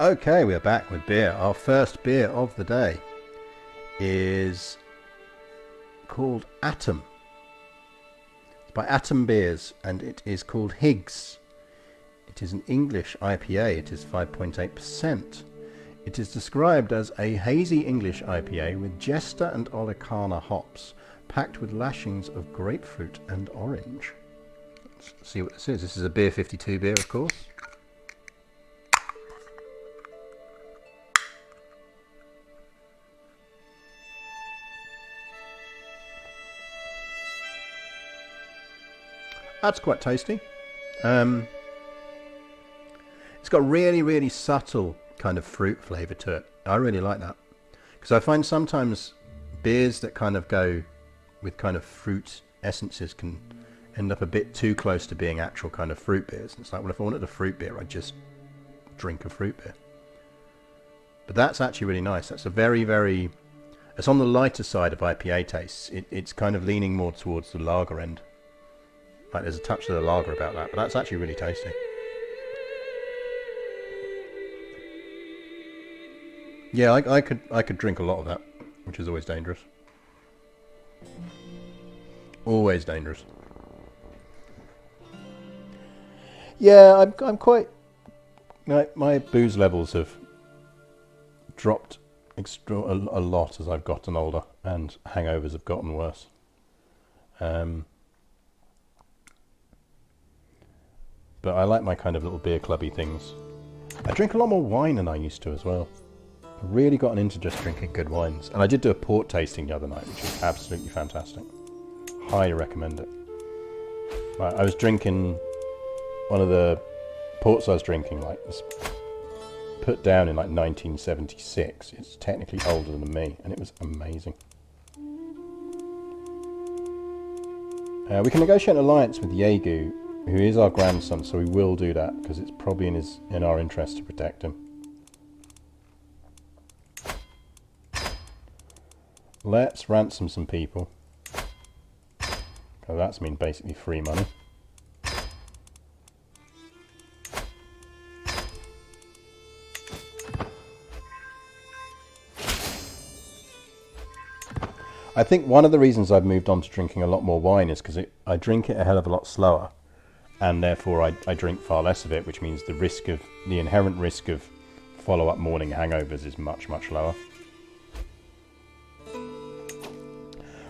Okay, we're back with beer. Our first beer of the day is called Atom. It's by Atom Beers and it is called Higgs. It is an English IPA. It is 5.8%. It is described as a hazy English IPA with Jester and Olicana hops, packed with lashings of grapefruit and orange. Let's see what this is. This is a Beer 52 beer, of course. That's quite tasty. It's got really subtle kind of fruit flavour to it. I really like that. Because I find sometimes beers that kind of go with kind of fruit essences can end up a bit too close to being actual kind of fruit beers. It's like, well, if I wanted a fruit beer, I'd just drink a fruit beer. But that's actually really nice. That's a very... It's on the lighter side of IPA tastes. It's kind of leaning more towards the lager end. Like there's a touch of the lager about that, but that's actually really tasty. Yeah, I could drink a lot of that, which is always dangerous. Always dangerous. Yeah, I'm quite... My booze levels have dropped a lot as I've gotten older, and hangovers have gotten worse. But I like my kind of little beer clubby things. I drink a lot more wine than I used to as well. I've really gotten into just drinking good wines. And I did do a port tasting the other night, which was absolutely fantastic. Highly recommend it. Right, I was drinking one of the ports I was drinking, like, was put down in like 1976. It's technically older than me, and it was amazing. We can negotiate an alliance with Yegu, who is our grandson, so we will do that, because it's probably in our interest to protect him. Let's ransom some people. Oh, that's mean basically free money. I think one of the reasons I've moved on to drinking a lot more wine is because I drink it a hell of a lot slower. And therefore I drink far less of it, which means the inherent risk of follow-up morning hangovers is much lower.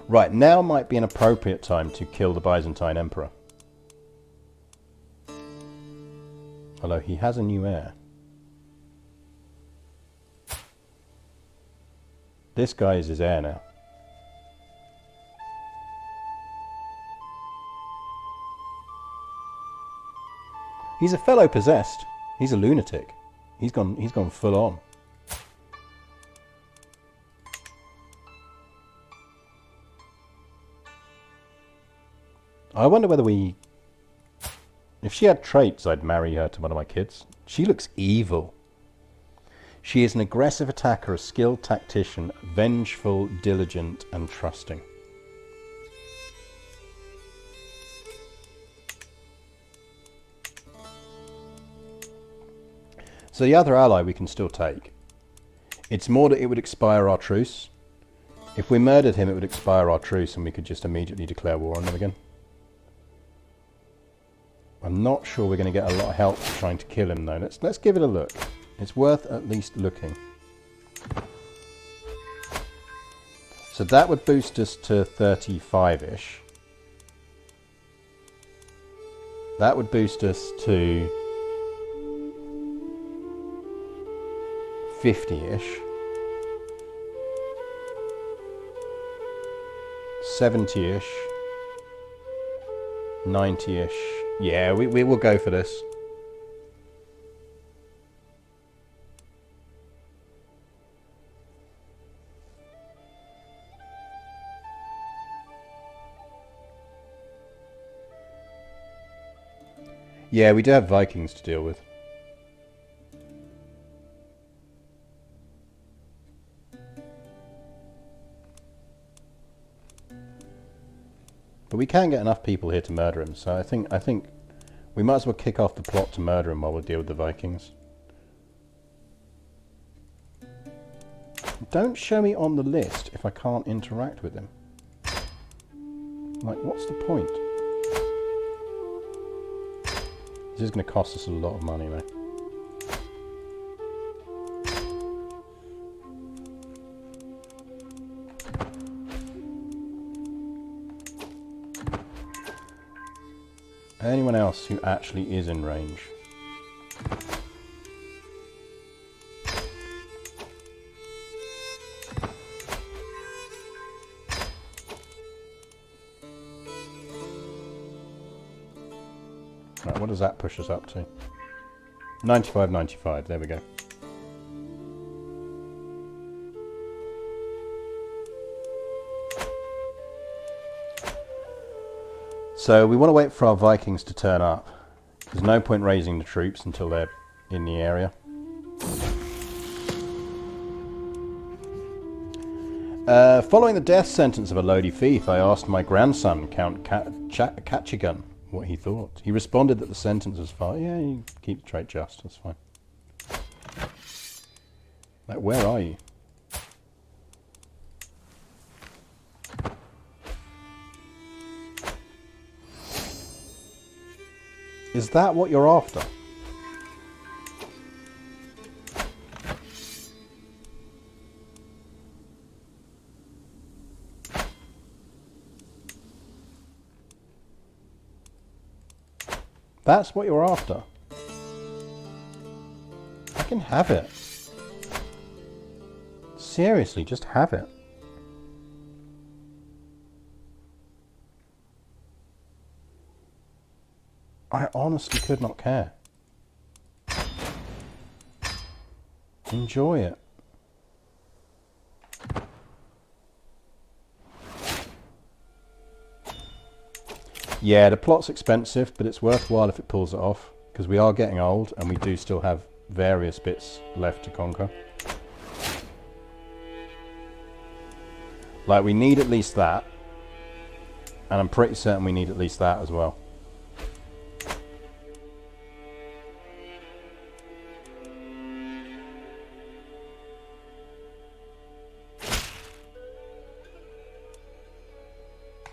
Right, now might be an appropriate time to kill the Byzantine Emperor. Although he has a new heir. This guy is his heir now. He's a fellow possessed. He's a lunatic. He's gone full on. I wonder whether if she had traits, I'd marry her to one of my kids. She looks evil. She is an aggressive attacker, a skilled tactician, vengeful, diligent, and trusting. So the other ally we can still take. It's more that it would expire our truce. If we murdered him, it would expire our truce and we could just immediately declare war on them again. I'm not sure we're going to get a lot of help trying to kill him though. Let's give it a look. It's worth at least looking. So that would boost us to 35-ish. That would boost us to 50-ish, 70-ish, 90-ish. Yeah, we will go for this. Yeah, we do have Vikings to deal with. But we can get enough people here to murder him, so I think we might as well kick off the plot to murder him while we deal with the Vikings. don't show me on the list if I can't interact with him. Like, what's the point? This is going to cost us a lot of money, though. Anyone else who actually is in range? Right, what does that push us up to? 95, 95, there we go. So we want to wait for our Vikings to turn up. There's no point raising the troops until they're in the area. Following the death sentence of a Lodi thief, I asked my grandson, Count Kachigan, what he thought. He responded that the sentence was fine. Yeah, you keep the trait just, that's fine. Like, where are you? Is that what you're after? That's what you're after. I can have it. Seriously, just have it. I honestly could not care. Enjoy it. Yeah, the plot's expensive, but it's worthwhile if it pulls it off, because we are getting old and we do still have various bits left to conquer. Like, we need at least that, and I'm pretty certain we need at least that as well.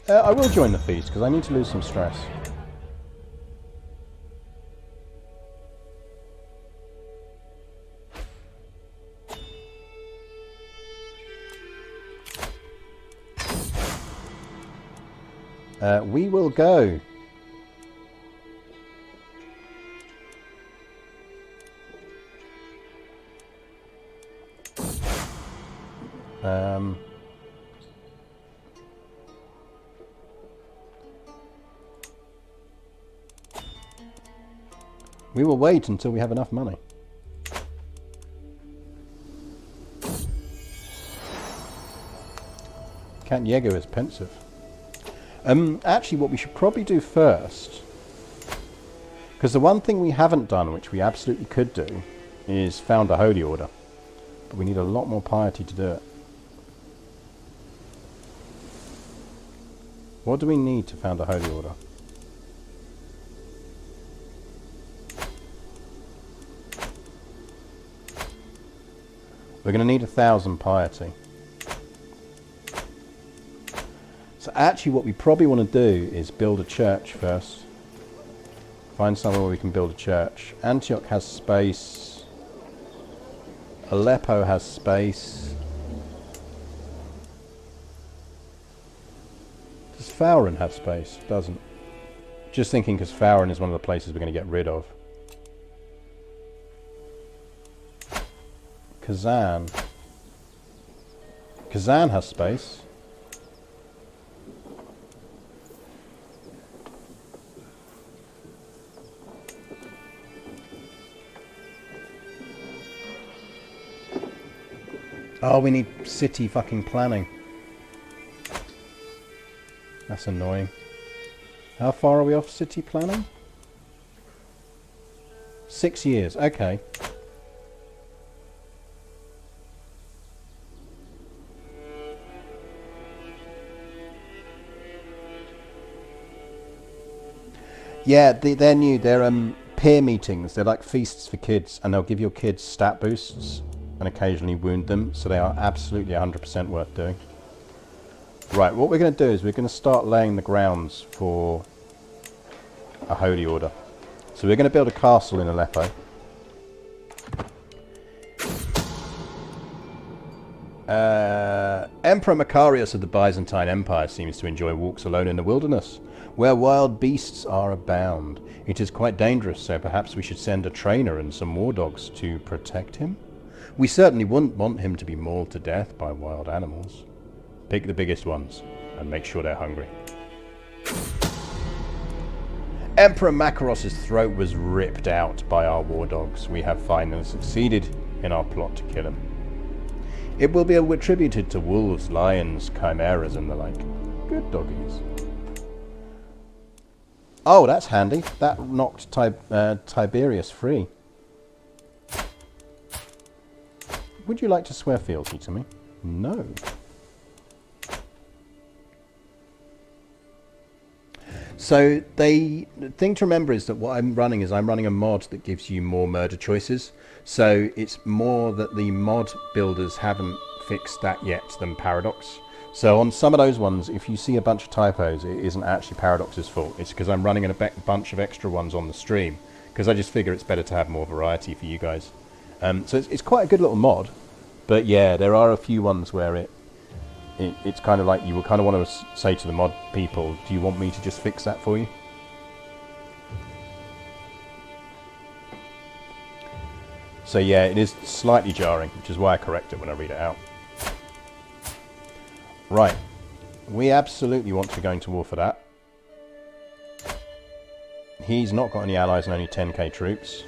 I will join the feast because I need to lose some stress. We will go. We will wait until we have enough money. Count Diego is pensive. Actually, what we should probably do first, because the one thing we haven't done, which we absolutely could do, is found a holy order. But we need a lot more piety to do it. What do we need to found a holy order? We're going to need 1,000 piety. So actually what we probably want to do is build a church first. Find somewhere where we can build a church. Antioch has space. Aleppo has space. Does Faurin have space? Doesn't. Just thinking because Faurin is one of the places we're going to get rid of. Kazan. Kazan has space. Oh, we need city fucking planning. That's annoying. How far are we off city planning? 6 years, okay. Yeah, they're new. They're peer meetings. They're like feasts for kids, and they'll give your kids stat boosts. and occasionally wound them, so they are absolutely 100% worth doing. Right, what we're going to do is we're going to start laying the grounds for a holy order. So we're going to build a castle in Aleppo. Emperor Macarius of the Byzantine Empire seems to enjoy walks alone in the wilderness, where wild beasts are abound. It is quite dangerous, so perhaps we should send a trainer and some war dogs to protect him. We certainly wouldn't want him to be mauled to death by wild animals. Pick the biggest ones, and make sure they're hungry. Emperor Makaros's throat was ripped out by our war dogs. We have finally succeeded in our plot to kill him. It will be attributed to wolves, lions, chimeras, and the like. Good doggies. Oh, that's handy. That knocked Tiberius free. Would you like to swear fealty to me? No. So the thing to remember is that what I'm running is I'm running a mod that gives you more murder choices. So it's more that the mod builders haven't fixed that yet than Paradox. So on some of those ones, if you see a bunch of typos, it isn't actually Paradox's fault. It's because I'm running a bunch of extra ones on the stream, because I just figure it's better to have more variety for you guys. So it's quite a good little mod, but yeah, there are a few ones where it's kind of like you will kind of want to say to the mod people, do you want me to just fix that for you? So yeah, it is slightly jarring, which is why I correct it when I read it out. Right, we absolutely want to be going to war for that. He's not got any allies and only 10k troops.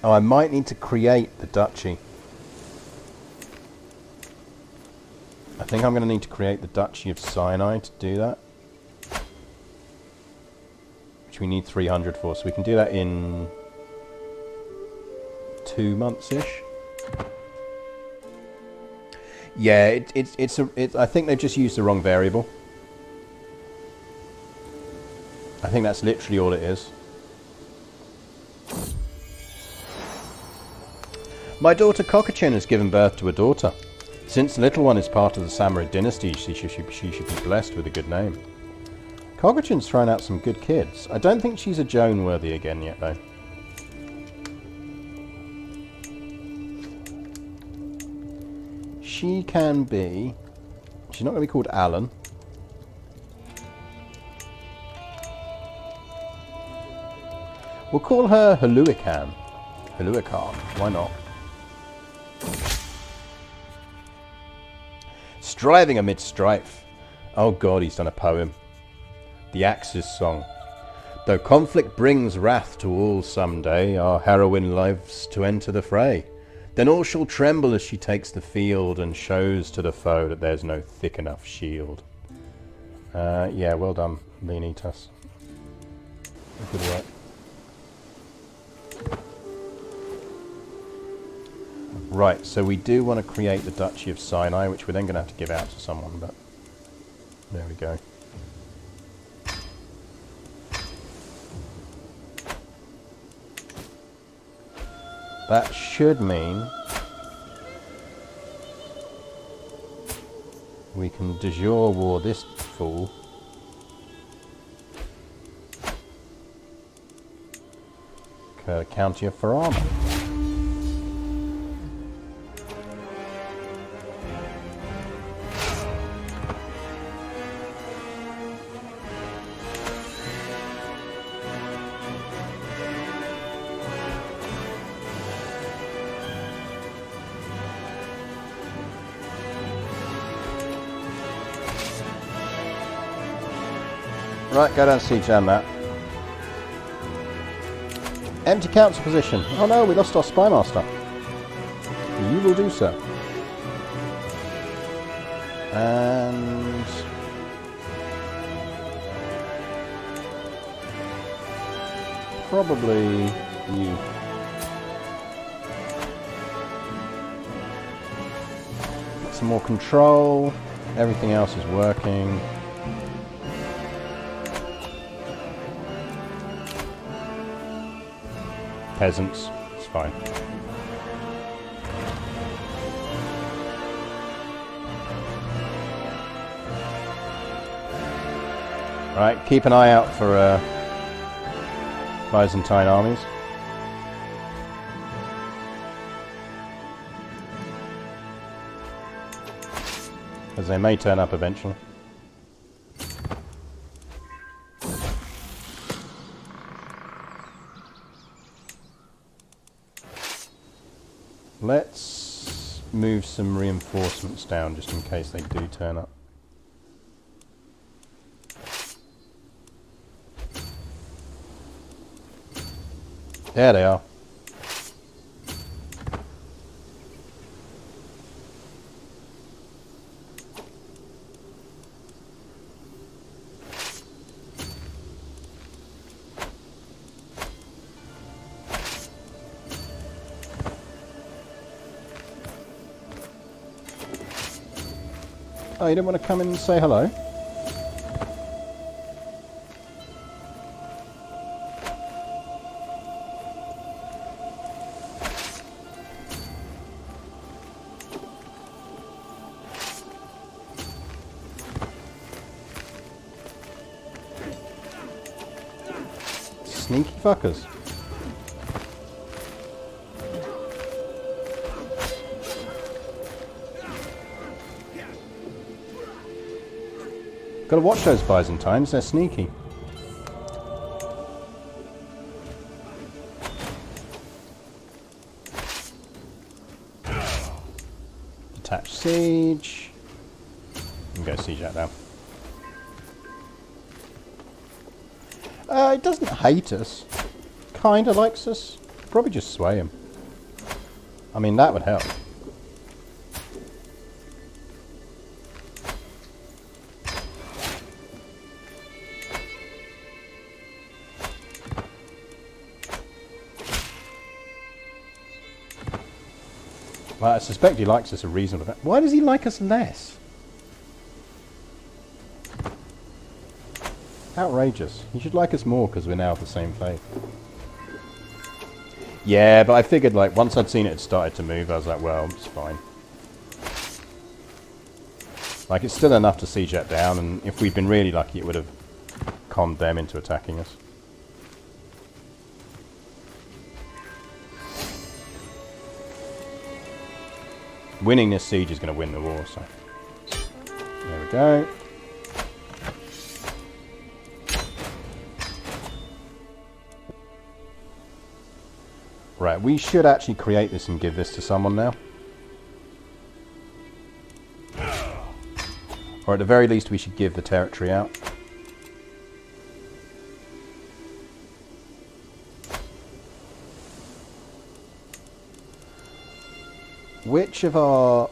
Oh, I might need to create the duchy. I think I'm going to need to create the Duchy of Sinai to do that. Which we need 300 for, so we can do that in 2 months-ish. Yeah, I think they've just used the wrong variable. I think that's literally all it is. My daughter Kokachin has given birth to a daughter. Since the little one is part of the Samurid dynasty, she should be blessed with a good name. Kokachin's thrown out some good kids. I don't think she's a Joan worthy again yet, though. She can be... She's not going to be called Alan. We'll call her Haluikan. Haluikan, why not? Striving amid strife. Oh god, he's done a poem. The Axe's Song. Though conflict brings wrath to all some day, our heroine lives to enter the fray. Then all shall tremble as she takes the field and shows to the foe that there's no thick enough shield. Yeah, well done, Leonidas. Good work. Right, so we do want to create the Duchy of Sinai, which we're then going to have to give out to someone, but there we go. That should mean we can de jure war this fool. County of Farama. Right, go down siege down that. Empty council position. Oh no, we lost our spy master. You will do so. And probably you. Get some more control. Everything else is working. peasants. It's fine. Right, keep an eye out for Byzantine armies. Because they may turn up eventually. Let's move some reinforcements down just in case they do turn up. There they are. Oh, you didn't want to come in and say hello? Sneaky fuckers. Gotta watch those Byzantines, they're sneaky. Detach siege. And go siege that down. It doesn't hate us. Kinda likes us. Probably just sway him. I mean, that would help. Well, I suspect he likes us a reasonable amount. Why does he like us less? Outrageous. He should like us more because we're now of the same faith. Yeah, but I figured, like, once I'd seen it had started to move, I was like, well, it's fine. Like, it's still enough to siege that down, and if we'd been really lucky, it would have conned them into attacking us. Winning this siege is going to win the war, so... There we go. Right, we should actually create this and give this to someone now. Or at the very least we should give the territory out. Which of our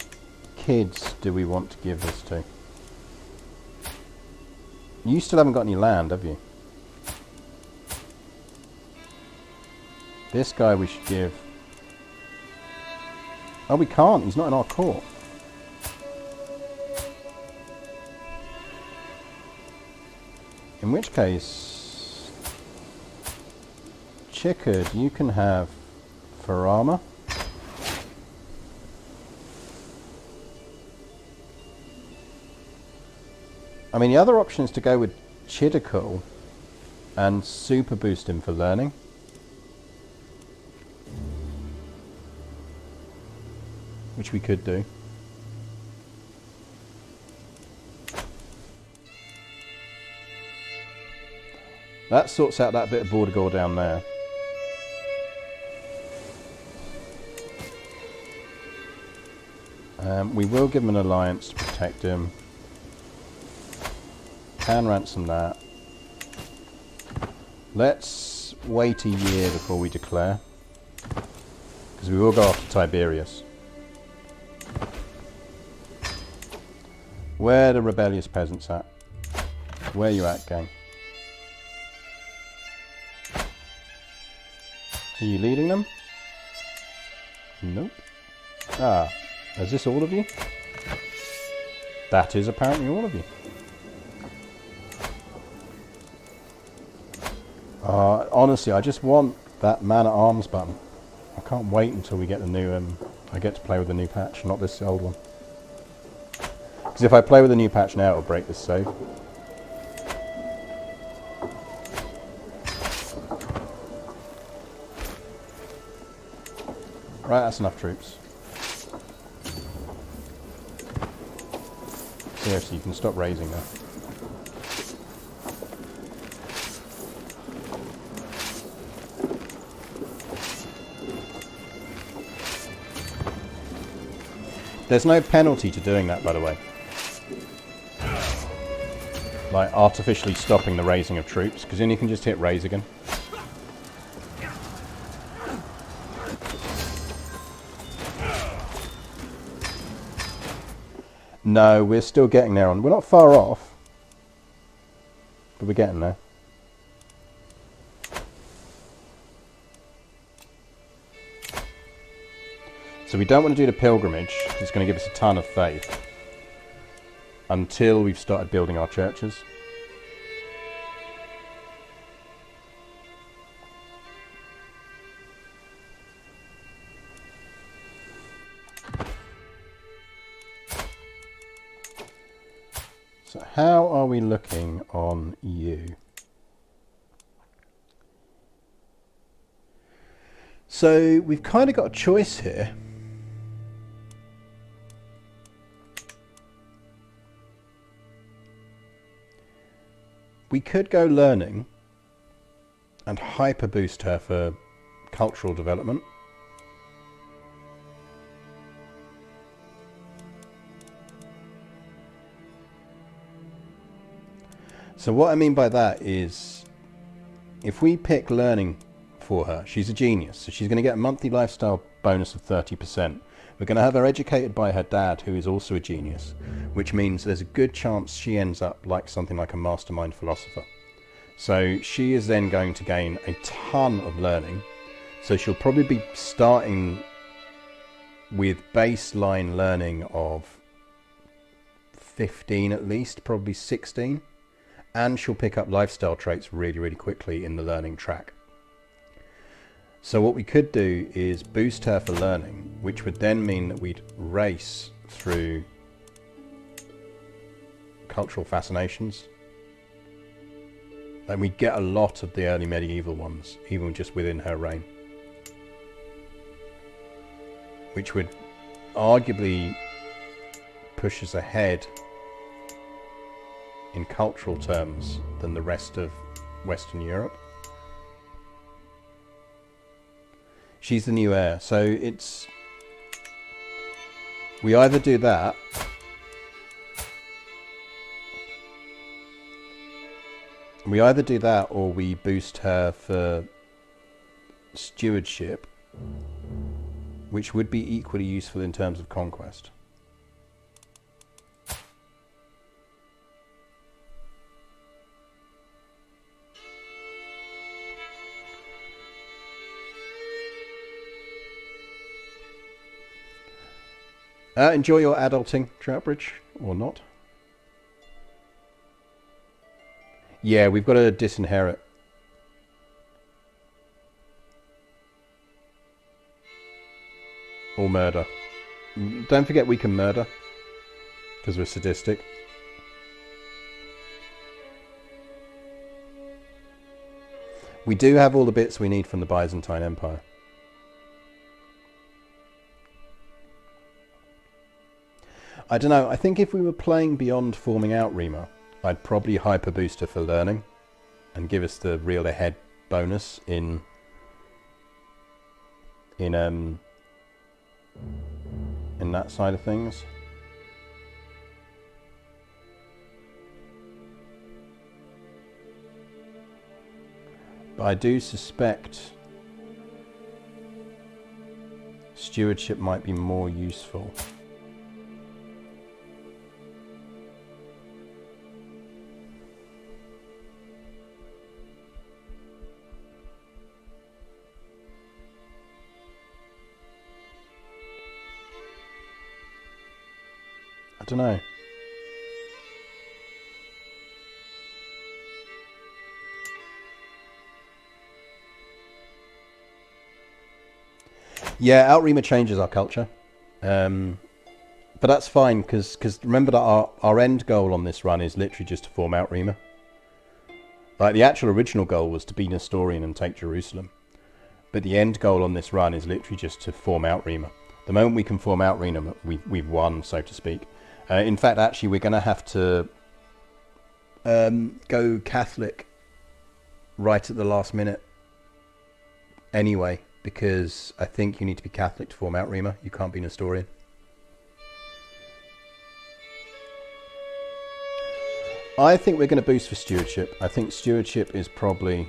kids do we want to give this to? You still haven't got any land, have you? This guy we should give... Oh, we can't. He's not in our court. In which case... Chickered, you can have Farama. I mean, the other option is to go with Chiddakul and super boost him for learning. Which we could do. That sorts out that bit of border gore down there. We will give him an alliance to protect him. Can ransom that. Let's wait a year before we declare. Because we will go after Tiberius. Where are the rebellious peasants at? Where you at, gang? Are you leading them? Nope. Ah, is this all of you? That is apparently all of you. Honestly, I just want that man-at-arms button. I can't wait until we get the new, I get to play with the new patch, not this old one. Because if I play with the new patch now, it'll break this save. Right, that's enough troops. Seriously, you can stop raising now. There's no penalty to doing that, by the way. Like, artificially stopping the raising of troops, because then you can just hit raise again. No, we're still getting there on. We're not far off, but we're getting there. So we don't want to do the pilgrimage, because it's going to give us a ton of faith, until we've started building our churches. So how are we looking on you? So we've kind of got a choice here. We could go learning and hyper boost her for cultural development. So what I mean by that is, if we pick learning for her, she's a genius, so she's going to get a monthly lifestyle bonus of 30%. We're going to have her educated by her dad, who is also a genius, which means there's a good chance she ends up like something like a mastermind philosopher. So she is then going to gain a ton of learning. So she'll probably be starting with baseline learning of 15 at least, probably 16. And she'll pick up lifestyle traits really, really quickly in the learning track. So what we could do is boost her for learning, which would then mean that we'd race through cultural fascinations. And we'd get a lot of the early medieval ones, even just within her reign. Which would arguably push us ahead in cultural terms than the rest of Western Europe. She's the new heir, so it's... We either do that, or we boost her for stewardship, which would be equally useful in terms of conquest. Enjoy your adulting, Troutbridge, or not? Yeah, we've got to disinherit. Or murder. Don't forget we can murder, because we're sadistic. We do have all the bits we need from the Byzantine Empire. I don't know, I think if we were playing beyond forming out Rima, I'd probably hyper boost her for learning and give us the real ahead bonus in that side of things. But I do suspect stewardship might be more useful. I don't know. Yeah, Outrima changes our culture. But that's fine, because remember that our end goal on this run is literally just to form Outrima. Like, the actual original goal was to be Nestorian and take Jerusalem. But the end goal on this run is literally just to form Outrima. The moment we can form Outrima, we've won, so to speak. In fact, actually, we're going to have to go Catholic right at the last minute anyway, because I think you need to be Catholic to form Outrima. You can't be Nestorian. I think we're going to boost for stewardship. I think stewardship is probably...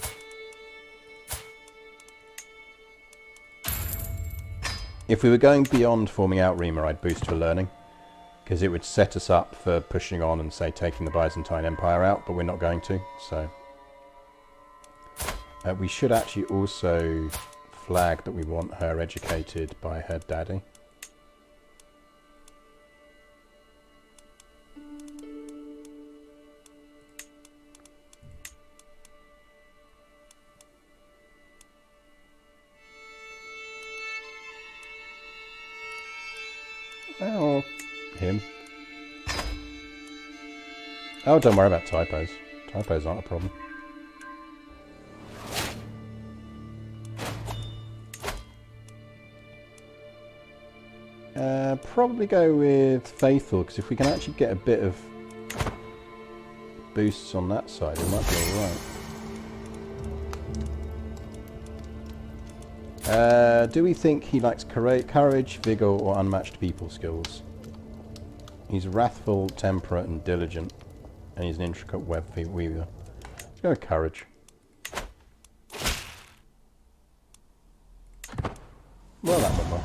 If we were going beyond forming Outrima, I'd boost for learning, because it would set us up for pushing on and, say, taking the Byzantine Empire out, but we're not going to, so... we should actually also flag that we want her educated by her daddy. Oh, him. Oh, don't worry about typos. Typos aren't a problem. Probably go with Faithful, because if we can actually get a bit of boosts on that side, it might be alright. Do we think he likes courage, vigour, or unmatched people skills? He's wrathful, temperate, and diligent, and he's an intricate web weaver. Let's go with courage. Well, that went well.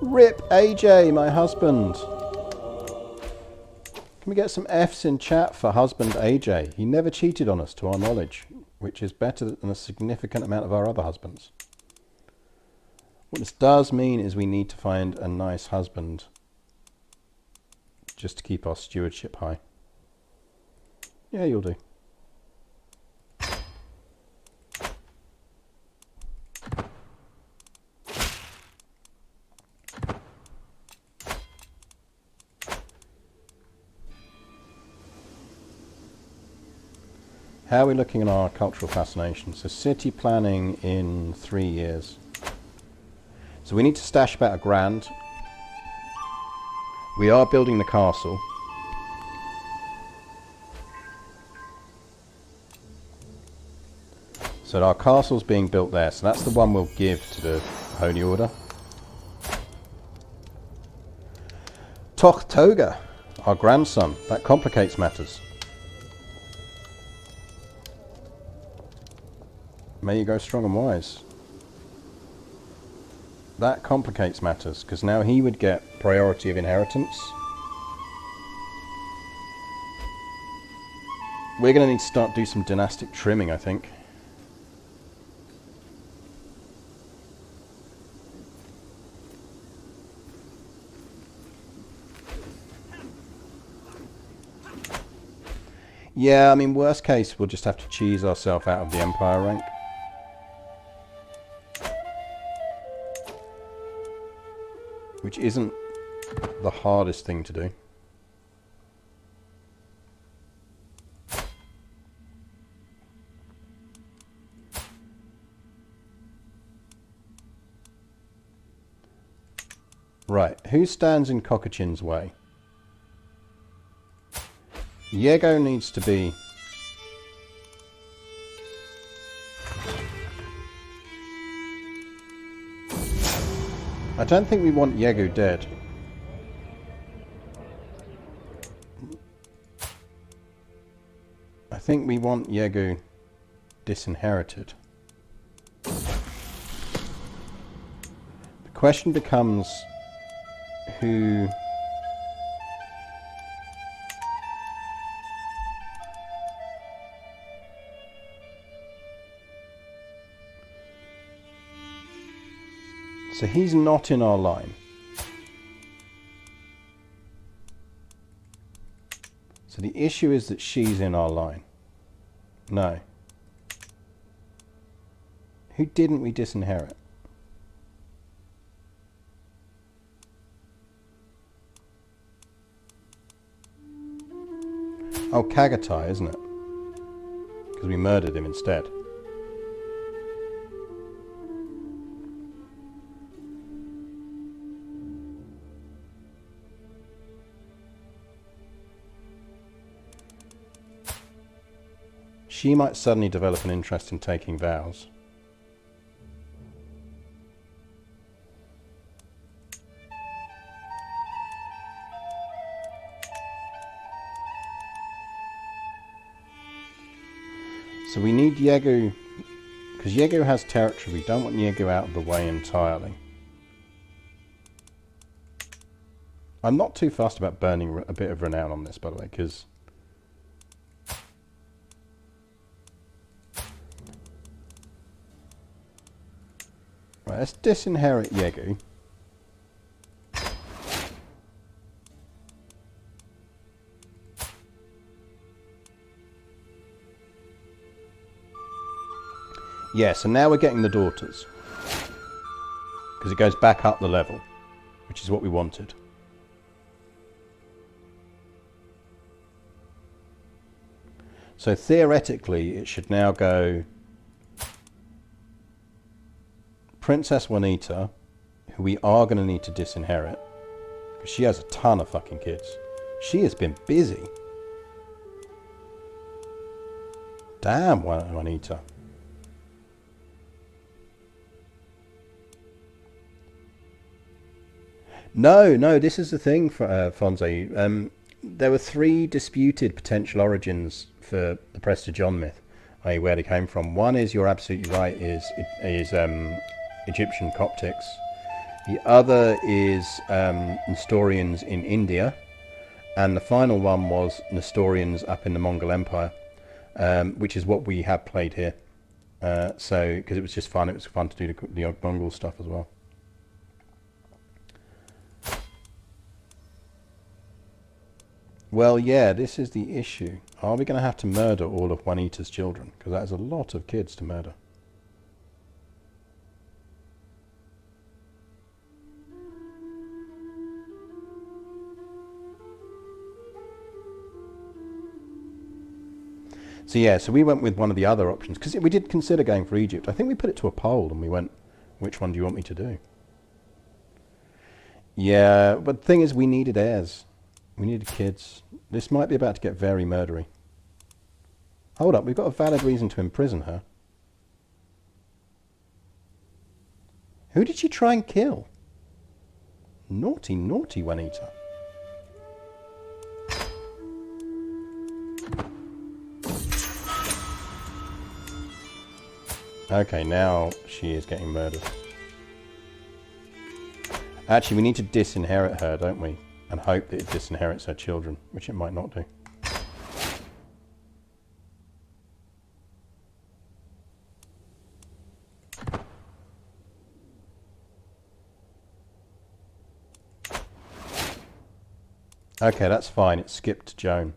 Rip AJ, my husband. Can we get some F's in chat for husband AJ? He never cheated on us, to our knowledge, which is better than a significant amount of our other husbands. What this does mean is we need to find a nice husband just to keep our stewardship high. Yeah, you'll do. How are we looking at our cultural fascination? So city planning in 3 years. So we need to stash about £1,000. We are building the castle. So our castle's being built there. So that's the one we'll give to the Holy Order. Tochtoga, our grandson. That complicates matters. May you go strong and wise. That complicates matters, because now he would get priority of inheritance. We're going to need to start do some dynastic trimming, I think. Yeah, I mean, worst case, we'll just have to cheese ourselves out of the Empire rank. Which isn't the hardest thing to do. Right, who stands in Kokachin's way? Yego needs to be... I don't think we want Yegu dead. I think we want Yegu disinherited. The question becomes who... So he's not in our line. So the issue is that she's in our line. No. Who didn't we disinherit? Oh, Kagatai, isn't it? Because we murdered him instead. She might suddenly develop an interest in taking vows. So we need Yegu, because Yegu has territory. We don't want Yegu out of the way entirely. I'm not too fussed about burning a bit of renown on this, by the way, because right, let's disinherit Yegu. Yeah, so now we're getting the daughters. Because it goes back up the level, which is what we wanted. So theoretically, it should now go Princess Juanita, who we are going to need to disinherit, because she has a ton of fucking kids. She has been busy. Damn, Juanita. No, this is the thing, for Fonzie. There were 3 disputed potential origins for the Prester John myth, i.e. where they came from. One is, you're absolutely right, is Egyptian Coptics. The other is Nestorians in India. And the final one was Nestorians up in the Mongol Empire, which is what we have played here. So, because it was just fun. It was fun to do the Mongol stuff as well. Well, yeah, this is the issue. Are we going to have to murder all of Juanita's children? Because that is a lot of kids to murder. So yeah, so we went with one of the other options. Because we did consider going for Egypt. I think we put it to a poll and we went, which one do you want me to do? Yeah, but the thing is, we needed heirs. We needed kids. This might be about to get very murdery. Hold up, we've got a valid reason to imprison her. Who did she try and kill? Naughty, naughty Juanita. Okay, now she is getting murdered. Actually, we need to disinherit her, don't we? And hope that it disinherits her children, which it might not do. Okay, that's fine. It skipped Joanna.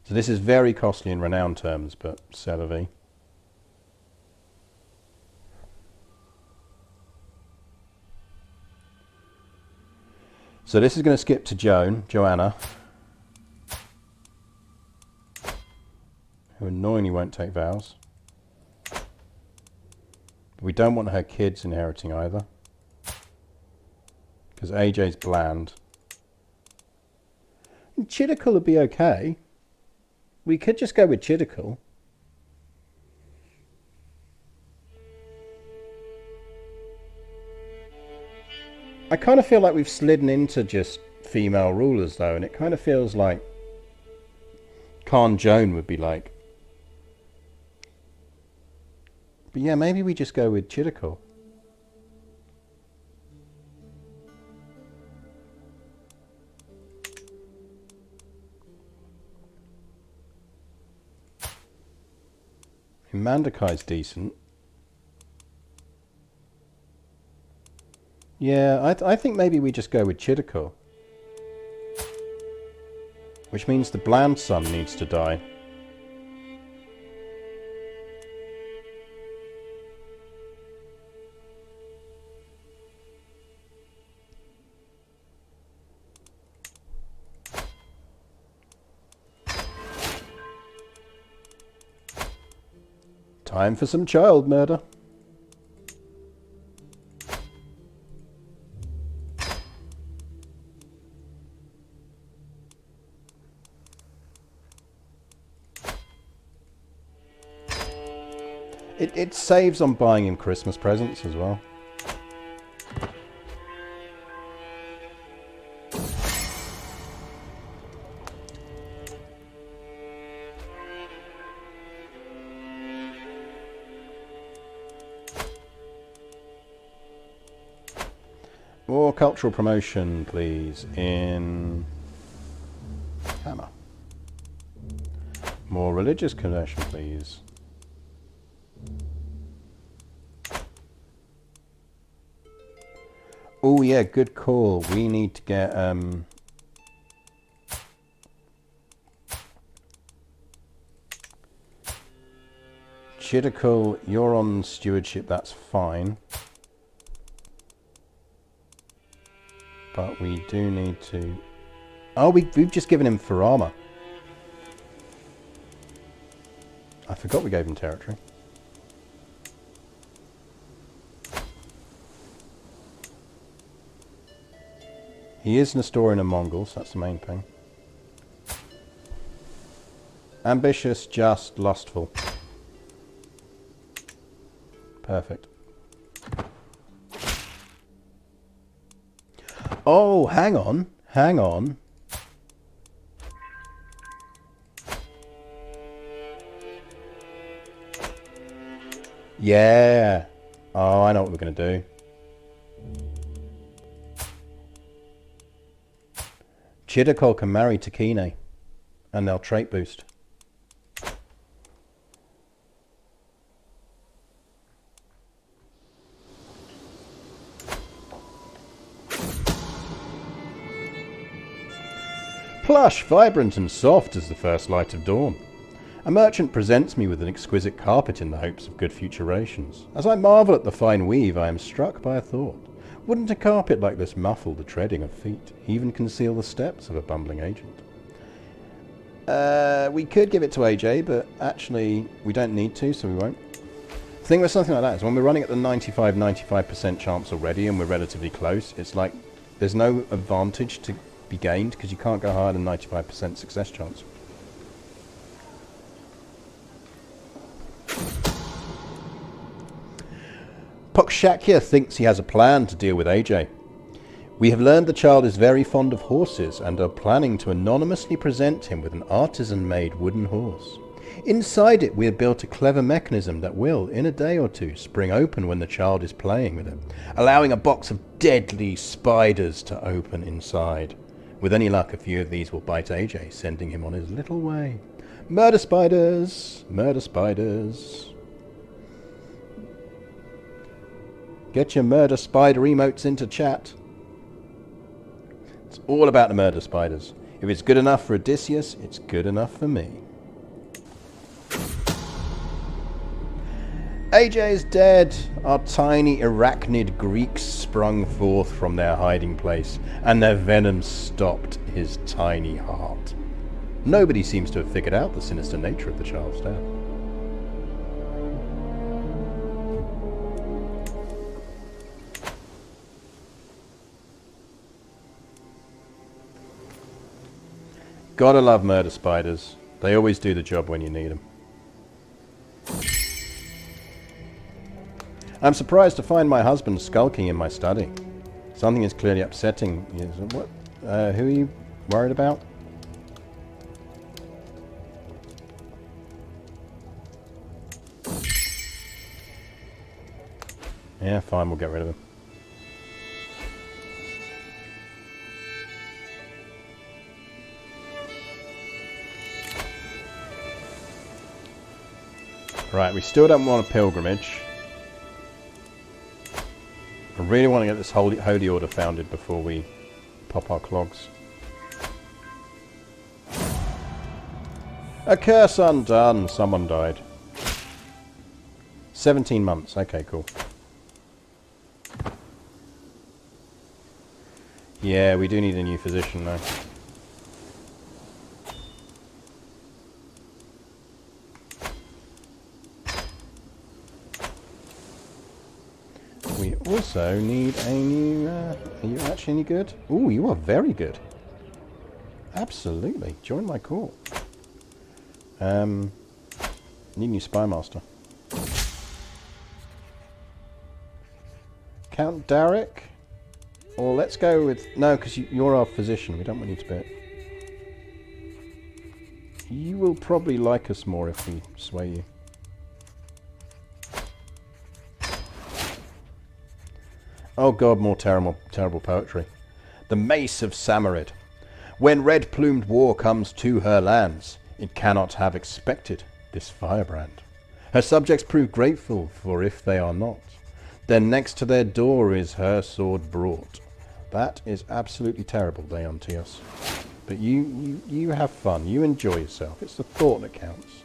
So this is very costly in renown terms, but c'est la vie. So this is going to skip to Joanna, who annoyingly won't take vows. But we don't want her kids inheriting either, because AJ's bland. Chidical would be okay. We could just go with Chidical. I kind of feel like we've slidden into just female rulers, though, and it kind of feels like Khan Joan would be like. But yeah, maybe we just go with Chidical. Mandakai's decent. Yeah, I think maybe we just go with Chidical. Which means the bland son needs to die. Time for some child murder. It saves on buying him Christmas presents as well. More cultural promotion, please, in Hammer. More religious conversion, please. Oh yeah, good call. We need to get Chidakul, you're on stewardship, that's fine. But we do need to... Oh, we've just given him Farama. I forgot we gave him territory. He is Nestorian and Mongols, that's the main thing. Ambitious, just, lustful. Perfect. Oh, hang on. Hang on. Yeah. Oh, I know what we're going to do. Chidakul can marry Takine, and they'll trait boost. Plush, vibrant and soft as the first light of dawn. A merchant presents me with an exquisite carpet in the hopes of good future rations. As I marvel at the fine weave, I am struck by a thought. Wouldn't a carpet like this muffle the treading of feet, even conceal the steps of a bumbling agent? We could give it to AJ, but actually we don't need to, so we won't. The thing with something like that is when we're running at the 95% chance already and we're relatively close, it's like there's no advantage to be gained because you can't go higher than 95% success chance. Pokshakya thinks he has a plan to deal with AJ. We have learned the child is very fond of horses and are planning to anonymously present him with an artisan-made wooden horse. Inside it we have built a clever mechanism that will, in a day or two, spring open when the child is playing with it, allowing a box of deadly spiders to open inside. With any luck, a few of these will bite AJ, sending him on his little way. Murder spiders! Murder spiders! Get your murder spider emotes into chat. It's all about the murder spiders. If it's good enough for Odysseus, it's good enough for me. AJ is dead. Our tiny arachnid Greeks sprung forth from their hiding place, and their venom stopped his tiny heart. Nobody seems to have figured out the sinister nature of the child's death. Gotta love murder spiders. They always do the job when you need them. I'm surprised to find my husband skulking in my study. Something is clearly upsetting. What? Who are you worried about? Yeah, fine, we'll get rid of him. Right, we still don't want a pilgrimage. I really want to get this holy order founded before we pop our clogs. A curse undone. Someone died. 17 months. Okay, cool. Yeah, we do need a new physician though. also need a new... are you actually any good? Ooh, you are very good. Absolutely. Join my court. Need a new spy master. Count Darek? Or let's go with... No, because you're our physician. We don't want you to be it. You will probably like us more if we sway you. Oh god, more terrible poetry. The Mace of Samarid. When red-plumed war comes to her lands, it cannot have expected this firebrand. Her subjects prove grateful, for if they are not, then next to their door is her sword brought. That is absolutely terrible, Deontios. But you have fun. You enjoy yourself. It's the thought that counts.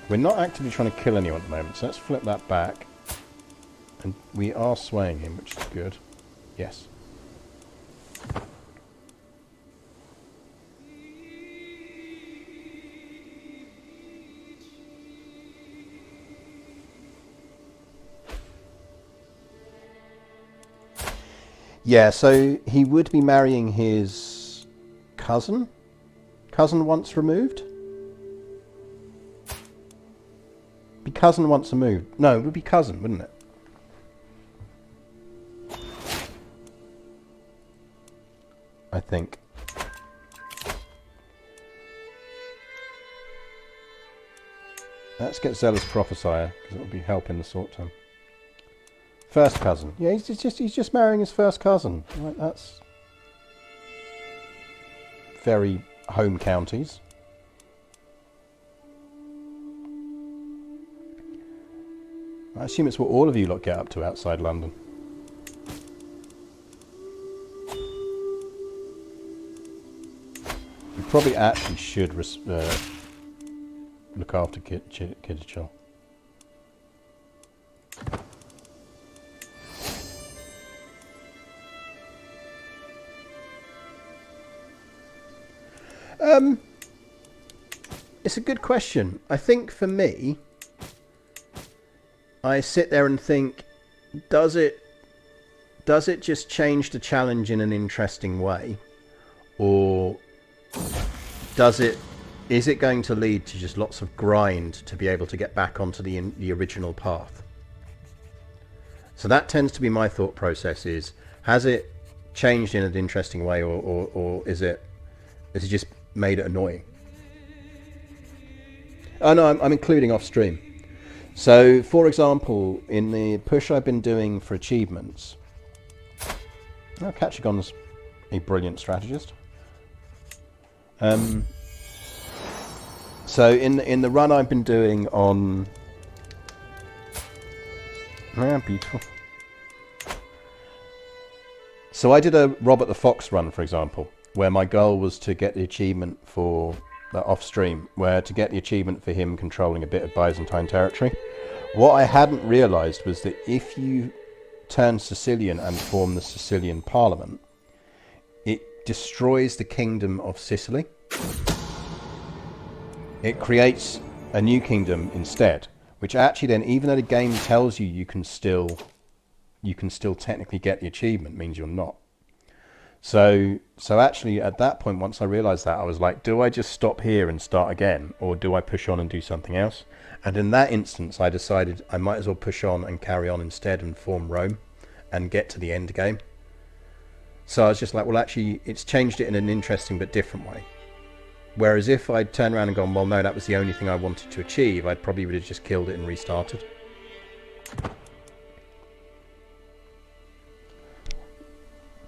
We're not actively trying to kill anyone at the moment, so let's flip that back. And we are swaying him, which is good. Yes. Yeah, so he would be marrying his cousin? Cousin once removed? Be cousin once removed. No, it would be cousin, wouldn't it? I think. Let's get Zealous Prophesier, because it will be helping the short term. First cousin. Yeah, he's just marrying his first cousin. Right, that's very home counties. I assume it's what all of you lot get up to outside London. You probably actually should look after Kiddichel. It's a good question. I think for me, I sit there and think, does it just change the challenge in an interesting way, or is it going to lead to just lots of grind to be able to get back onto the original path? So that tends to be my thought process: is has it changed in an interesting way, or is it just made it annoying? Oh no, I'm including off stream. So, for example, in the push I've been doing for achievements, Kachigon's a brilliant strategist. So in the run I've been doing on, beautiful. So I did a Robert the Fox run, for example, where my goal was to get the achievement for off stream, where to get the achievement for him controlling a bit of Byzantine territory. What I hadn't realised was that if you turn Sicilian and form the Sicilian Parliament, it destroys the kingdom of Sicily. It creates a new kingdom instead, which actually then, even though the game tells you you can still technically get the achievement, means you're not. So actually at that point, once I realised that, I was like, do I just stop here and start again, or do I push on and do something else? And in that instance, I decided I might as well push on and carry on instead and form Rome and get to the end game. So I was just like, well, actually, it's changed it in an interesting but different way. Whereas if I'd turned around and gone, well, no, that was the only thing I wanted to achieve, I'd probably would have just killed it and restarted.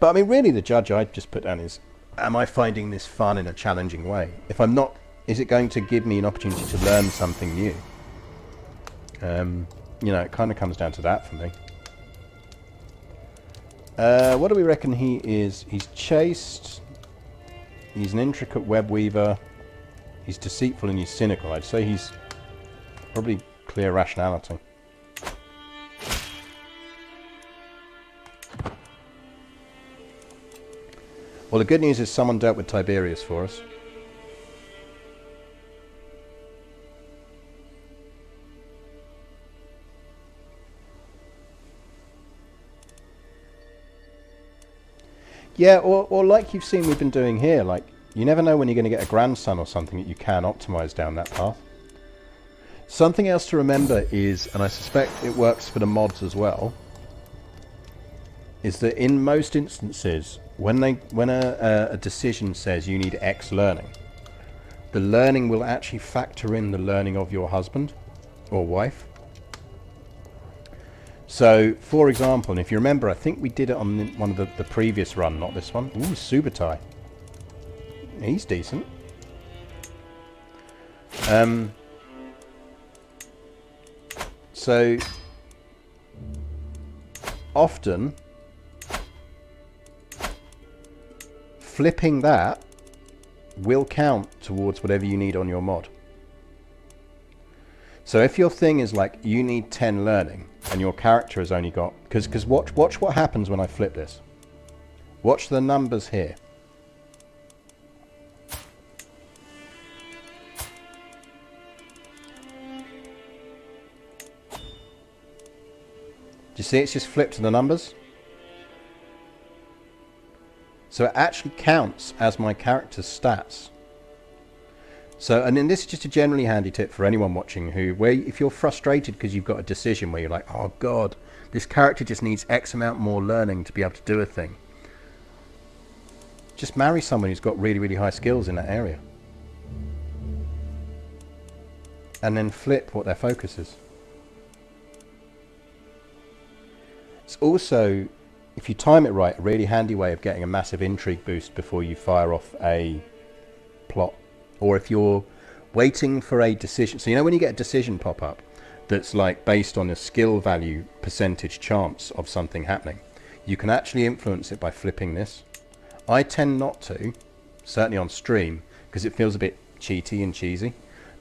But I mean, really, the judge I'd just put down is, am I finding this fun in a challenging way? If I'm not, is it going to give me an opportunity to learn something new? You know, it kind of comes down to that for me. What do we reckon he is? He's chaste. He's an intricate web weaver. He's deceitful and he's cynical. I'd say he's probably clear rationality. Well, the good news is someone dealt with Tiberius for us. Yeah, or like you've seen we've been doing here, like, you never know when you're going to get a grandson or something that you can optimize down that path. Something else to remember is, and I suspect it works for the mods as well, is that in most instances, when a decision says you need X learning, the learning will actually factor in the learning of your husband or wife. So, for example, and if you remember, I think we did it on one of the previous run, not this one. Ooh, Subutai. He's decent. So, often, flipping that will count towards whatever you need on your mod. So if your thing is like, you need 10 learning, and your character has only got... Because watch what happens when I flip this. Watch the numbers here. Do you see it's just flipped to the numbers? So it actually counts as my character's stats. So, and then this is just a generally handy tip for anyone watching where if you're frustrated because you've got a decision where you're like, oh God, this character just needs X amount more learning to be able to do a thing. Just marry someone who's got really, really high skills in that area. And then flip what their focus is. It's also, if you time it right, a really handy way of getting a massive intrigue boost before you fire off a plot. Or if you're waiting for a decision. So you know when you get a decision pop up that's like based on a skill value percentage chance of something happening, you can actually influence it by flipping this. I tend not to, certainly on stream, because it feels a bit cheaty and cheesy.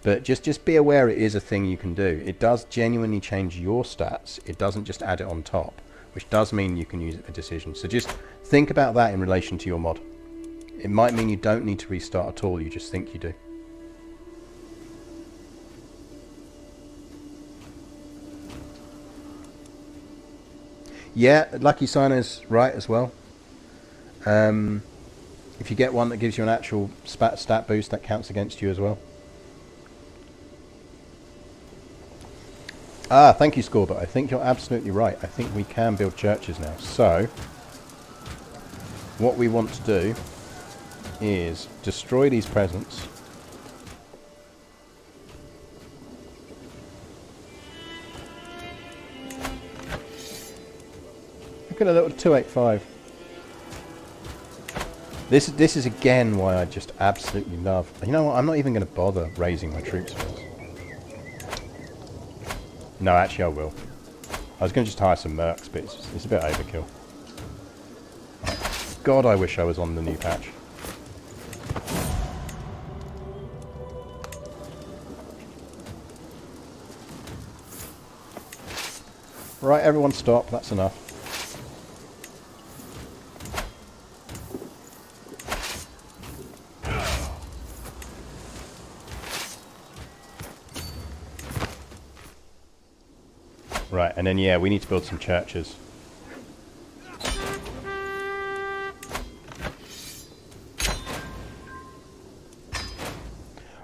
But just be aware it is a thing you can do. It does genuinely change your stats. It doesn't just add it on top, which does mean you can use it for decisions. So just think about that in relation to your mod. It might mean you don't need to restart at all, you just think you do. Yeah, Lucky Signer's right as well. If you get one that gives you an actual stat boost, that counts against you as well. Ah, thank you, Scorbert. I think you're absolutely right. I think we can build churches now. So, what we want to do is destroy these presents. Look at a little 285. This is again why I just absolutely love... You know what? I'm not even going to bother raising my troops first. No, actually I will. I was going to just hire some mercs, but it's a bit overkill. Right. God, I wish I was on the new patch. Right, everyone stop. That's enough. Right, and then yeah, we need to build some churches.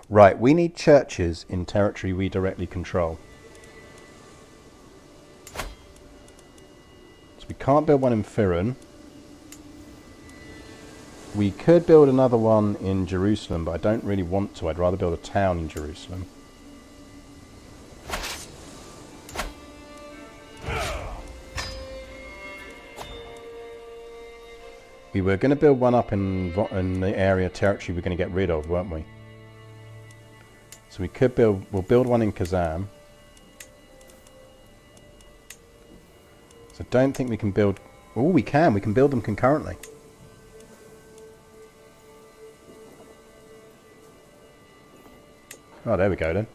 Right, we need churches in territory we directly control. So we can't build one in Firun. We could build another one in Jerusalem, but I don't really want to. I'd rather build a town in Jerusalem. We were going to build one up in the area territory we're going to get rid of, weren't we? So we could build... We'll build one in Kazan. So I don't think we can build... Oh, we can. We can build them concurrently. Oh, there we go then.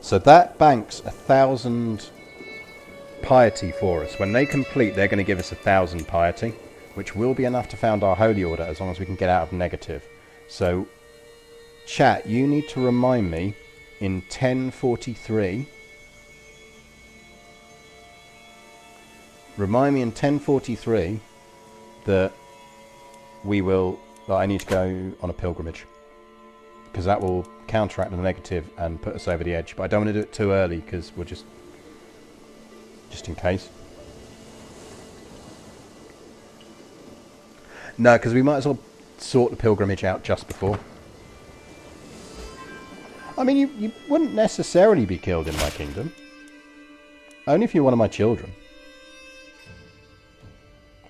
So that banks 1,000... piety for us. When they complete, they're going to give us 1,000 piety, which will be enough to found our holy order as long as we can get out of negative. So, chat, you need to remind me in 1043 Remind me in 1043 that that I need to go on a pilgrimage, because that will counteract the negative and put us over the edge. But I don't want to do it too early, because we'll just in case. No, because we might as well sort the pilgrimage out just before. I mean, you wouldn't necessarily be killed in my kingdom. Only if you're one of my children.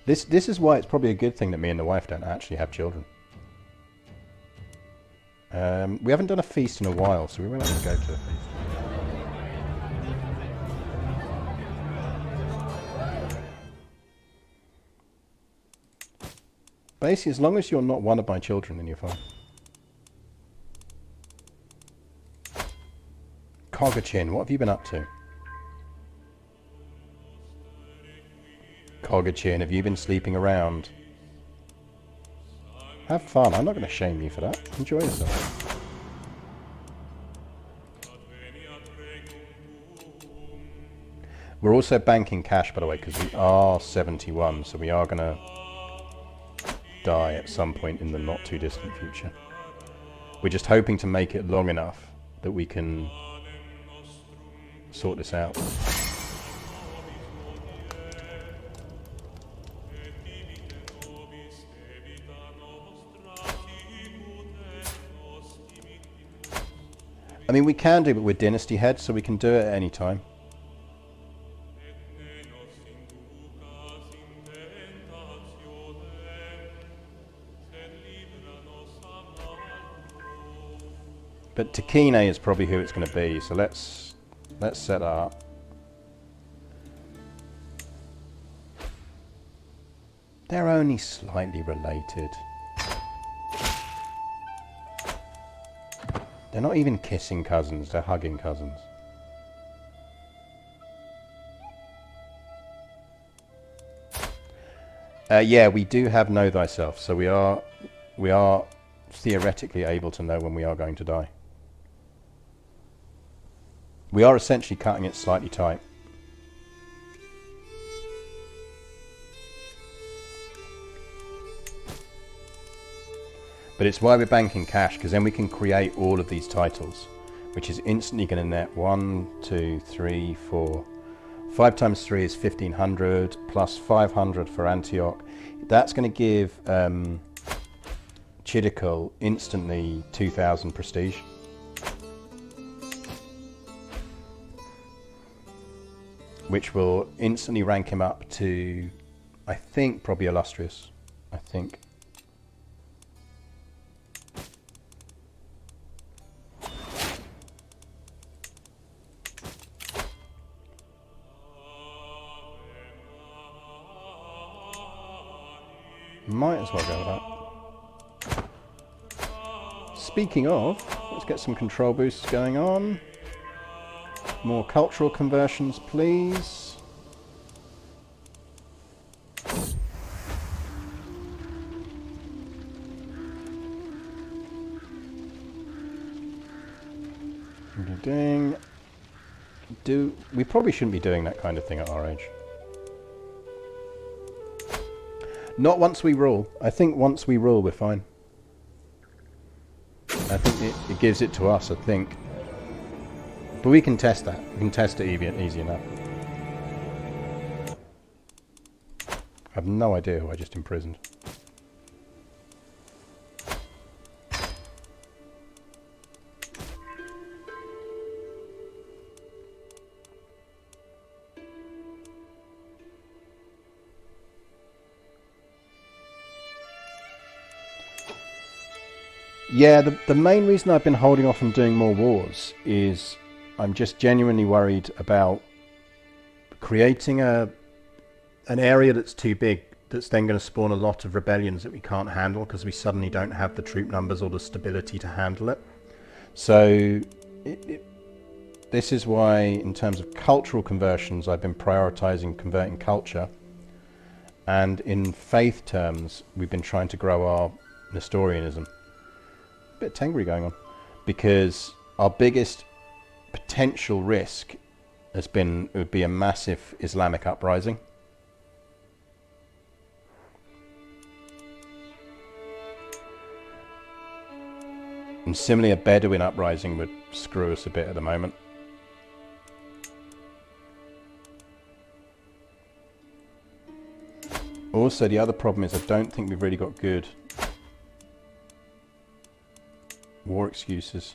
This is why it's probably a good thing that me and the wife don't actually have children. We haven't done a feast in a while, so we won't have to go to a feast. Basically, as long as you're not one of my children, then you're fine. Cogachin, what have you been up to? Cogachin, have you been sleeping around? Have fun. I'm not going to shame you for that. Enjoy yourself. We're also banking cash, by the way, because we are 71, so we are going to die at some point in the not too distant future. We're just hoping to make it long enough that we can sort this out. I mean, we can do it with dynasty heads, so we can do it at any time. But Takine is probably who it's going to be, so let's set up. They're only slightly related. They're not even kissing cousins, they're hugging cousins. Yeah, we do have Know Thyself, so we are theoretically able to know when we are going to die. We are essentially cutting it slightly tight. But it's why we're banking cash, because then we can create all of these titles, which is instantly going to net 1, 2, 3, 4. 5 times 3 is 1500, plus 500 for Antioch. That's going to give Chidical instantly 2000 prestige. Which will instantly rank him up to, I think, probably illustrious. I think. Might as well go with that. Speaking of, let's get some control boosts going on. More cultural conversions, please. Ding. We probably shouldn't be doing that kind of thing at our age. Not once we rule. I think once we rule, we're fine. I think it gives it to us, I think. But we can test that. We can test it easy enough. I have no idea who I just imprisoned. Yeah, the main reason I've been holding off on doing more wars is I'm just genuinely worried about creating an area that's too big, that's then going to spawn a lot of rebellions that we can't handle because we suddenly don't have the troop numbers or the stability to handle it. So this is why, in terms of cultural conversions, I've been prioritizing converting culture. And in faith terms, we've been trying to grow our Nestorianism. A bit of Tengri going on. Because our biggest potential risk would be a massive Islamic uprising. And similarly, a Bedouin uprising would screw us a bit at the moment. Also, the other problem is I don't think we've really got good war excuses.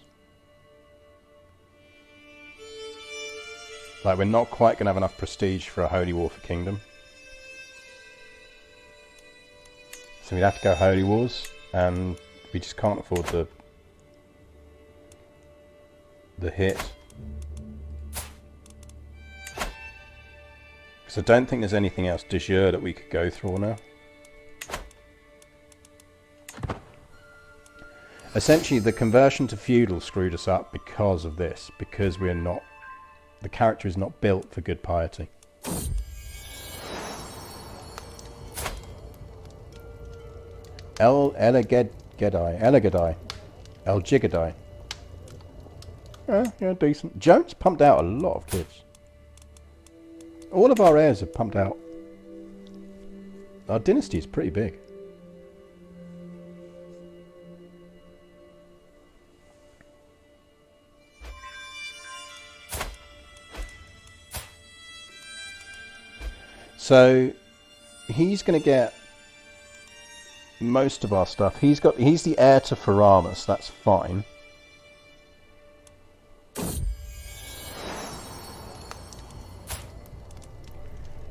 Like, we're not quite going to have enough prestige for a holy war for kingdom. So we'd have to go holy wars, and we just can't afford the hit. Because I don't think there's anything else de jure that we could go through now. Essentially, the conversion to feudal screwed us up because of this, because we're not, the character is not built for good piety. Elegadai. El-Jigadai. Yeah, decent. Jones pumped out a lot of kids. All of our heirs have pumped out. Our dynasty is pretty big. So he's going to get most of our stuff. He's the heir to Faramus. That's fine.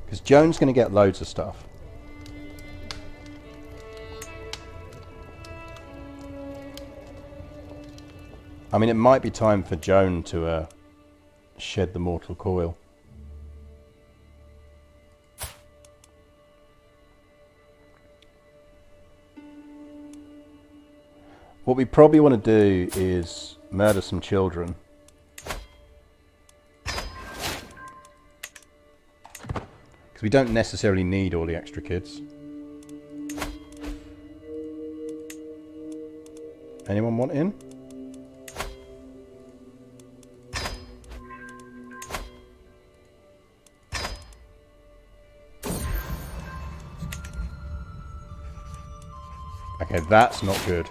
Because Joan's going to get loads of stuff. I mean, it might be time for Joan to shed the mortal coil. What we probably want to do is murder some children. Because we don't necessarily need all the extra kids. Anyone want in? Okay, that's not good.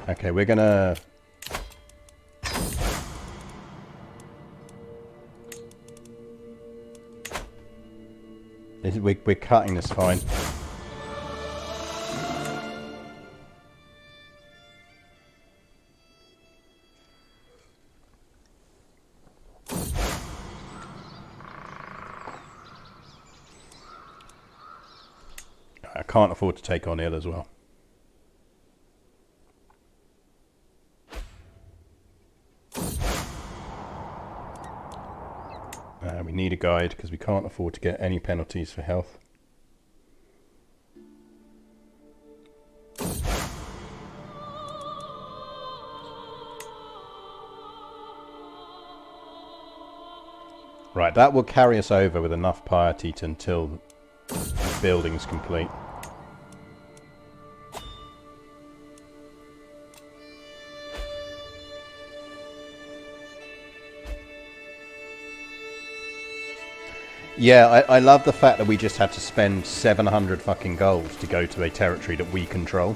Okay, we're gonna... We're cutting this fine. I can't afford to take on ill as well. We need a guide because we can't afford to get any penalties for health. Right, that will carry us over with enough piety until the building's complete. Yeah, I love the fact that we just had to spend 700 fucking gold to go to a territory that we control.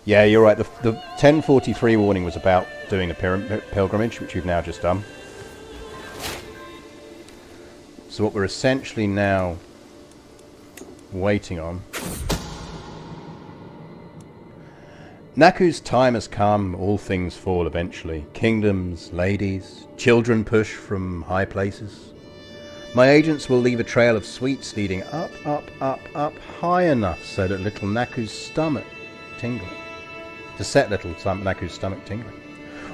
Yeah, you're right. The 1043 warning was about doing a pilgrimage, which we've now just done. So what we're essentially now waiting on... Naku's time has come, all things fall eventually. Kingdoms, ladies, children push from high places. My agents will leave a trail of sweets leading up, up, up, up, high enough so that little Naku's stomach tingling. To set little Naku's stomach tingling.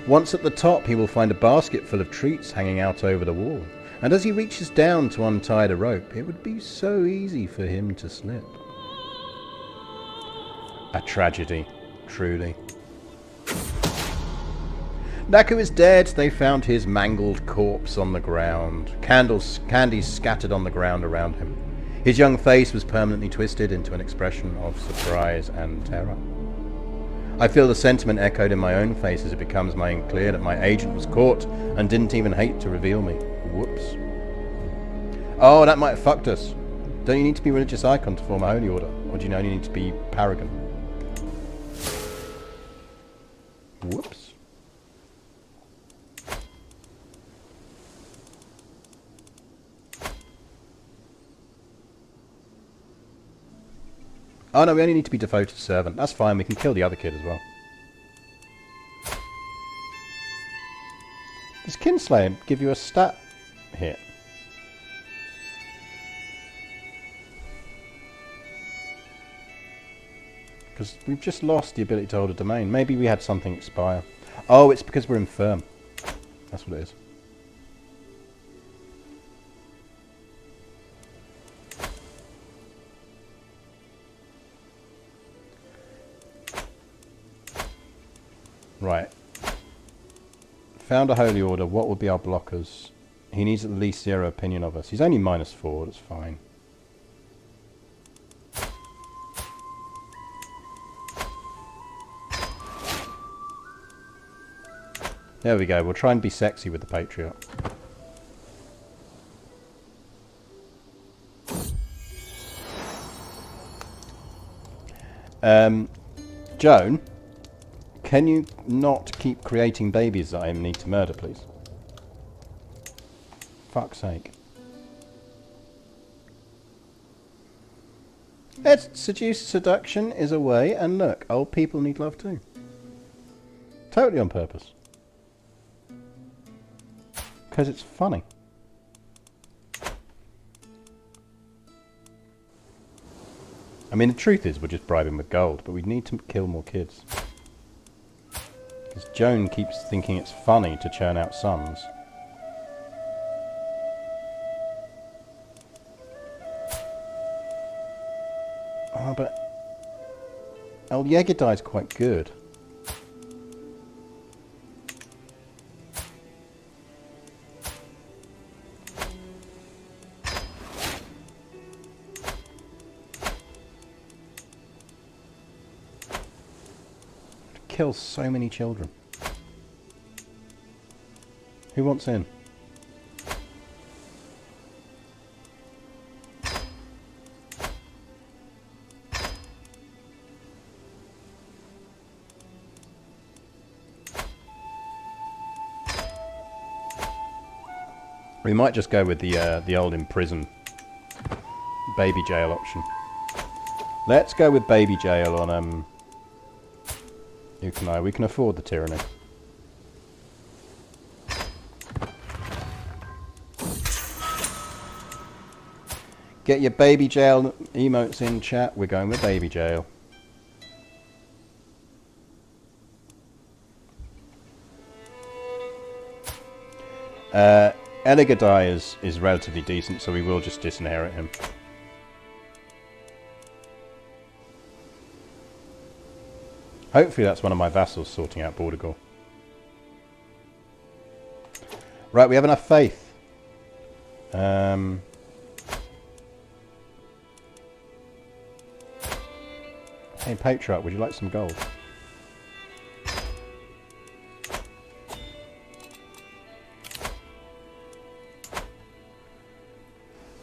Once at the top, he will find a basket full of treats hanging out over the wall. And as he reaches down to untie the rope, it would be so easy for him to slip. A tragedy. Truly. Naku is dead. They found his mangled corpse on the ground. Candies scattered on the ground around him. His young face was permanently twisted into an expression of surprise and terror. I feel the sentiment echoed in my own face as it becomes clear that my agent was caught and didn't even hate to reveal me. Whoops. Oh, that might have fucked us. Don't you need to be religious icon to form a holy order? Or do you only need to be paragon? Whoops. Oh no, we only need to be devoted servant. That's fine, we can kill the other kid as well. Does Kinslayer give you a stat hit? Because we've just lost the ability to hold a domain. Maybe we had something expire. Oh, it's because we're infirm. That's what it is. Right. Found a holy order. What would be our blockers? He needs at least 0 opinion of us. He's only -4. That's fine. There we go. We'll try and be sexy with the Patriarch. Joan, can you not keep creating babies that I need to murder, please? Fuck's sake. Seduction is a way, and look, old people need love too. Totally on purpose. Because it's funny. I mean, the truth is we're just bribing with gold, but we need to kill more kids. Because Joan keeps thinking it's funny to churn out sons. Oh, but El Yegedai's quite good. Kills so many children. Who wants in? We might just go with the old imprison baby jail option. Let's go with baby jail on Ukanai. We can afford the tyranny. Get your baby jail emotes in chat. We're going with baby jail. Eligadai is relatively decent, so we will just disinherit him. Hopefully that's one of my vassals sorting out Bordegal. Right, we have enough faith. Hey, Patriarch, would you like some gold?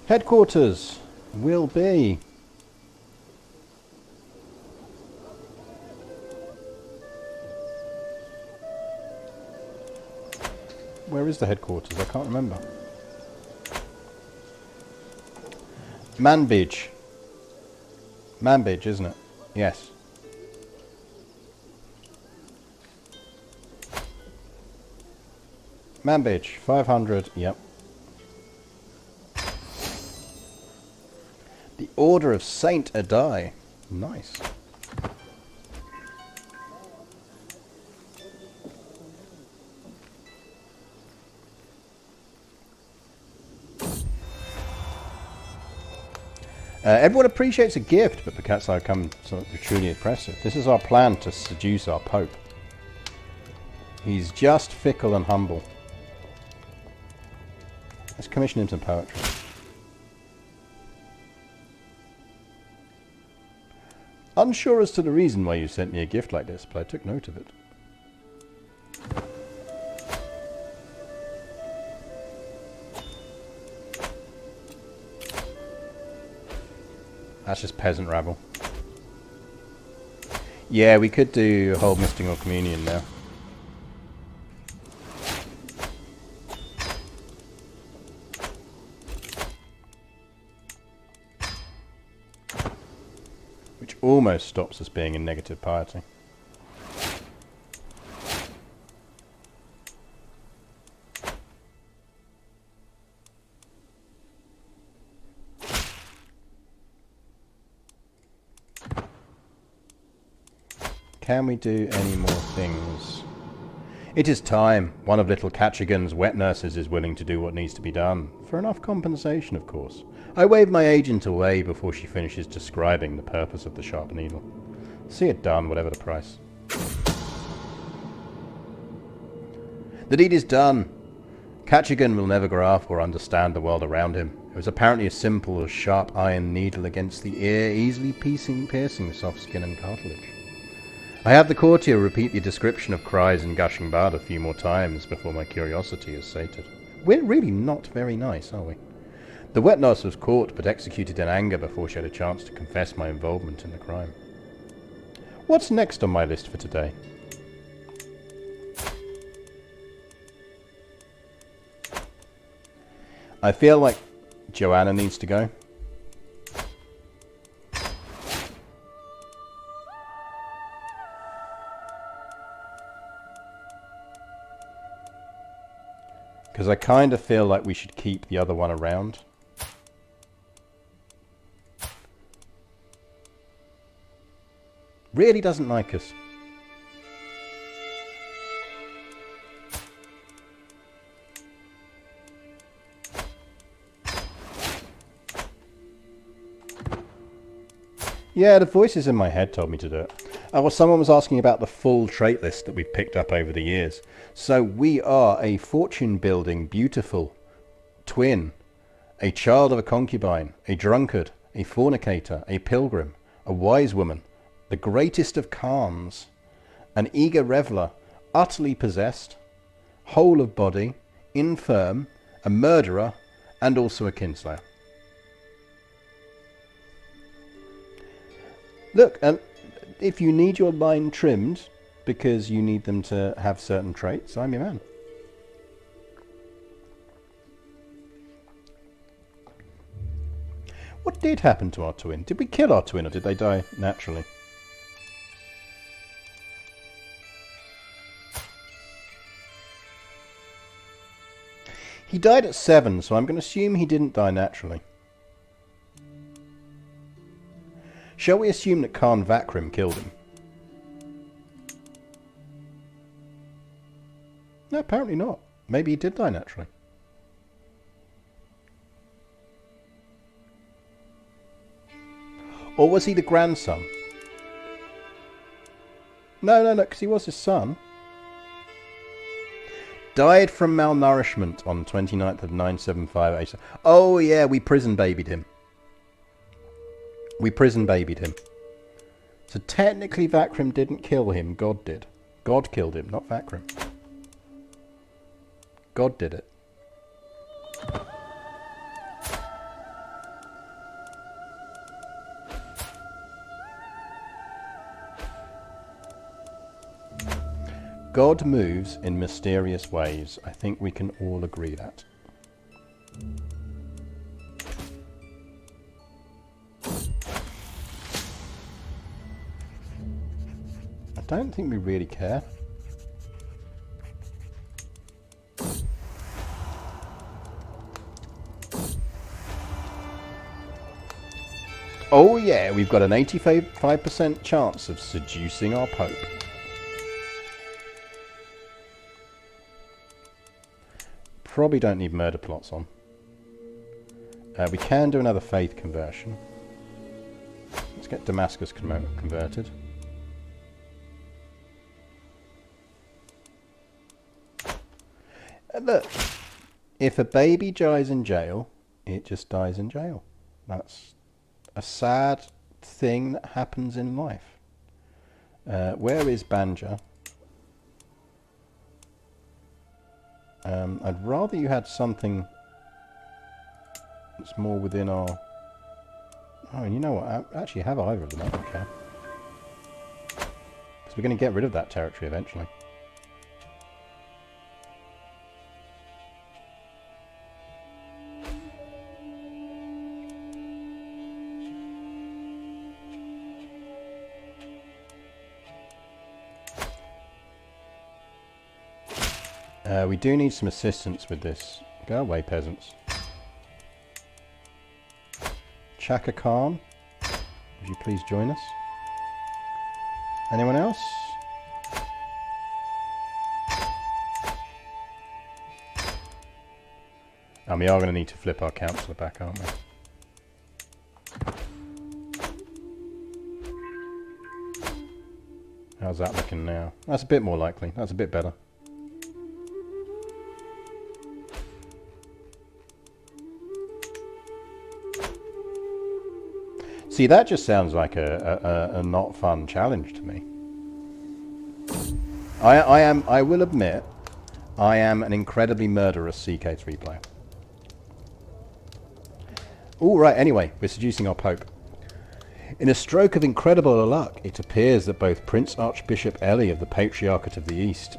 Headquarters will be... Where is the headquarters? I can't remember. Manbij. Manbij, isn't it? Yes. Manbij, 500, yep. The Order of Saint Adai. Nice. Everyone appreciates a gift, but because I come something truly oppressive. This is our plan to seduce our Pope. He's just fickle and humble. Let's commission him some poetry. Unsure as to the reason why you sent me a gift like this, but I took note of it. That's just peasant rabble. Yeah, we could do hold mystical communion now. Which almost stops us being in negative piety. Can we do any more things? It is time. One of little Kachigan's wet nurses is willing to do what needs to be done. For enough compensation, of course. I wave my agent away before she finishes describing the purpose of the sharp needle. See it done, whatever the price. The deed is done. Kachigan will never grasp or understand the world around him. It was apparently as simple as sharp iron needle against the ear, easily piercing soft skin and cartilage. I have the courtier repeat the description of cries and gushing blood a few more times before my curiosity is sated. We're really not very nice, are we? The wet nurse was caught but executed in anger before she had a chance to confess my involvement in the crime. What's next on my list for today? I feel like Joanna needs to go. Because I kind of feel like we should keep the other one around. Really doesn't like us. Yeah, the voices in my head told me to do it. Well, someone was asking about the full trait list that we've picked up over the years. So we are a fortune-building, beautiful twin, a child of a concubine, a drunkard, a fornicator, a pilgrim, a wise woman, the greatest of Khans, an eager reveller, utterly possessed, whole of body, infirm, a murderer, and also a kinslayer. Look, if you need your line trimmed because you need them to have certain traits, I'm your man. What did happen to our twin? Did we kill our twin or did they die naturally? He died at 7, so I'm going to assume he didn't die naturally. Shall we assume that Khan Vakrim killed him? No, apparently not. Maybe he did die naturally. Or was he the grandson? No, because he was his son. Died from malnourishment on 29th of 975. Oh yeah, we prison babied him. So technically Vakrim didn't kill him, God did. God killed him, not Vakrim. God did it. God moves in mysterious ways. I think we can all agree that. I don't think we really care. Oh yeah, we've got an 85% chance of seducing our Pope. Probably don't need murder plots on. We can do another faith conversion. Let's get Damascus converted. Look, if a baby dies in jail, it just dies in jail. That's a sad thing that happens in life. Where is Banja? I'd rather you had something that's more within our... Oh, and you know what? I actually have either of them. I don't care. Because we're going to get rid of that territory eventually. We do need some assistance with this. Go away, peasants. Chaka Khan, would you please join us? Anyone else? And we are going to need to flip our councillor back, aren't we? How's that looking now? That's a bit more likely. That's a bit better. See, that just sounds like a not fun challenge to me. I will admit, I am an incredibly murderous CK3 player. All right, anyway, we're seducing our Pope. In a stroke of incredible luck, it appears that both Prince Archbishop Eli of the Patriarchate of the East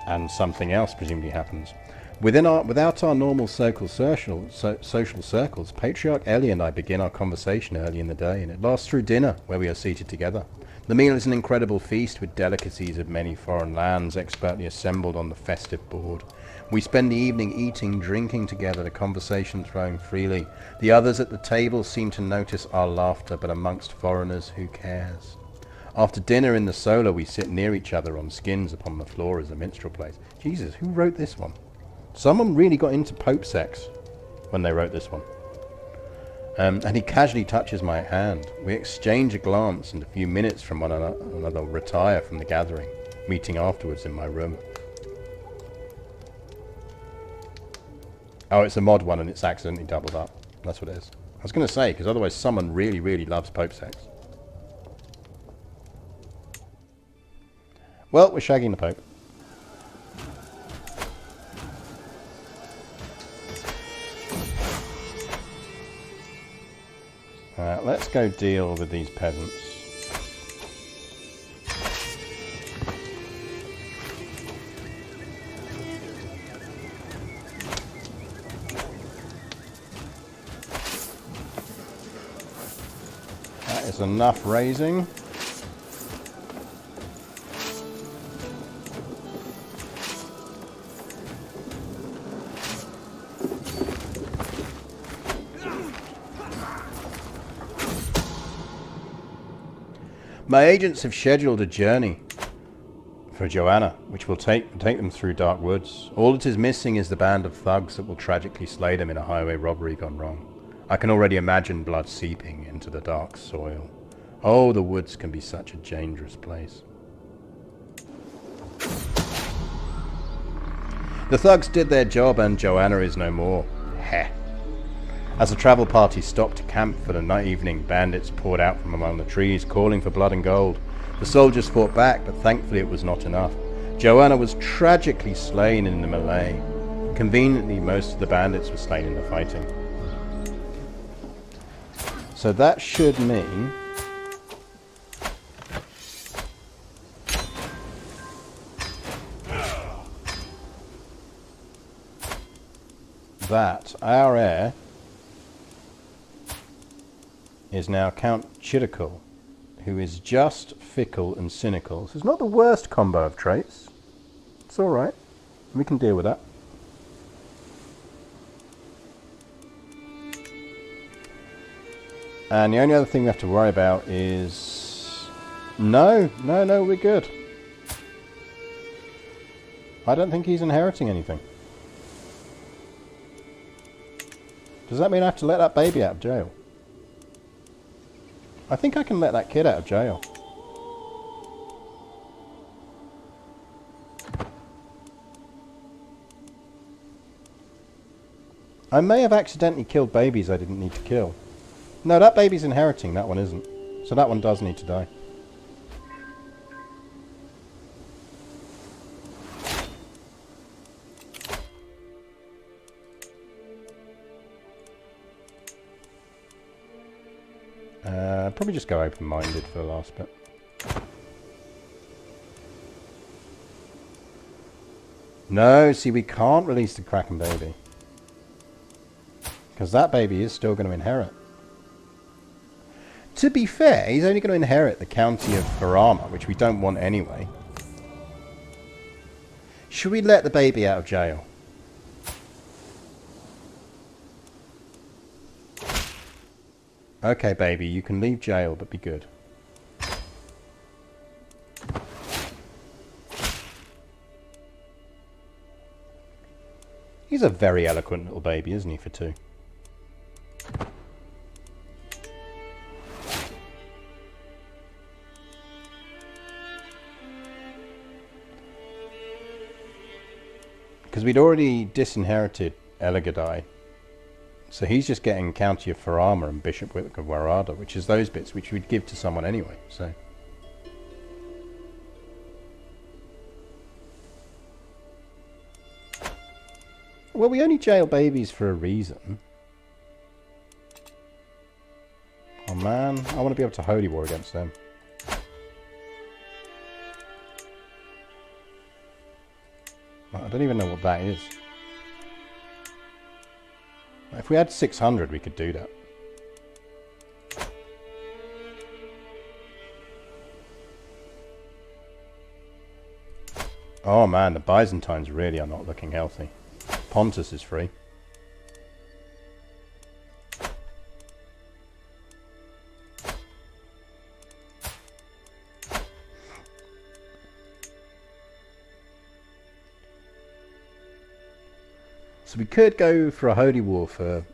and something else presumably happens. Without our normal social circles, Patriarch Eli and I begin our conversation early in the day, and it lasts through dinner, where we are seated together. The meal is an incredible feast with delicacies of many foreign lands expertly assembled on the festive board. We spend the evening eating, drinking together, the conversation flowing freely. The others at the table seem to notice our laughter, but amongst foreigners, who cares? After dinner in the solar, we sit near each other on skins upon the floor as the minstrel plays. Jesus, who wrote this one? Someone really got into Pope sex when they wrote this one. And he casually touches my hand. We exchange a glance, and a few minutes from one another retire from the gathering, meeting afterwards in my room. Oh, it's a mod one and it's accidentally doubled up. That's what it is. I was going to say, because otherwise someone really, really loves Pope sex. Well, we're shagging the Pope. Let's go deal with these peasants. That is enough raising. My agents have scheduled a journey for Joanna, which will take them through dark woods. All that is missing is the band of thugs that will tragically slay them in a highway robbery gone wrong. I can already imagine blood seeping into the dark soil. Oh, the woods can be such a dangerous place. The thugs did their job and Joanna is no more. Heh. As the travel party stopped to camp for the night evening, bandits poured out from among the trees, calling for blood and gold. The soldiers fought back, but thankfully it was not enough. Joanna was tragically slain in the melee. Conveniently, most of the bandits were slain in the fighting. So that should mean that our heir is now Count Chirikul, who is just, fickle and cynical. So it's not the worst combo of traits. It's alright. We can deal with that. And the only other thing we have to worry about is... No, we're good. I don't think he's inheriting anything. Does that mean I have to let that baby out of jail? I think I can let that kid out of jail. I may have accidentally killed babies I didn't need to kill. No, that baby's inheriting, that one isn't. So that one does need to die. Probably just go open-minded for the last bit. No, see, we can't release the Kraken baby. Because that baby is still going to inherit. To be fair, he's only going to inherit the county of Barama, which we don't want anyway. Should we let the baby out of jail? Okay, baby, you can leave jail, but be good. He's a very eloquent little baby, isn't he, for 2? Because we'd already disinherited Eligadai. So he's just getting County of Farama and Bishopric of Warada, which is those bits which we'd give to someone anyway. So well, we only jail babies for a reason. Oh man, I want to be able to holy war against them. I don't even know what that is. If we had 600, we could do that. Oh man, the Byzantines really are not looking healthy. Pontus is free. So we could go for a holy war for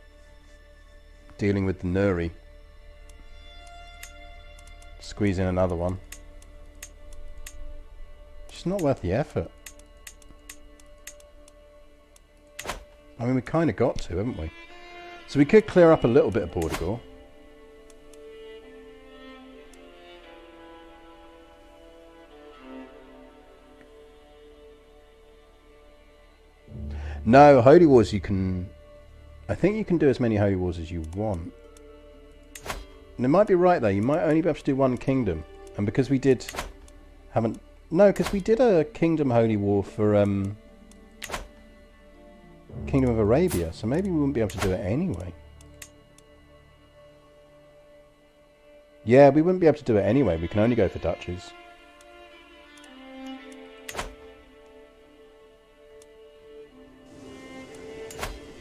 dealing with the Nuri. Squeeze in another one. It's not worth the effort. I mean, we kind of got to, haven't we? So we could clear up a little bit of Bordeaux. No, holy wars you can... I think you can do as many holy wars as you want. And it might be right there. You might only be able to do one kingdom. And because we did... No, because we did a kingdom holy war for... Kingdom of Arabia. So maybe we wouldn't be able to do it anyway. Yeah, we wouldn't be able to do it anyway. We can only go for duchies.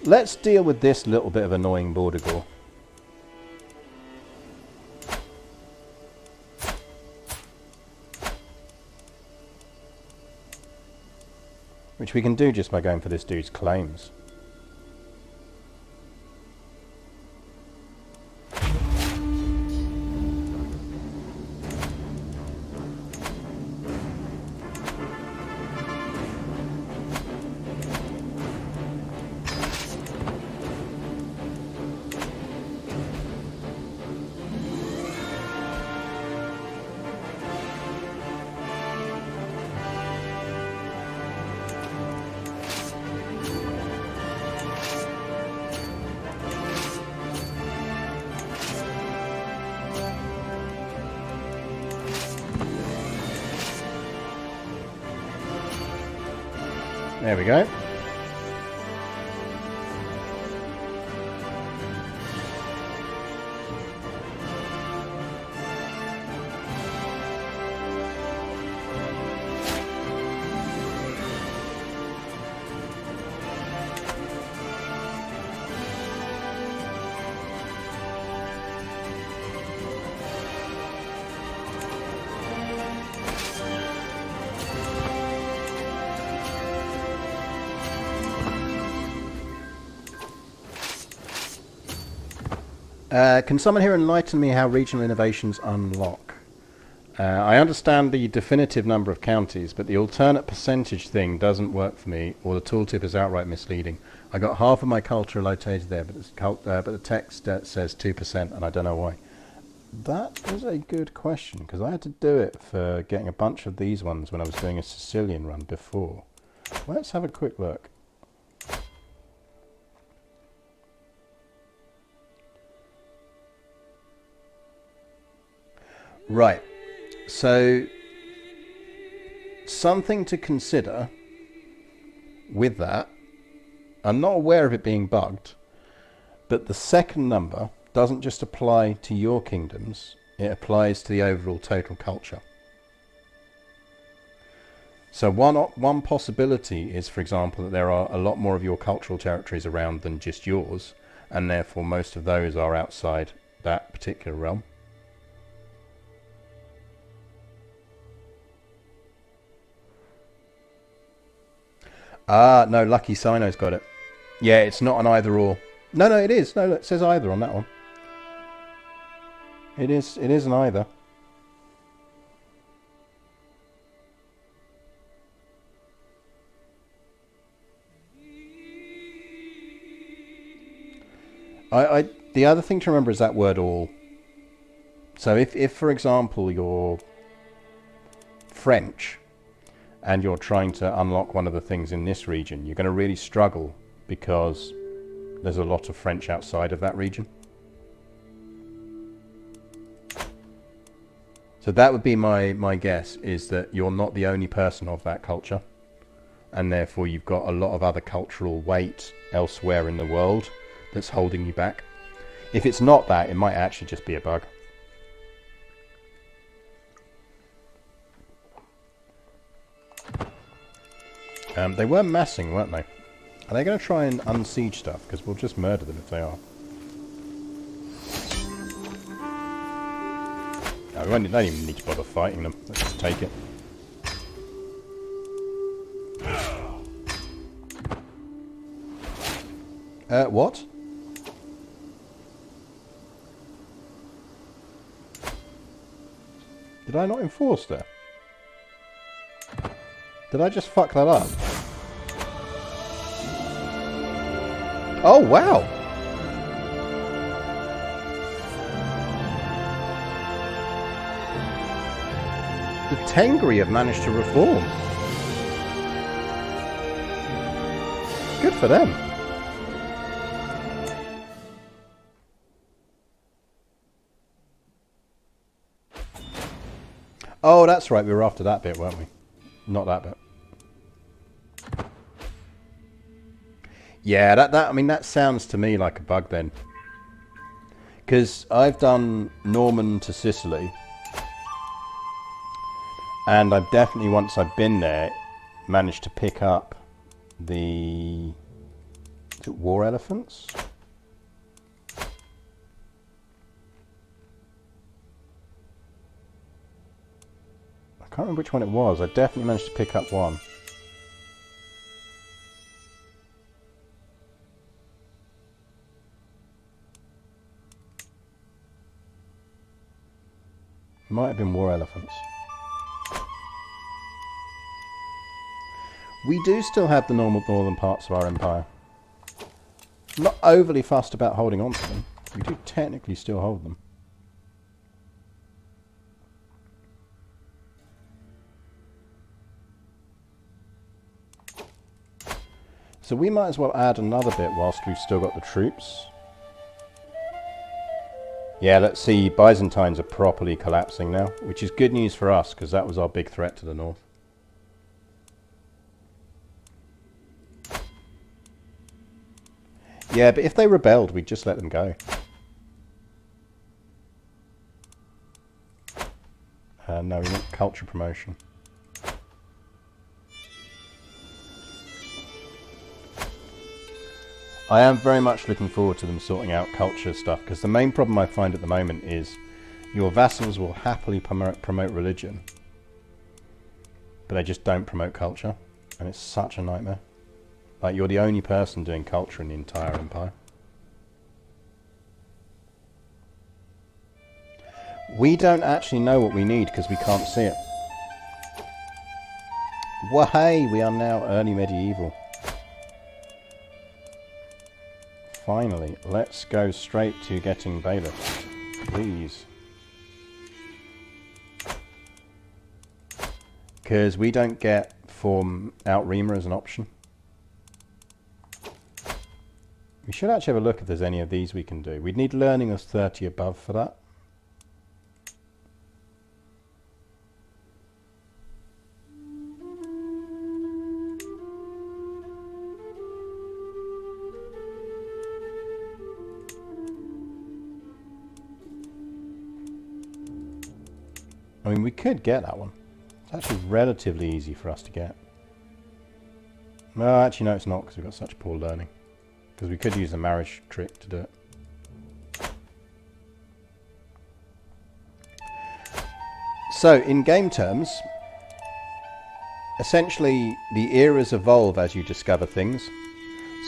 Let's deal with this little bit of annoying Bordeaux. Which we can do just by going for this dude's claims. There we go. Can someone here enlighten me how regional innovations unlock? I understand the definitive number of counties, but the alternate percentage thing doesn't work for me, or the tooltip is outright misleading. I got half of my culture located there, but the text says 2%, and I don't know why. That is a good question, because I had to do it for getting a bunch of these ones when I was doing a Sicilian run before. Let's have a quick look. Right. So, something to consider with that. I'm not aware of it being bugged, but the second number doesn't just apply to your kingdoms, it applies to the overall total culture. So one possibility is, for example, that there are a lot more of your cultural territories around than just yours, and therefore most of those are outside that particular realm. Ah, no, Lucky Sino's got it. Yeah, it's not an either or. No, no, it is. No, it says either on that one. It is an either. The other thing to remember is that word all. So if for example, you're French and you're trying to unlock one of the things in this region, you're going to really struggle because there's a lot of French outside of that region. So that would be my guess, is that you're not the only person of that culture, and therefore you've got a lot of other cultural weight elsewhere in the world that's holding you back. If it's not that, it might actually just be a bug. They were massing, weren't they? Are they going to try and unsiege stuff? Because we'll just murder them if they are. No, we don't even need to bother fighting them. Let's just take it. What? Did I not enforce that? Did I just fuck that up? Oh, wow! The Tengri have managed to reform. Good for them. Oh, that's right, we were after that bit, weren't we? Not that bit. Yeah, I mean, that sounds to me like a bug then. Because I've done Norman to Sicily. And I've definitely, once I've been there, managed to pick up the... Is it war elephants? I can't remember which one it was. I definitely managed to pick up one. Might have been war elephants. We do still have the northern parts of our empire. I'm not overly fussed about holding on to them. We do technically still hold them. So we might as well add another bit whilst we've still got the troops. Yeah, let's see, Byzantines are properly collapsing now, which is good news for us, because that was our big threat to the north. Yeah, but if they rebelled, we'd just let them go. No, we want culture promotion. I am very much looking forward to them sorting out culture stuff, because the main problem I find at the moment is your vassals will happily promote religion, but they just don't promote culture, and it's such a nightmare. Like, you're the only person doing culture in the entire empire. We don't actually know what we need because we can't see it. Wahey, we are now early medieval. Finally, let's go straight to getting bailiffs, please. Because we don't get form outriemer as an option. We should actually have a look if there's any of these we can do. We'd need learning of 30 above for that. I mean, we could get that one. It's actually relatively easy for us to get. No, actually, no, it's not, because we've got such poor learning. Because we could use the marriage trick to do it. So, in game terms, essentially the eras evolve as you discover things.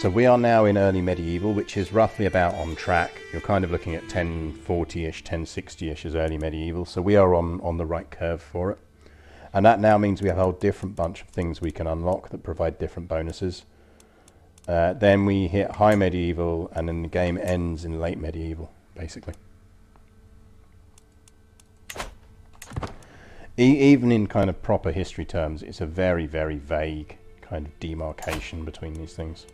So we are now in early medieval, which is roughly about on track. You're kind of looking at 1040-ish, 1060-ish as early medieval. So we are on the right curve for it. And that now means we have a whole different bunch of things we can unlock that provide different bonuses. Then we hit high medieval, and then the game ends in late medieval, basically. Even in kind of proper history terms, it's a very, very vague kind of demarcation between these things.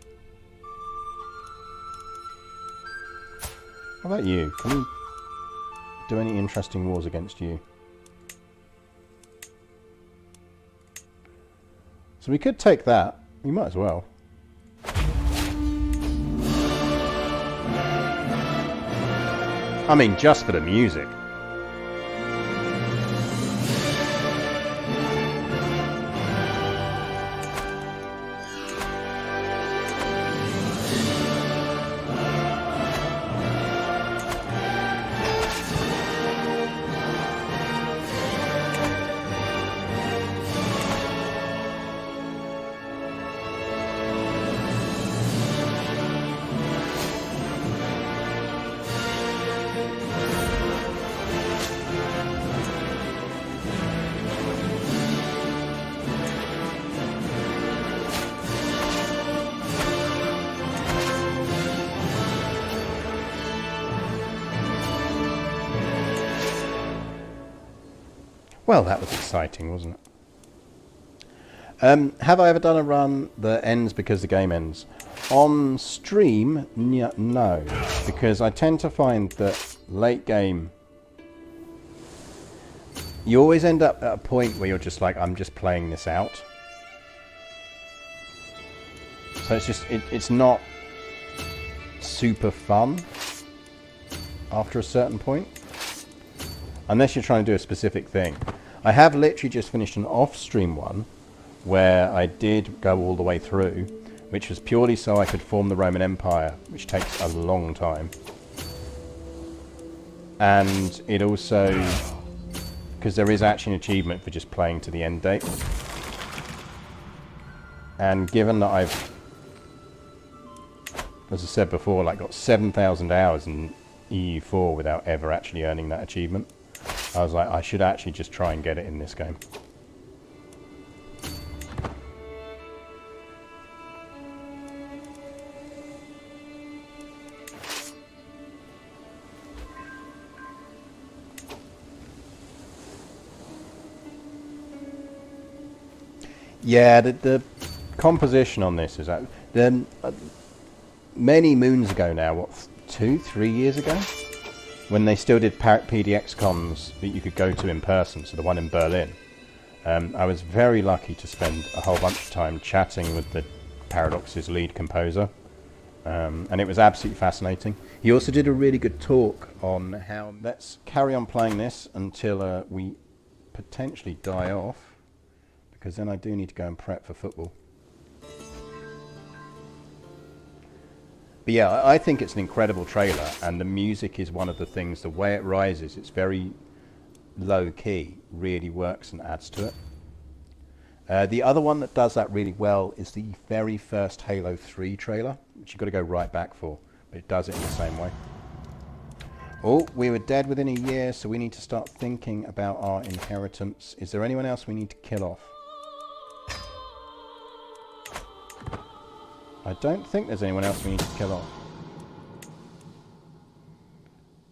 How about you? Can we do any interesting wars against you? So we could take that. We might as well. I mean, just for the music. Well, that was exciting, wasn't it? Have I ever done a run that ends because the game ends? On stream, no. Because I tend to find that late game, you always end up at a point where you're just like, I'm just playing this out. So it's just, it's not super fun after a certain point. Unless you're trying to do a specific thing. I have literally just finished an off-stream one where I did go all the way through, which was purely so I could form the Roman Empire, which takes a long time. And it also, because there is actually an achievement for just playing to the end date. And given that I've, as I said before, like got 7,000 hours in EU4 without ever actually earning that achievement, I was like, I should actually just try and get it in this game. Yeah, the composition on this is that many moons ago now, what, 2-3 years ago? When they still did PDX cons that you could go to in person, so the one in Berlin, I was very lucky to spend a whole bunch of time chatting with the Paradox's lead composer, and it was absolutely fascinating. He also did a really good talk on how... Let's carry on playing this until we potentially die off, because then I do need to go and prep for football. But yeah, I think it's an incredible trailer, and the music is one of the things, the way it rises, it's very low key, really works and adds to it. The other one that does that really well is the very first Halo 3 trailer, which you've got to go right back for, but it does it in the same way. Oh, we were dead within a year, so we need to start thinking about our inheritance. Is there anyone else we need to kill off? I don't think there's anyone else we need to kill off.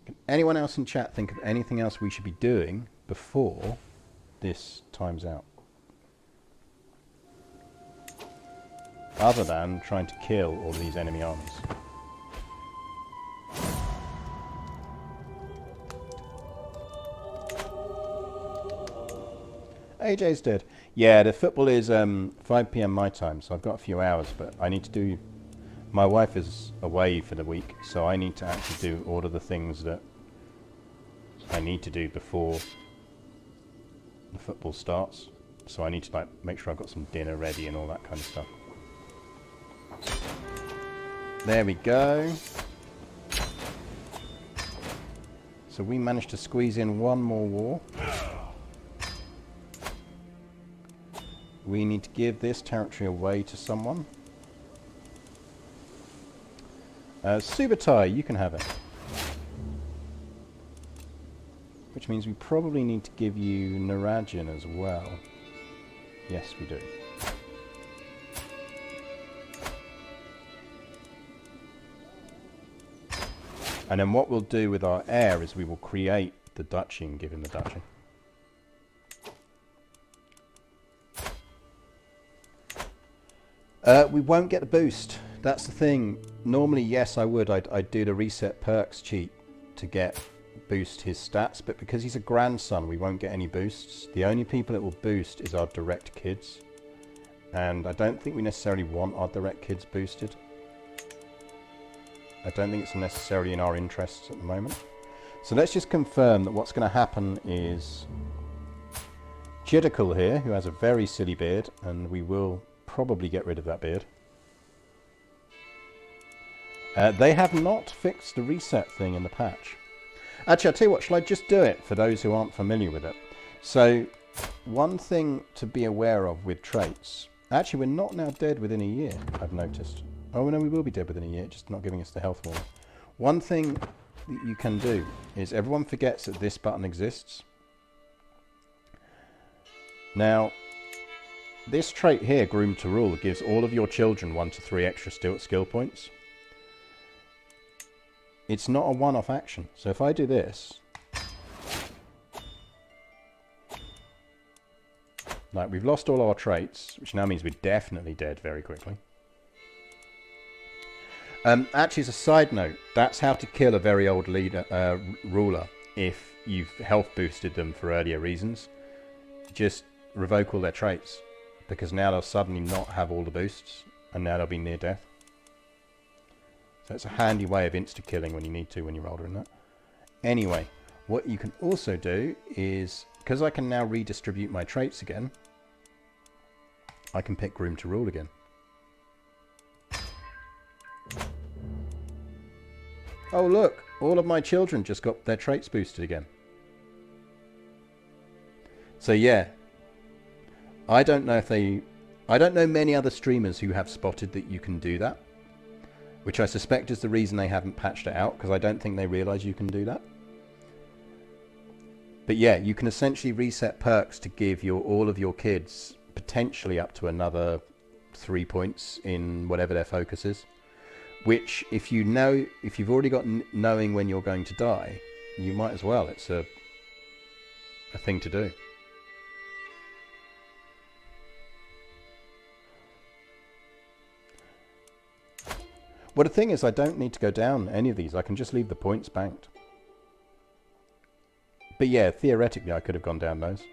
Can anyone else in chat think of anything else we should be doing before this time's out? Other than trying to kill all these enemy armies. AJ's dead. Yeah, the football is 5 PM my time, so I've got a few hours, but I need to do... My wife is away for the week, so I need to actually do all of the things that I need to do before the football starts. So I need to like make sure I've got some dinner ready and all that kind of stuff. There we go. So we managed to squeeze in one more war. We need to give this territory away to someone. Subutai, you can have it. Which means we probably need to give you Narajan as well. Yes, we do. And then what we'll do with our heir is we will create the duchy and give him the duchy. We won't get the boost. That's the thing. Normally, yes, I would. I'd do the reset perks cheat to boost his stats, but because he's a grandson, we won't get any boosts. The only people it will boost is our direct kids. And I don't think we necessarily want our direct kids boosted. I don't think it's necessarily in our interests at the moment. So let's just confirm that what's going to happen is Jidakul here, who has a very silly beard, and we will probably get rid of that beard. They have not fixed the reset thing in the patch. Actually, I'll tell you what, shall I just do it for those who aren't familiar with it? So, one thing to be aware of with traits. Actually, we're not now dead within a year, I've noticed. Oh no, we will be dead within a year, just not giving us the health warning. One thing that you can do is everyone forgets that this button exists. Now, this trait here, Groom to Rule, gives all of your children 1 to 3 extra skill points. It's not a one-off action. So if I do this, like we've lost all our traits, which now means we're definitely dead very quickly. Actually, as a side note, that's how to kill a very old ruler if you've health boosted them for earlier reasons. Just revoke all their traits, because now they'll suddenly not have all the boosts, and now they'll be near death. So it's a handy way of insta-killing when you need to when you're older than that. Anyway, what you can also do is, because I can now redistribute my traits again, I can pick Groom to Rule again. Oh look, all of my children just got their traits boosted again. So yeah, I don't know many other streamers who have spotted that you can do that, which I suspect is the reason they haven't patched it out, because I don't think they realise you can do that. But yeah, you can essentially reset perks to give all of your kids potentially up to another 3 points in whatever their focus is. Which, if you've already got knowing when you're going to die, you might as well. It's a thing to do. Well, the thing is, I don't need to go down any of these. I can just leave the points banked. But yeah, theoretically, I could have gone down those.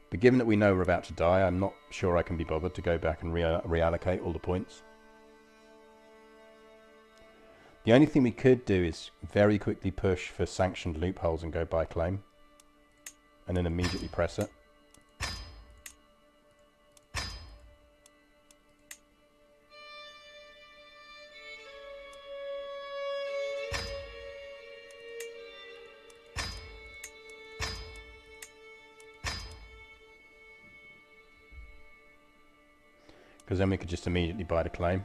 But given that we know we're about to die, I'm not sure I can be bothered to go back and reallocate all the points. The only thing we could do is very quickly push for sanctioned loopholes and go by claim. And then immediately press it. Because then we could just immediately buy the claim.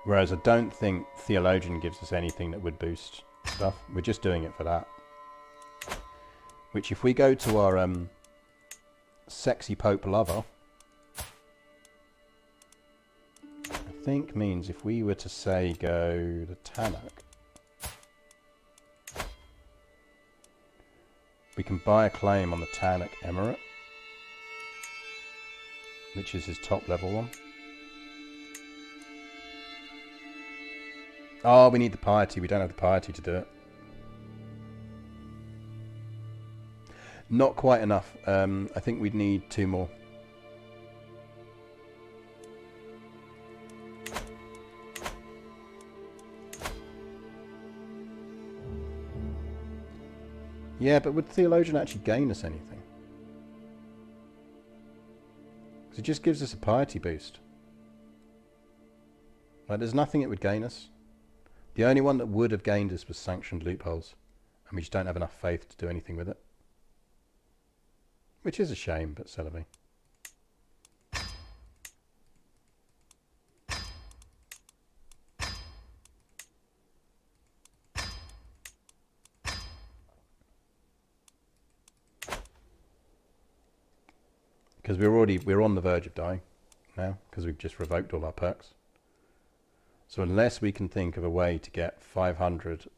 Whereas I don't think Theologian gives us anything that would boost stuff. We're just doing it for that. Which if we go to our sexy Pope lover, I think means if we were to say go to Tanakh, we can buy a claim on the Tanakh Emirate, which is his top level one. Oh, we need the piety. We don't have the piety to do it. Not quite enough. I think we'd need 2 more. Yeah, but would theologian actually gain us anything? Because it just gives us a piety boost. Like, there's nothing it would gain us. The only one that would have gained us was sanctioned loopholes. And we just don't have enough faith to do anything with it. Which is a shame, but c'est la vie. Because we're on the verge of dying now, because we've just revoked all our perks. So unless we can think of a way to get 500,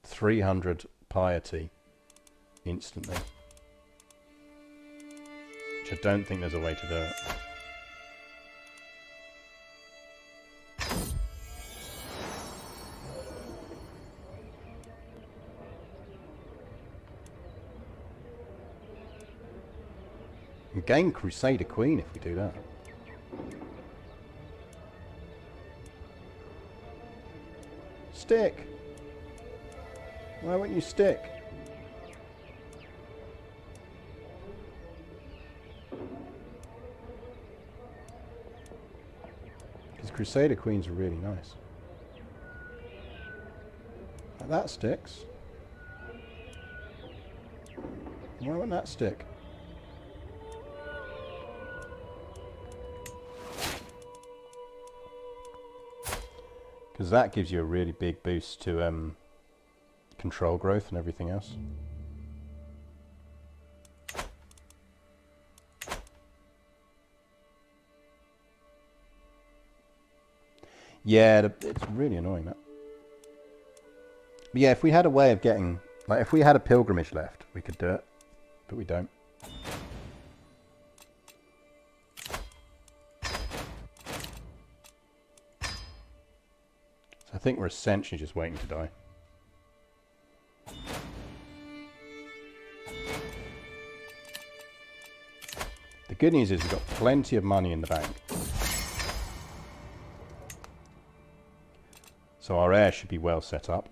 300 piety instantly, which I don't think there's a way to do it. And gain Crusader Queen if we do that. Stick! Why won't you stick? Because Crusader Queens are really nice. Like that sticks. Why won't that stick? Because that gives you a really big boost to control growth and everything else. Yeah, it's really annoying that. But yeah, if we had a way of getting, like if we had a pilgrimage left, we could do it, but we don't. I think we're essentially just waiting to die. The good news is we've got plenty of money in the bank. So our heir should be well set up.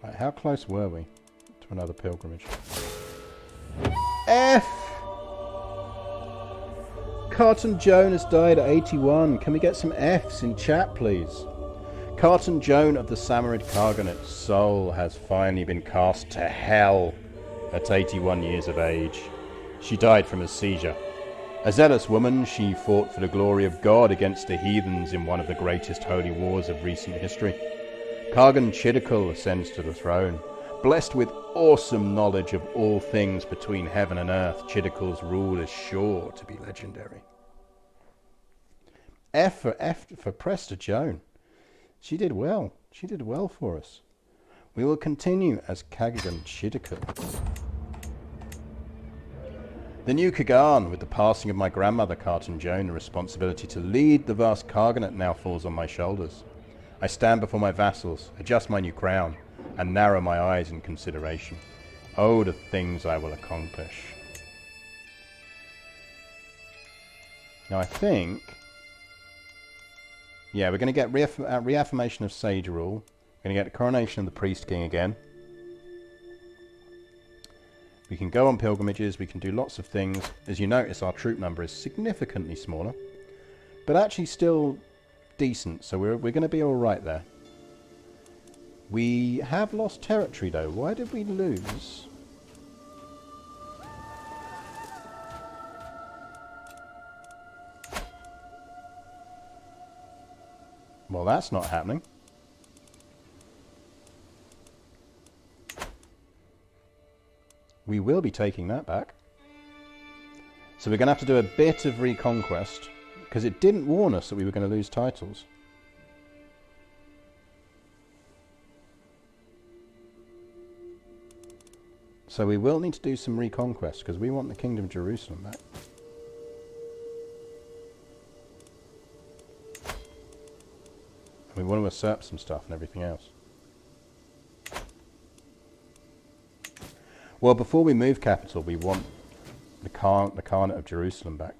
Right, how close were we to another pilgrimage? F! Khatun Joan has died at 81. Can we get some Fs in chat, please? Khatun Joan of the Samorid Khaganate soul has finally been cast to hell at 81 years of age. She died from a seizure. A zealous woman, she fought for the glory of God against the heathens in one of the greatest holy wars of recent history. Khagan Chiddakul ascends to the throne. Blessed with awesome knowledge of all things between heaven and earth, Chiddakul's rule is sure to be legendary. F for Prester John. She did well. She did well for us. We will continue as Khagan Chiddakul. The new Khagan, with the passing of my grandmother Khatun Joan, the responsibility to lead the vast Khaganate now falls on my shoulders. I stand before my vassals, adjust my new crown, and narrow my eyes in consideration. Oh, the things I will accomplish. Now I think... yeah, we're going to get reaffirmation of Sage rule. We're going to get the coronation of the Priest King again. We can go on pilgrimages, we can do lots of things. As you notice, our troop number is significantly smaller, but actually still decent, so we're going to be alright there. We have lost territory though. Why did we lose? Well, that's not happening. We will be taking that back. So we're going to have to do a bit of reconquest, because it didn't warn us that we were going to lose titles. So we will need to do some reconquest, because we want the Kingdom of Jerusalem back. And we want to usurp some stuff and everything else. Well, before we move capital, we want the Khanate of Jerusalem back.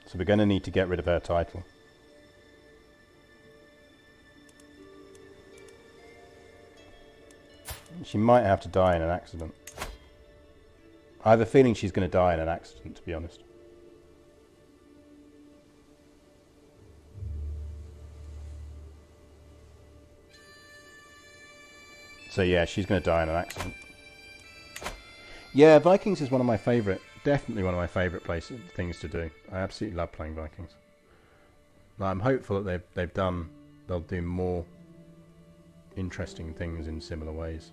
So we're going to need to get rid of her title. She might have to die in an accident. I have a feeling she's going to die in an accident, to be honest. So yeah, she's going to die in an accident. Yeah, Vikings is one of my favourite, definitely one of my favourite things to do. I absolutely love playing Vikings. I'm hopeful that they'll do more interesting things in similar ways.